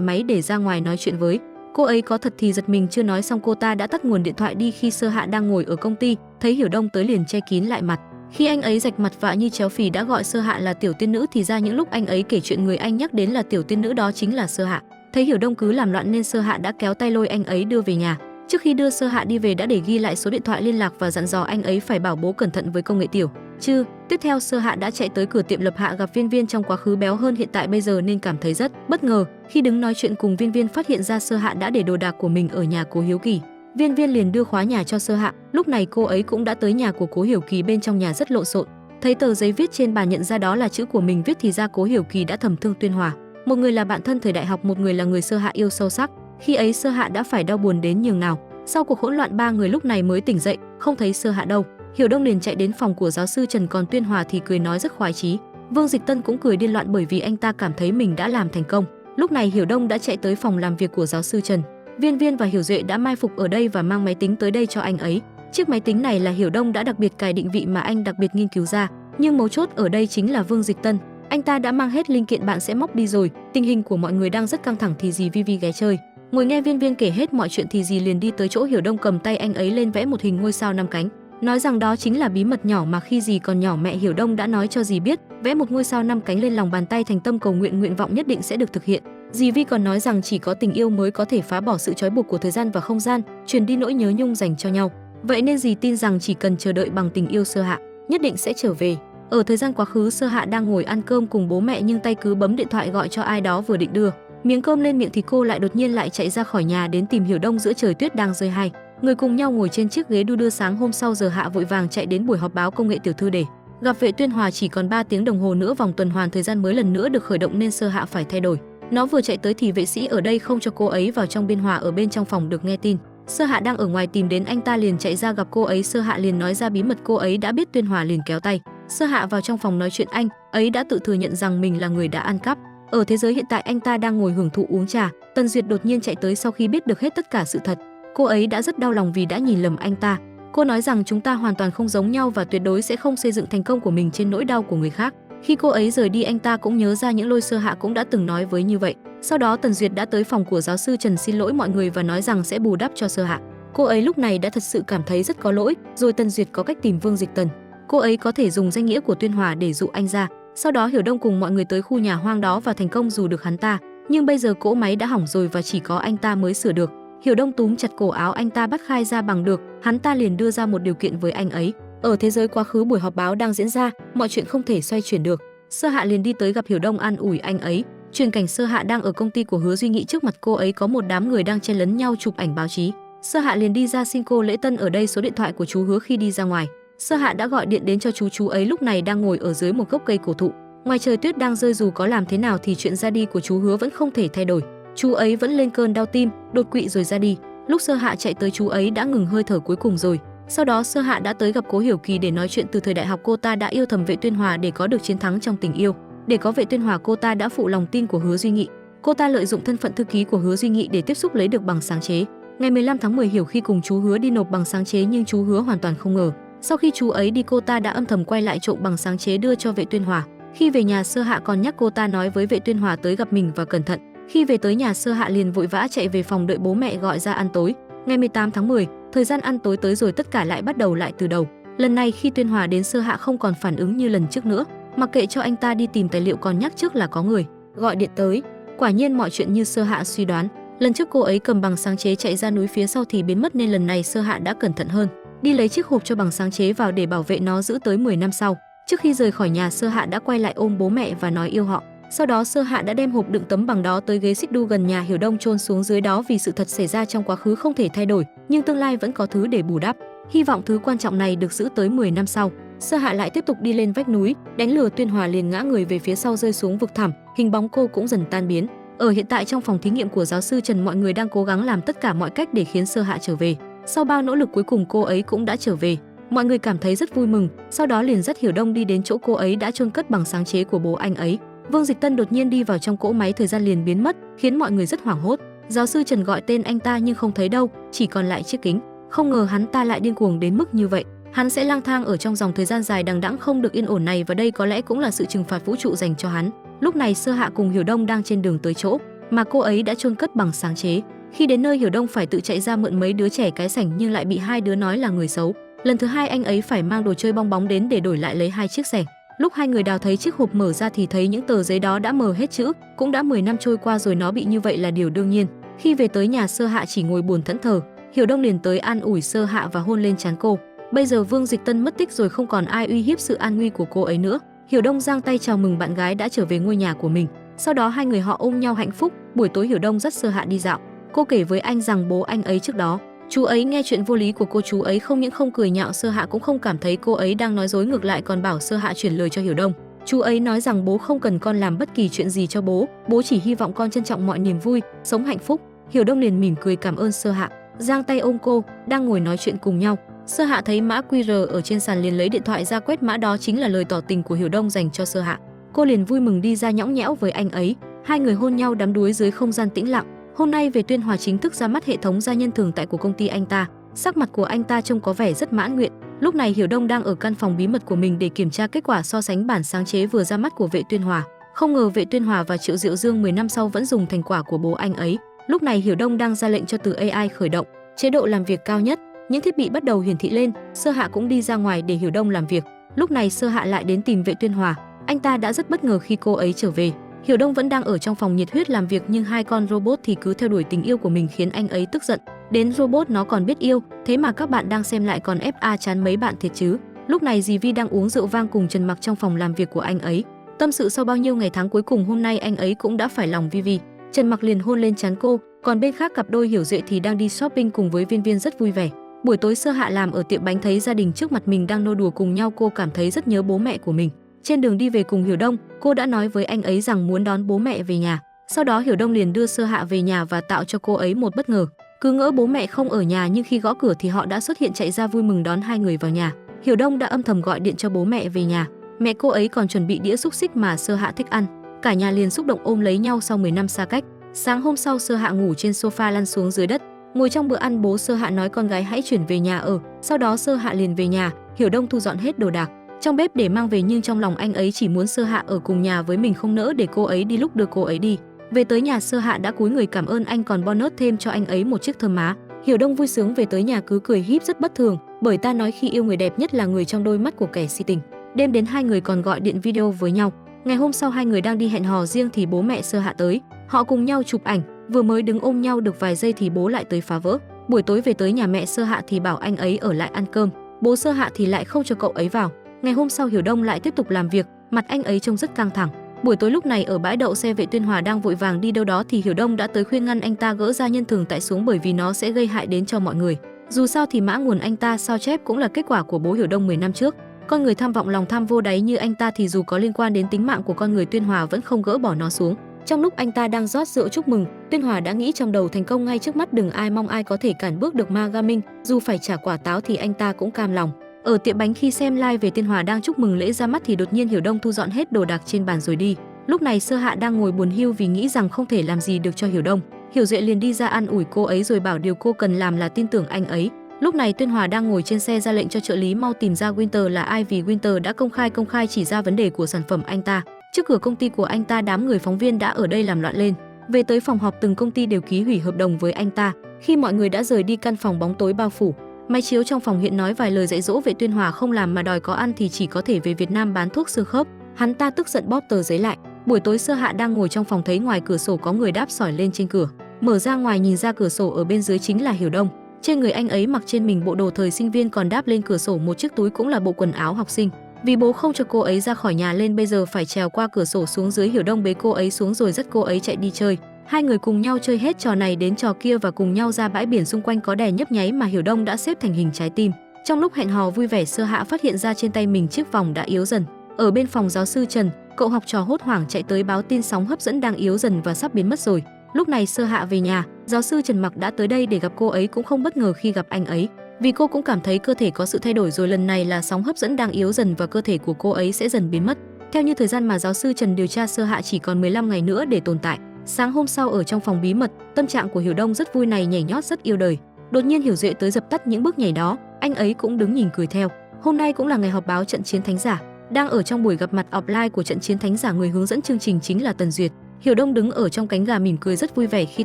máy để ra ngoài nói chuyện với. Cô ấy có thật thì giật mình chưa nói xong cô ta đã tắt nguồn điện thoại đi khi Sơ Hạ đang ngồi ở công ty, thấy Hiểu Đông tới liền che kín lại mặt. Khi anh ấy rạch mặt vạ như chéo phì đã gọi Sơ Hạ là tiểu tiên nữ thì ra những lúc anh ấy kể chuyện người anh nhắc đến là tiểu tiên nữ đó chính là Sơ Hạ. Thấy Hiểu Đông cứ làm loạn nên Sơ Hạ đã kéo tay lôi anh ấy đưa về nhà. Trước khi đưa Sơ Hạ đi về đã để ghi lại số điện thoại liên lạc và dặn dò anh ấy phải bảo bố cẩn thận với công nghệ tiểu chứ. Tiếp theo Sơ Hạ đã chạy tới cửa tiệm Lập Hạ gặp Viên Viên trong quá khứ béo hơn hiện tại bây giờ nên cảm thấy rất bất ngờ. Khi đứng nói chuyện cùng Viên Viên phát hiện ra Sơ Hạ đã để đồ đạc của mình ở nhà Cố Hiếu Kỳ. Viên Viên liền đưa khóa nhà cho Sơ Hạ. Lúc này cô ấy cũng đã tới nhà của Cố Hiểu Kỳ, bên trong nhà rất lộn xộn. Thấy tờ giấy viết trên bàn nhận ra đó là chữ của mình viết thì ra Cố Hiểu Kỳ đã thầm thương Tuyên Hòa. Một người là bạn thân thời đại học, một người là người Sơ Hạ yêu sâu sắc. Khi ấy Sơ Hạ đã phải đau buồn đến nhường nào. Sau cuộc hỗn loạn ba người lúc này mới tỉnh dậy, không thấy Sơ Hạ đâu. Hiểu Đông liền chạy đến phòng của giáo sư Trần, còn Tuyên Hòa thì cười nói rất khoái chí. Vương Dịch Tân cũng cười điên loạn bởi vì anh ta cảm thấy mình đã làm thành công. Lúc này Hiểu Đông đã chạy tới phòng làm việc của giáo sư Trần. Viên Viên và Hiểu Duệ đã mai phục ở đây và mang máy tính tới đây cho anh ấy. Chiếc máy tính này là Hiểu Đông đã đặc biệt cài định vị mà anh đặc biệt nghiên cứu ra, nhưng mấu chốt ở đây chính là Vương Dịch Tân. Anh ta đã mang hết linh kiện bạn sẽ móc đi rồi. Tình hình của mọi người đang rất căng thẳng thì dì Vi ghé chơi. Ngồi nghe Viên Viên kể hết mọi chuyện thì dì liền đi tới chỗ Hiểu Đông, cầm tay anh ấy lên vẽ một hình ngôi sao 5 cánh, nói rằng đó chính là bí mật nhỏ mà khi dì còn nhỏ mẹ Hiểu Đông đã nói cho dì biết, vẽ một ngôi sao 5 cánh lên lòng bàn tay thành tâm cầu nguyện, nguyện vọng nhất định sẽ được thực hiện. Dì Vi còn nói rằng chỉ có tình yêu mới có thể phá bỏ sự trói buộc của thời gian và không gian, truyền đi nỗi nhớ nhung dành cho nhau. Vậy nên dì tin rằng chỉ cần chờ đợi bằng tình yêu, Sơ Hạ nhất định sẽ trở về. Ở thời gian quá khứ, Sơ Hạ đang ngồi ăn cơm cùng bố mẹ nhưng tay cứ bấm điện thoại gọi cho ai đó, vừa định đưa miếng cơm lên miệng thì cô lại đột nhiên lại chạy ra khỏi nhà đến tìm Hiểu Đông giữa trời tuyết đang rơi. Hai người cùng nhau ngồi trên chiếc ghế đu đưa. Sáng hôm sau giờ Hạ vội vàng chạy đến buổi họp báo công nghệ tiểu thư để gặp vệ Tuyên Hòa. Chỉ còn 3 tiếng đồng hồ nữa vòng tuần hoàn thời gian mới lần nữa được khởi động nên Sơ Hạ phải thay đổi. Nó vừa chạy tới thì vệ sĩ ở đây không cho cô ấy vào trong. Biên Hòa ở bên trong phòng được nghe tin Sơ Hạ đang ở ngoài tìm đến anh ta liền chạy ra gặp cô ấy. Sơ Hạ liền nói ra bí mật cô ấy đã biết. Tuyên Hòa liền kéo tay Sơ Hạ vào trong phòng nói chuyện. Anh ấy đã tự thừa nhận rằng mình là người đã ăn cắp. Ở thế giới hiện tại anh ta đang ngồi hưởng thụ uống trà. Tần Duyệt đột nhiên chạy tới sau khi biết được hết tất cả sự thật. Cô ấy đã rất đau lòng vì đã nhìn lầm anh ta. Cô nói rằng chúng ta hoàn toàn không giống nhau và tuyệt đối sẽ không xây dựng thành công của mình trên nỗi đau của người khác. Khi cô ấy rời đi anh ta cũng nhớ ra những lôi Sơ Hạ cũng đã từng nói với như vậy. Sau đó Tần Duyệt đã tới phòng của giáo sư Trần xin lỗi mọi người và nói rằng sẽ bù đắp cho Sơ Hạ. Cô ấy lúc này đã thật sự cảm thấy rất có lỗi. Rồi Tần Duyệt có cách tìm Vương Dịch Tần. Cô ấy có thể dùng danh nghĩa của Tuyên Hòa để dụ anh ra. Sau đó Hiểu Đông cùng mọi người tới khu nhà hoang đó và thành công dù được hắn ta. Nhưng bây giờ cỗ máy đã hỏng rồi và chỉ có anh ta mới sửa được. Hiểu Đông túm chặt cổ áo anh ta bắt khai ra bằng được. Hắn ta liền đưa ra một điều kiện với anh ấy. Ở thế giới quá khứ buổi họp báo đang diễn ra, mọi chuyện không thể xoay chuyển được. Sơ Hạ liền đi tới gặp Hiểu Đông an ủi anh ấy. Truyền cảnh Sơ Hạ đang ở công ty của Hứa Duy Nghị, trước mặt cô ấy có một đám người đang chen lấn nhau chụp ảnh báo chí. Sơ Hạ liền đi ra xin cô Lễ Tân ở đây số điện thoại của chú Hứa khi đi ra ngoài. Sơ Hạ đã gọi điện đến cho chú ấy lúc này đang ngồi ở dưới một gốc cây cổ thụ. Ngoài trời tuyết đang rơi, dù có làm thế nào thì chuyện ra đi của chú Hứa vẫn không thể thay đổi. Chú ấy vẫn lên cơn đau tim, đột quỵ rồi ra đi. Lúc Sơ Hạ chạy tới, chú ấy đã ngừng hơi thở cuối cùng rồi. Sau đó Sơ Hạ đã tới gặp Cố Hiểu Kỳ để nói chuyện. Từ thời đại học, cô ta đã yêu thầm Vệ Tuyên Hòa để có được chiến thắng trong tình yêu. Để có Vệ Tuyên Hòa, cô ta đã phụ lòng tin của Hứa Duy Nghị. Cô ta lợi dụng thân phận thư ký của Hứa Duy Nghị để tiếp xúc lấy được bằng sáng chế. Ngày 15 tháng 10, Hiểu Khi cùng chú Hứa đi nộp bằng sáng chế, nhưng chú Hứa hoàn toàn không ngờ. Sau khi chú ấy đi, cô ta đã âm thầm quay lại trộm bằng sáng chế đưa cho Vệ Tuyên Hòa. Khi về nhà, Sơ Hạ còn nhắc cô ta nói với Vệ Tuyên Hòa tới gặp mình và cẩn thận. Khi về tới nhà, Sơ Hạ liền vội vã chạy về phòng đợi bố mẹ gọi ra ăn tối. Ngày 18 tháng 10, thời gian ăn tối tới rồi, tất cả lại bắt đầu lại từ đầu. Lần này khi Tuyên Hòa đến, Sơ Hạ không còn phản ứng như lần trước nữa, mặc kệ cho anh ta đi tìm tài liệu, còn nhắc trước là có người gọi điện tới. Quả nhiên mọi chuyện như Sơ Hạ suy đoán. Lần trước cô ấy cầm bằng sáng chế chạy ra núi phía sau thì biến mất, nên lần này Sơ Hạ đã cẩn thận hơn, đi lấy chiếc hộp cho bằng sáng chế vào để bảo vệ nó giữ tới 10 năm sau. Trước khi rời khỏi nhà, Sơ Hạ đã quay lại ôm bố mẹ và nói yêu họ. Sau đó Sơ Hạ đã đem hộp đựng tấm bằng đó tới ghế xích đu gần nhà Hiểu Đông, chôn xuống dưới đó, vì sự thật xảy ra trong quá khứ không thể thay đổi, nhưng tương lai vẫn có thứ để bù đắp. Hy vọng thứ quan trọng này được giữ tới 10 năm sau. Sơ Hạ lại tiếp tục đi lên vách núi, đánh lừa Tuyên Hòa, liền ngã người về phía sau, rơi xuống vực thẳm, hình bóng cô cũng dần tan biến. Ở hiện tại trong phòng thí nghiệm của giáo sư Trần, mọi người đang cố gắng làm tất cả mọi cách để khiến Sơ Hạ trở về. Sau bao nỗ lực, cuối cùng cô ấy cũng đã trở về. Mọi người cảm thấy rất vui mừng, sau đó liền dắt Hiểu Đông đi đến chỗ cô ấy đã chôn cất bằng sáng chế của bố anh ấy. Vương Dịch Tân đột nhiên đi vào trong cỗ máy thời gian liền biến mất, khiến mọi người rất hoảng hốt. Giáo sư Trần gọi tên anh ta nhưng không thấy đâu, chỉ còn lại chiếc kính. Không ngờ hắn ta lại điên cuồng đến mức như vậy. Hắn sẽ lang thang ở trong dòng thời gian dài đằng đẵng không được yên ổn này, và đây có lẽ cũng là sự trừng phạt vũ trụ dành cho hắn. Lúc này Sơ Hạ cùng Hiểu Đông đang trên đường tới chỗ mà cô ấy đã chôn cất bằng sáng chế. Khi đến nơi, Hiểu Đông phải tự chạy ra mượn mấy đứa trẻ cái sảnh, nhưng lại bị hai đứa nói là người xấu. Lần thứ hai anh ấy phải mang đồ chơi bong bóng đến để đổi lại lấy hai chiếc sảnh. Lúc hai người đào thấy chiếc hộp mở ra thì thấy những tờ giấy đó đã mờ hết chữ. Cũng đã 10 năm trôi qua rồi, nó bị như vậy là điều đương nhiên. Khi về tới nhà, Sơ Hạ chỉ ngồi buồn thẫn thờ. Hiểu Đông liền tới an ủi Sơ Hạ và hôn lên trán cô. Bây giờ Vương Dịch Tân mất tích rồi, không còn ai uy hiếp sự an nguy của cô ấy nữa. Hiểu Đông giang tay chào mừng bạn gái đã trở về ngôi nhà của mình. Sau đó hai người họ ôm nhau hạnh phúc. Buổi tối Hiểu Đông dắt Sơ Hạ đi dạo. Cô kể với anh rằng bố anh ấy trước đó, chú ấy nghe chuyện vô lý của cô, chú ấy không những không cười nhạo Sơ Hạ, cũng không cảm thấy cô ấy đang nói dối, ngược lại còn bảo Sơ Hạ chuyển lời cho Hiểu Đông. Chú ấy nói rằng bố không cần con làm bất kỳ chuyện gì cho bố chỉ hy vọng con trân trọng mọi niềm vui, sống hạnh phúc. Hiểu Đông liền mỉm cười cảm ơn Sơ Hạ, giang tay ôm cô, đang ngồi nói chuyện cùng nhau. Sơ Hạ thấy mã QR ở trên sàn liền lấy điện thoại ra quét mã, đó chính là lời tỏ tình của Hiểu Đông dành cho Sơ Hạ. Cô liền vui mừng đi ra nhõng nhẽo với anh ấy, hai người hôn nhau đắm đuối dưới không gian tĩnh lặng. Hôm nay Vệ Tuyên Hòa chính thức ra mắt hệ thống gia nhân thường tại của công ty anh ta. Sắc mặt của anh ta trông có vẻ rất mãn nguyện. Lúc này Hiểu Đông đang ở căn phòng bí mật của mình để kiểm tra kết quả so sánh bản sáng chế vừa ra mắt của Vệ Tuyên Hòa. Không ngờ Vệ Tuyên Hòa và Triệu Diệu Dương 10 năm sau vẫn dùng thành quả của bố anh ấy. Lúc này Hiểu Đông đang ra lệnh cho từ AI khởi động chế độ làm việc cao nhất. Những thiết bị bắt đầu hiển thị lên. Sơ Hạ cũng đi ra ngoài để Hiểu Đông làm việc. Lúc này Sơ Hạ lại đến tìm Vệ Tuyên Hòa. Anh ta đã rất bất ngờ khi cô ấy trở về. Hiểu Đông vẫn đang ở trong phòng nhiệt huyết làm việc, nhưng hai con robot thì cứ theo đuổi tình yêu của mình khiến anh ấy tức giận. Đến robot nó còn biết yêu, thế mà các bạn đang xem lại còn FA chán mấy bạn thiệt chứ. Lúc này dì Vi đang uống rượu vang cùng Trần Mặc trong phòng làm việc của anh ấy. Tâm sự sau bao nhiêu ngày tháng, cuối cùng hôm nay anh ấy cũng đã phải lòng Vi. Trần Mặc liền hôn lên trán cô, còn bên khác cặp đôi Hiểu Duệ thì đang đi shopping cùng với Viên Viên rất vui vẻ. Buổi tối Sơ Hạ làm ở tiệm bánh, thấy gia đình trước mặt mình đang nô đùa cùng nhau, cô cảm thấy rất nhớ bố mẹ của mình. Trên đường đi về cùng Hiểu Đông, cô đã nói với anh ấy rằng muốn đón bố mẹ về nhà. Sau đó Hiểu Đông liền đưa Sơ Hạ về nhà và tạo cho cô ấy một bất ngờ. Cứ ngỡ bố mẹ không ở nhà, nhưng khi gõ cửa thì họ đã xuất hiện, chạy ra vui mừng đón hai người vào nhà. Hiểu Đông đã âm thầm gọi điện cho bố mẹ về nhà. Mẹ cô ấy còn chuẩn bị đĩa xúc xích mà Sơ Hạ thích ăn. Cả nhà liền xúc động ôm lấy nhau sau 10 năm xa cách. Sáng hôm sau Sơ Hạ ngủ trên sofa lăn xuống dưới đất. Ngồi trong bữa ăn, bố Sơ Hạ nói con gái hãy chuyển về nhà ở. Sau đó Sơ Hạ liền về nhà. Hiểu Đông thu dọn hết đồ đạc trong bếp để mang về, nhưng trong lòng anh ấy chỉ muốn Sơ Hạ ở cùng nhà với mình, không nỡ để cô ấy đi lúc đưa cô ấy đi. Về tới nhà, Sơ Hạ đã cúi người cảm ơn anh, còn bonus thêm cho anh ấy một chiếc thơm má. Hiểu Đông vui sướng về tới nhà cứ cười híp rất bất thường, bởi ta nói khi yêu người đẹp nhất là người trong đôi mắt của kẻ si tình. Đêm đến hai người còn gọi điện video với nhau. Ngày hôm sau hai người đang đi hẹn hò riêng thì bố mẹ Sơ Hạ tới. Họ cùng nhau chụp ảnh, vừa mới đứng ôm nhau được vài giây thì bố lại tới phá vỡ. Buổi tối về tới nhà mẹ Sơ Hạ thì bảo anh ấy ở lại ăn cơm. Bố Sơ Hạ thì lại không cho cậu ấy vào. Ngày hôm sau Hiểu Đông lại tiếp tục làm việc, mặt anh ấy trông rất căng thẳng. Buổi tối lúc này ở bãi đậu xe, Vệ Tuyên Hòa đang vội vàng đi đâu đó thì Hiểu Đông đã tới khuyên ngăn anh ta gỡ ra nhân thường tại xuống, bởi vì nó sẽ gây hại đến cho mọi người. Dù sao thì mã nguồn anh ta sao chép cũng là kết quả của bố Hiểu Đông 10 năm trước. Con người tham vọng lòng tham vô đáy như anh ta thì dù có liên quan đến tính mạng của con người Tuyên Hòa vẫn không gỡ bỏ nó xuống. Trong lúc anh ta đang rót rượu chúc mừng, Tuyên Hòa đã nghĩ trong đầu thành công ngay trước mắt, đừng ai mong ai có thể cản bước được Ma Gaming, dù phải trả quả táo thì anh ta cũng cam lòng. Ở tiệm bánh khi xem live về Tuyên Hòa đang chúc mừng lễ ra mắt thì đột nhiên Hiểu Đông thu dọn hết đồ đạc trên bàn rồi đi. Lúc này Sơ Hạ đang ngồi buồn hiu vì nghĩ rằng không thể làm gì được cho Hiểu Đông. Hiểu Duệ liền đi ra an ủi cô ấy rồi bảo điều cô cần làm là tin tưởng anh ấy. Lúc này Tuyên Hòa đang ngồi trên xe ra lệnh cho trợ lý mau tìm ra Winter là ai vì Winter đã công khai chỉ ra vấn đề của sản phẩm anh ta. Trước cửa công ty của anh ta đám người phóng viên đã ở đây làm loạn lên. Về tới phòng họp từng công ty đều ký hủy hợp đồng với anh ta. Khi mọi người đã rời đi căn phòng bóng tối bao phủ, máy chiếu trong phòng hiện nói vài lời dạy dỗ Vệ Tuyên Hòa không làm mà đòi có ăn thì chỉ có thể về Việt Nam bán thuốc xương khớp. Hắn ta tức giận bóp tờ giấy lại. Buổi tối Sơ Hạ đang ngồi trong phòng thấy ngoài cửa sổ có người đáp sỏi lên trên cửa. Mở ra ngoài nhìn ra cửa sổ ở bên dưới chính là Hiểu Đông. Trên người anh ấy mặc trên mình bộ đồ thời sinh viên, còn đáp lên cửa sổ một chiếc túi cũng là bộ quần áo học sinh. Vì bố không cho cô ấy ra khỏi nhà nên bây giờ phải trèo qua cửa sổ xuống dưới. Hiểu Đông bế cô ấy xuống rồi dắt cô ấy chạy đi chơi. Hai người cùng nhau chơi hết trò này đến trò kia và cùng nhau ra bãi biển xung quanh có đèn nhấp nháy mà Hiểu Đông đã xếp thành hình trái tim. Trong lúc hẹn hò vui vẻ, Sơ Hạ phát hiện ra trên tay mình chiếc vòng đã yếu dần. Ở bên phòng giáo sư Trần, cậu học trò hốt hoảng chạy tới báo tin sóng hấp dẫn đang yếu dần và sắp biến mất rồi. Lúc này Sơ Hạ về nhà, giáo sư Trần Mặc đã tới đây để gặp cô ấy, cũng không bất ngờ khi gặp anh ấy. Vì cô cũng cảm thấy cơ thể có sự thay đổi rồi, lần này là sóng hấp dẫn đang yếu dần và cơ thể của cô ấy sẽ dần biến mất. Theo như thời gian mà giáo sư Trần điều tra, Sơ Hạ chỉ còn 15 ngày nữa để tồn tại. Sáng hôm sau ở trong phòng bí mật, tâm trạng của Hiểu Đông rất vui này, nhảy nhót rất yêu đời. Đột nhiên Hiểu Duệ tới dập tắt những bước nhảy đó, anh ấy cũng đứng nhìn cười theo. Hôm nay cũng là ngày họp báo trận chiến thánh giả. Đang ở trong buổi gặp mặt offline của trận chiến thánh giả, người hướng dẫn chương trình chính là Tần Duyệt. Hiểu Đông đứng ở trong cánh gà mỉm cười rất vui vẻ khi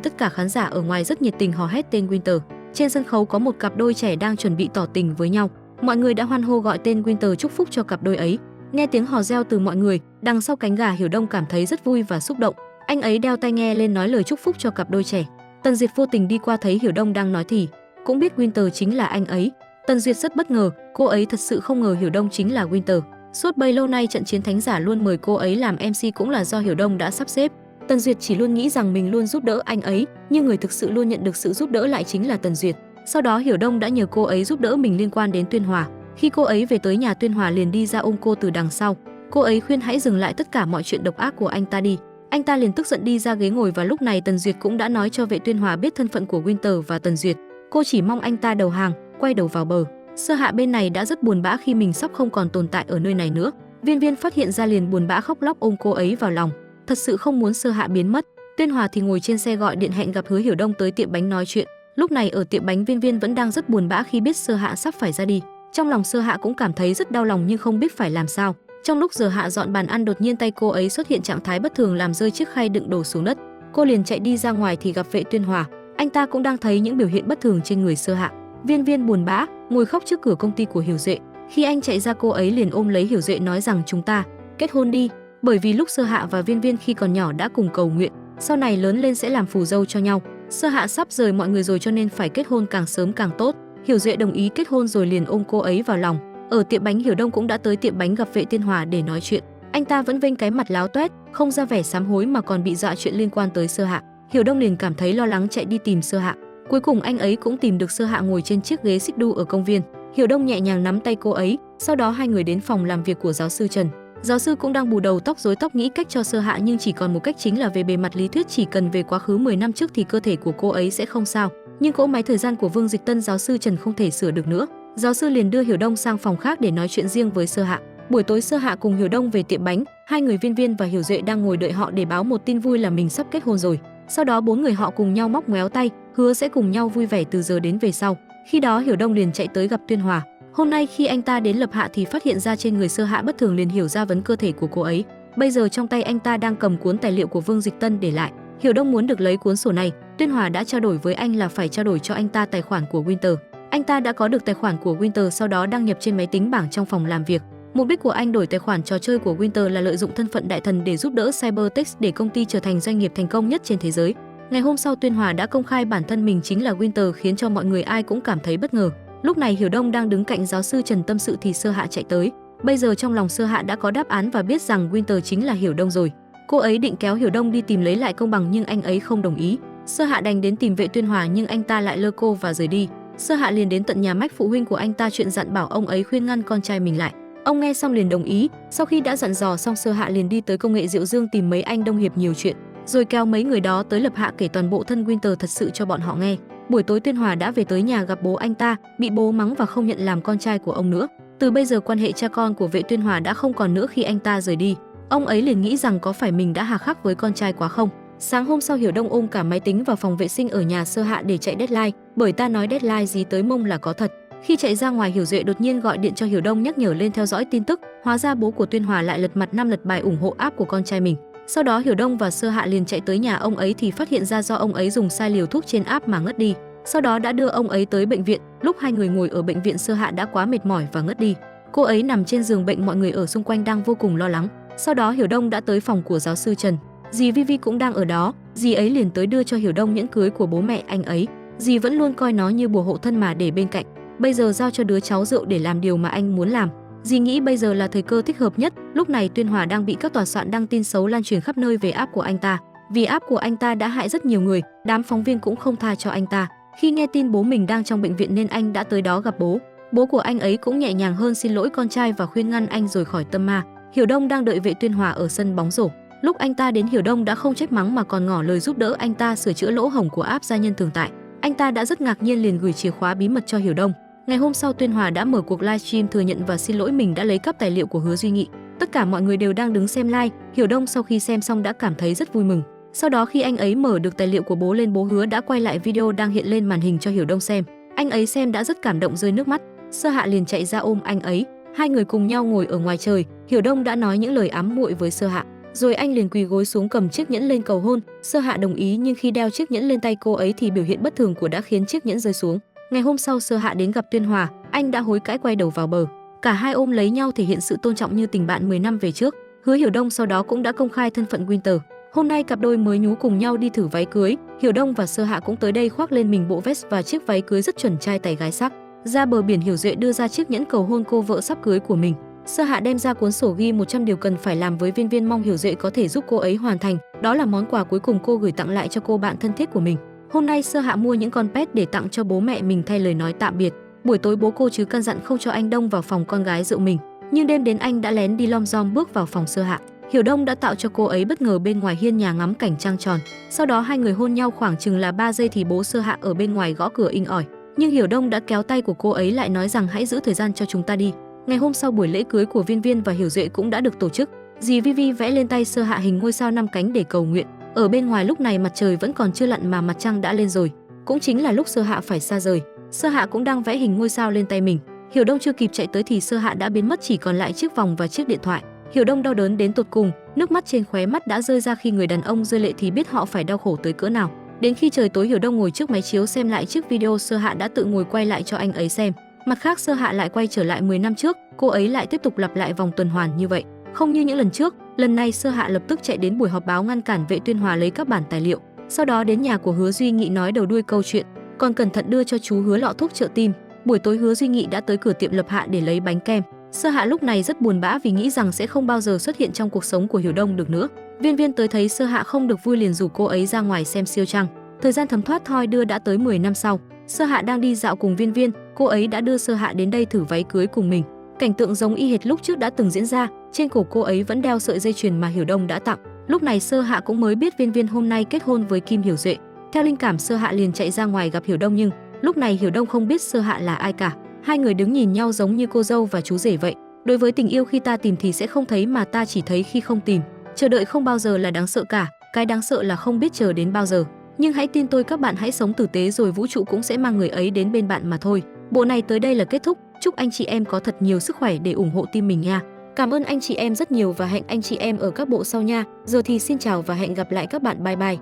tất cả khán giả ở ngoài rất nhiệt tình hò hét tên Winter. Trên sân khấu có một cặp đôi trẻ đang chuẩn bị tỏ tình với nhau. Mọi người đã hoan hô gọi tên Winter chúc phúc cho cặp đôi ấy. Nghe tiếng hò reo từ mọi người, đằng sau cánh gà Hiểu Đông cảm thấy rất vui và xúc động. Anh ấy đeo tai nghe lên nói lời chúc phúc cho cặp đôi trẻ. Tần Duyệt vô tình đi qua thấy Hiểu Đông đang nói thì cũng biết Winter chính là anh ấy. Tần Duyệt rất bất ngờ, cô ấy thật sự không ngờ Hiểu Đông chính là Winter. Suốt bấy lâu nay trận chiến thánh giả luôn mời cô ấy làm MC cũng là do Hiểu Đông đã sắp xếp. Tần Duyệt chỉ luôn nghĩ rằng mình luôn giúp đỡ anh ấy, nhưng người thực sự luôn nhận được sự giúp đỡ lại chính là Tần Duyệt. Sau đó Hiểu Đông đã nhờ cô ấy giúp đỡ mình liên quan đến Tuyên Hòa. Khi cô ấy về tới nhà, Tuyên Hòa liền đi ra ôm cô từ đằng sau. Cô ấy khuyên hãy dừng lại tất cả mọi chuyện độc ác của anh ta đi. Anh ta liền tức giận đi ra ghế ngồi và lúc này Tần Duyệt cũng đã nói cho Vệ Tuyên Hòa biết thân phận của Winter và Tần Duyệt. Cô chỉ mong anh ta đầu hàng, quay đầu vào bờ. Sơ Hạ bên này đã rất buồn bã khi mình sắp không còn tồn tại ở nơi này nữa. Viên Viên phát hiện ra liền buồn bã khóc lóc ôm cô ấy vào lòng. Thật sự không muốn Sơ Hạ biến mất. Tuyên Hòa thì ngồi trên xe gọi điện hẹn gặp Hứa Hiểu Đông tới tiệm bánh nói chuyện. Lúc này ở tiệm bánh Viên Viên vẫn đang rất buồn bã khi biết Sơ Hạ sắp phải ra đi. Trong lòng Sơ Hạ cũng cảm thấy rất đau lòng nhưng không biết phải làm sao. Trong lúc giờ Hạ dọn bàn ăn, đột nhiên tay cô ấy xuất hiện trạng thái bất thường làm rơi chiếc khay đựng đồ xuống đất. Cô liền chạy đi ra ngoài thì gặp Vệ Tuyên Hòa. Anh ta cũng đang thấy những biểu hiện bất thường trên người Sơ Hạ. Viên Viên buồn bã ngồi khóc trước cửa công ty của Hiểu Duệ. Khi anh chạy ra, cô ấy liền ôm lấy Hiểu Duệ nói rằng chúng ta kết hôn đi, bởi vì lúc Sơ Hạ và Viên Viên khi còn nhỏ đã cùng cầu nguyện sau này lớn lên sẽ làm phù dâu cho nhau. Sơ Hạ sắp rời mọi người rồi cho nên phải kết hôn càng sớm càng tốt. Hiểu Duệ đồng ý kết hôn rồi liền ôm cô ấy vào lòng. Ở tiệm bánh, Hiểu Đông cũng đã tới tiệm bánh gặp Vệ Tuyên Hòa để nói chuyện. Anh ta vẫn vênh cái mặt láo toét, không ra vẻ sám hối mà còn bị dọa chuyện liên quan tới Sơ Hạ. Hiểu Đông liền cảm thấy lo lắng chạy đi tìm Sơ Hạ. Cuối cùng anh ấy cũng tìm được Sơ Hạ ngồi trên chiếc ghế xích đu ở công viên. Hiểu Đông nhẹ nhàng nắm tay cô ấy, sau đó hai người đến phòng làm việc của giáo sư Trần. Giáo sư cũng đang bù đầu tóc rối tóc nghĩ cách cho Sơ Hạ, nhưng chỉ còn một cách chính là về bề mặt lý thuyết chỉ cần về quá khứ 10 năm trước thì cơ thể của cô ấy sẽ không sao. Nhưng cỗ máy thời gian của Vương Dịch Tân giáo sư Trần không thể sửa được nữa. Giáo sư liền đưa Hiểu Đông sang phòng khác để nói chuyện riêng với Sơ Hạ. Buổi tối Sơ Hạ cùng Hiểu Đông về tiệm bánh, hai người Viên Viên và Hiểu Duệ đang ngồi đợi họ để báo một tin vui là mình sắp kết hôn rồi. Sau đó bốn người họ cùng nhau móc ngoéo tay, hứa sẽ cùng nhau vui vẻ từ giờ đến về sau. Khi đó Hiểu Đông liền chạy tới gặp Tuyên Hòa. Hôm nay khi anh ta đến lập hạ thì phát hiện ra trên người Sơ Hạ bất thường, liền hiểu ra vấn cơ thể của cô ấy. Bây giờ trong tay anh ta đang cầm cuốn tài liệu của Vương Dịch Tân để lại. Hiểu Đông muốn được lấy cuốn sổ này, Tuyên Hòa đã trao đổi với anh là phải trao đổi cho anh ta tài khoản của Winter. Anh ta đã có được tài khoản của Winter, sau đó đăng nhập trên máy tính bảng trong phòng làm việc. Mục đích của anh đổi tài khoản trò chơi của Winter là lợi dụng thân phận đại thần để giúp đỡ Cybertex để công ty trở thành doanh nghiệp thành công nhất trên thế giới. Ngày hôm sau Tuyên Hòa đã công khai bản thân mình chính là Winter, khiến cho mọi người ai cũng cảm thấy bất ngờ. Lúc này Hiểu Đông đang đứng cạnh giáo sư Trần tâm sự thì Sơ Hạ chạy tới. Bây giờ trong lòng Sơ Hạ đã có đáp án và biết rằng Winter chính là Hiểu Đông rồi. Cô ấy định kéo Hiểu Đông đi tìm lấy lại công bằng nhưng anh ấy không đồng ý. Sơ Hạ đành đến tìm Vệ Tuyên Hòa nhưng anh ta lại lơ cô và rời đi. Sơ Hạ liền đến tận nhà Mách phụ huynh của anh ta chuyện dặn bảo ông ấy khuyên ngăn con trai mình lại. Ông nghe xong liền đồng ý. Sau khi đã dặn dò xong, Sơ Hạ liền đi tới công nghệ Diệu Dương tìm mấy anh đồng hiệp nhiều chuyện, rồi kéo mấy người đó tới Lập Hạ kể toàn bộ thân Winter thật sự cho bọn họ nghe. Buổi tối Tuyên Hòa đã về tới nhà gặp bố anh ta, bị bố mắng và không nhận làm con trai của ông nữa. Từ bây giờ quan hệ cha con của Vệ Tuyên Hòa đã không còn nữa khi anh ta rời đi. Ông ấy liền nghĩ rằng có phải mình đã hà khắc với con trai quá không. Sáng hôm sau, Hiểu Đông ôm cả máy tính vào phòng vệ sinh ở nhà Sơ Hạ để chạy deadline, bởi ta nói deadline gì tới mông là có thật. Khi chạy ra ngoài, Hiểu Duệ đột nhiên gọi điện cho Hiểu Đông nhắc nhở lên theo dõi tin tức, hóa ra bố của Tuyên Hòa lại lật mặt 5 lật bài ủng hộ app của con trai mình. Sau đó Hiểu Đông và Sơ Hạ liền chạy tới nhà ông ấy thì phát hiện ra do ông ấy dùng sai liều thuốc trên app mà ngất đi. Sau đó đã đưa ông ấy tới bệnh viện. Lúc hai người ngồi ở bệnh viện, Sơ Hạ đã quá mệt mỏi và ngất đi. Cô ấy nằm trên giường bệnh, mọi người ở xung quanh đang vô cùng lo lắng. Sau đó Hiểu Đông đã tới phòng của giáo sư Trần. Dì Vivi cũng đang ở đó. Dì ấy liền tới đưa cho Hiểu Đông nhẫn cưới của bố mẹ anh ấy. Dì vẫn luôn coi nó như bùa hộ thân mà để bên cạnh. Bây giờ giao cho đứa cháu rượu để làm điều mà anh muốn làm. Dì nghĩ bây giờ là thời cơ thích hợp nhất. Lúc này Tuyên Hòa đang bị các tòa soạn đăng tin xấu lan truyền khắp nơi về app của anh ta. Vì app của anh ta đã hại rất nhiều người, đám phóng viên cũng không tha cho anh ta. Khi nghe tin bố mình đang trong bệnh viện nên anh đã tới đó gặp bố. Bố của anh ấy cũng nhẹ nhàng hơn, xin lỗi con trai và khuyên ngăn anh rồi khỏi tâm ma. Hiểu Đông đang đợi Vệ Tuyên Hòa ở sân bóng rổ. Lúc anh ta đến, Hiểu Đông đã không trách mắng mà còn ngỏ lời giúp đỡ anh ta sửa chữa lỗ hổng của app gia nhân thường tại. Anh ta đã rất ngạc nhiên liền gửi chìa khóa bí mật cho Hiểu Đông. Ngày hôm sau, Tuyên Hòa đã mở cuộc livestream thừa nhận và xin lỗi mình đã lấy cắp tài liệu của Hứa Duy Nghị. Tất cả mọi người đều đang đứng xem live. Hiểu Đông sau khi xem xong đã cảm thấy rất vui mừng. Sau đó khi anh ấy mở được tài liệu của bố lên, bố Hứa đã quay lại video đang hiện lên màn hình cho Hiểu Đông xem. Anh ấy xem đã rất cảm động, rơi nước mắt. Sơ Hạ liền chạy ra ôm anh ấy. Hai người cùng nhau ngồi ở ngoài trời. Hiểu Đông đã nói những lời ám muội với Sơ Hạ, rồi anh liền quỳ gối xuống cầm chiếc nhẫn lên cầu hôn. Sơ Hạ đồng ý, nhưng khi đeo chiếc nhẫn lên tay cô ấy thì biểu hiện bất thường của đã khiến chiếc nhẫn rơi xuống. Ngày hôm sau, Sơ Hạ đến gặp Tuyên Hòa, anh đã hối cải quay đầu vào bờ. Cả hai ôm lấy nhau thể hiện sự tôn trọng như tình bạn 10 năm về trước. Hứa Hiểu Đông sau đó cũng đã công khai thân phận Winter. Hôm nay cặp đôi mới nhú cùng nhau đi thử váy cưới. Hiểu Đông và Sơ Hạ cũng tới đây khoác lên mình bộ vest và chiếc váy cưới rất chuẩn trai tẩy gái sắc. Ra bờ biển, Hiểu Duệ đưa ra chiếc nhẫn cầu hôn cô vợ sắp cưới của mình. Sơ Hạ đem ra cuốn sổ ghi 100 điều cần phải làm với Viên Viên, mong Hiểu Duệ có thể giúp cô ấy hoàn thành. Đó là món quà cuối cùng cô gửi tặng lại cho cô bạn thân thiết của mình. Hôm nay Sơ Hạ mua những con pet để tặng cho bố mẹ mình thay lời nói tạm biệt. Buổi tối bố cô chứ căn dặn không cho anh Đông vào phòng con gái rượu mình, nhưng đêm đến anh đã lén đi lom rom bước vào phòng Sơ Hạ. Hiểu Đông đã tạo cho cô ấy bất ngờ bên ngoài hiên nhà ngắm cảnh trăng tròn. Sau đó hai người hôn nhau khoảng chừng là 3 giây thì bố Sơ Hạ ở bên ngoài gõ cửa inh ỏi, nhưng Hiểu Đông đã kéo tay của cô ấy lại, nói rằng hãy giữ thời gian cho chúng ta đi. Ngày hôm sau, buổi lễ cưới của Viên Viên và Hiểu Duệ cũng đã được tổ chức. Dì Vivi vẽ lên tay Sơ Hạ hình ngôi sao 5 cánh để cầu nguyện. Ở bên ngoài lúc này mặt trời vẫn còn chưa lặn mà mặt trăng đã lên rồi, cũng chính là lúc Sơ Hạ phải xa rời. Sơ Hạ cũng đang vẽ hình ngôi sao lên tay mình. Hiểu Đông chưa kịp chạy tới thì Sơ Hạ đã biến mất, chỉ còn lại chiếc vòng và chiếc điện thoại. Hiểu Đông đau đớn đến tột cùng, nước mắt trên khóe mắt đã rơi ra. Khi người đàn ông rơi lệ thì biết họ phải đau khổ tới cỡ nào. Đến khi trời tối, Hiểu Đông ngồi trước máy chiếu xem lại chiếc video Sơ Hạ đã tự ngồi quay lại cho anh ấy xem. Mặt khác, Sơ Hạ lại quay trở lại 10 năm trước, cô ấy lại tiếp tục lặp lại vòng tuần hoàn như vậy. Không như những lần trước, lần này Sơ Hạ lập tức chạy đến buổi họp báo ngăn cản Vệ Tuyên Hòa lấy các bản tài liệu. Sau đó đến nhà của Hứa Duy Nghị nói đầu đuôi câu chuyện, còn cẩn thận đưa cho chú Hứa lọ thuốc trợ tim. Buổi tối Hứa Duy Nghị đã tới cửa tiệm Lập Hạ để lấy bánh kem. Sơ Hạ lúc này rất buồn bã vì nghĩ rằng sẽ không bao giờ xuất hiện trong cuộc sống của Hiểu Đông được nữa. Viên Viên tới thấy Sơ Hạ không được vui liền rủ cô ấy ra ngoài xem siêu trăng. Thời gian thấm thoát thoi đưa đã tới 10 năm sau. Sơ Hạ đang đi dạo cùng Viên Viên, cô ấy đã đưa Sơ Hạ đến đây thử váy cưới cùng mình. Cảnh tượng giống y hệt lúc trước đã từng diễn ra, trên cổ cô ấy vẫn đeo sợi dây chuyền mà Hiểu Đông đã tặng. Lúc này Sơ Hạ cũng mới biết Viên Viên hôm nay kết hôn với Kim Hiểu Duệ. Theo linh cảm, Sơ Hạ liền chạy ra ngoài gặp Hiểu Đông, nhưng lúc này Hiểu Đông không biết Sơ Hạ là ai cả. Hai người đứng nhìn nhau giống như cô dâu và chú rể vậy. Đối với tình yêu, khi ta tìm thì sẽ không thấy mà ta chỉ thấy khi không tìm. Chờ đợi không bao giờ là đáng sợ cả, cái đáng sợ là không biết chờ đến bao giờ. Nhưng hãy tin tôi các bạn, hãy sống tử tế rồi vũ trụ cũng sẽ mang người ấy đến bên bạn mà thôi. Bộ này tới đây là kết thúc. Chúc anh chị em có thật nhiều sức khỏe để ủng hộ team mình nha. Cảm ơn anh chị em rất nhiều và hẹn anh chị em ở các bộ sau nha. Giờ thì xin chào và hẹn gặp lại các bạn, bye bye.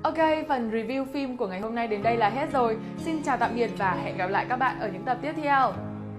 Ok, phần review phim của ngày hôm nay đến đây là hết rồi. Xin chào tạm biệt và hẹn gặp lại các bạn ở những tập tiếp theo.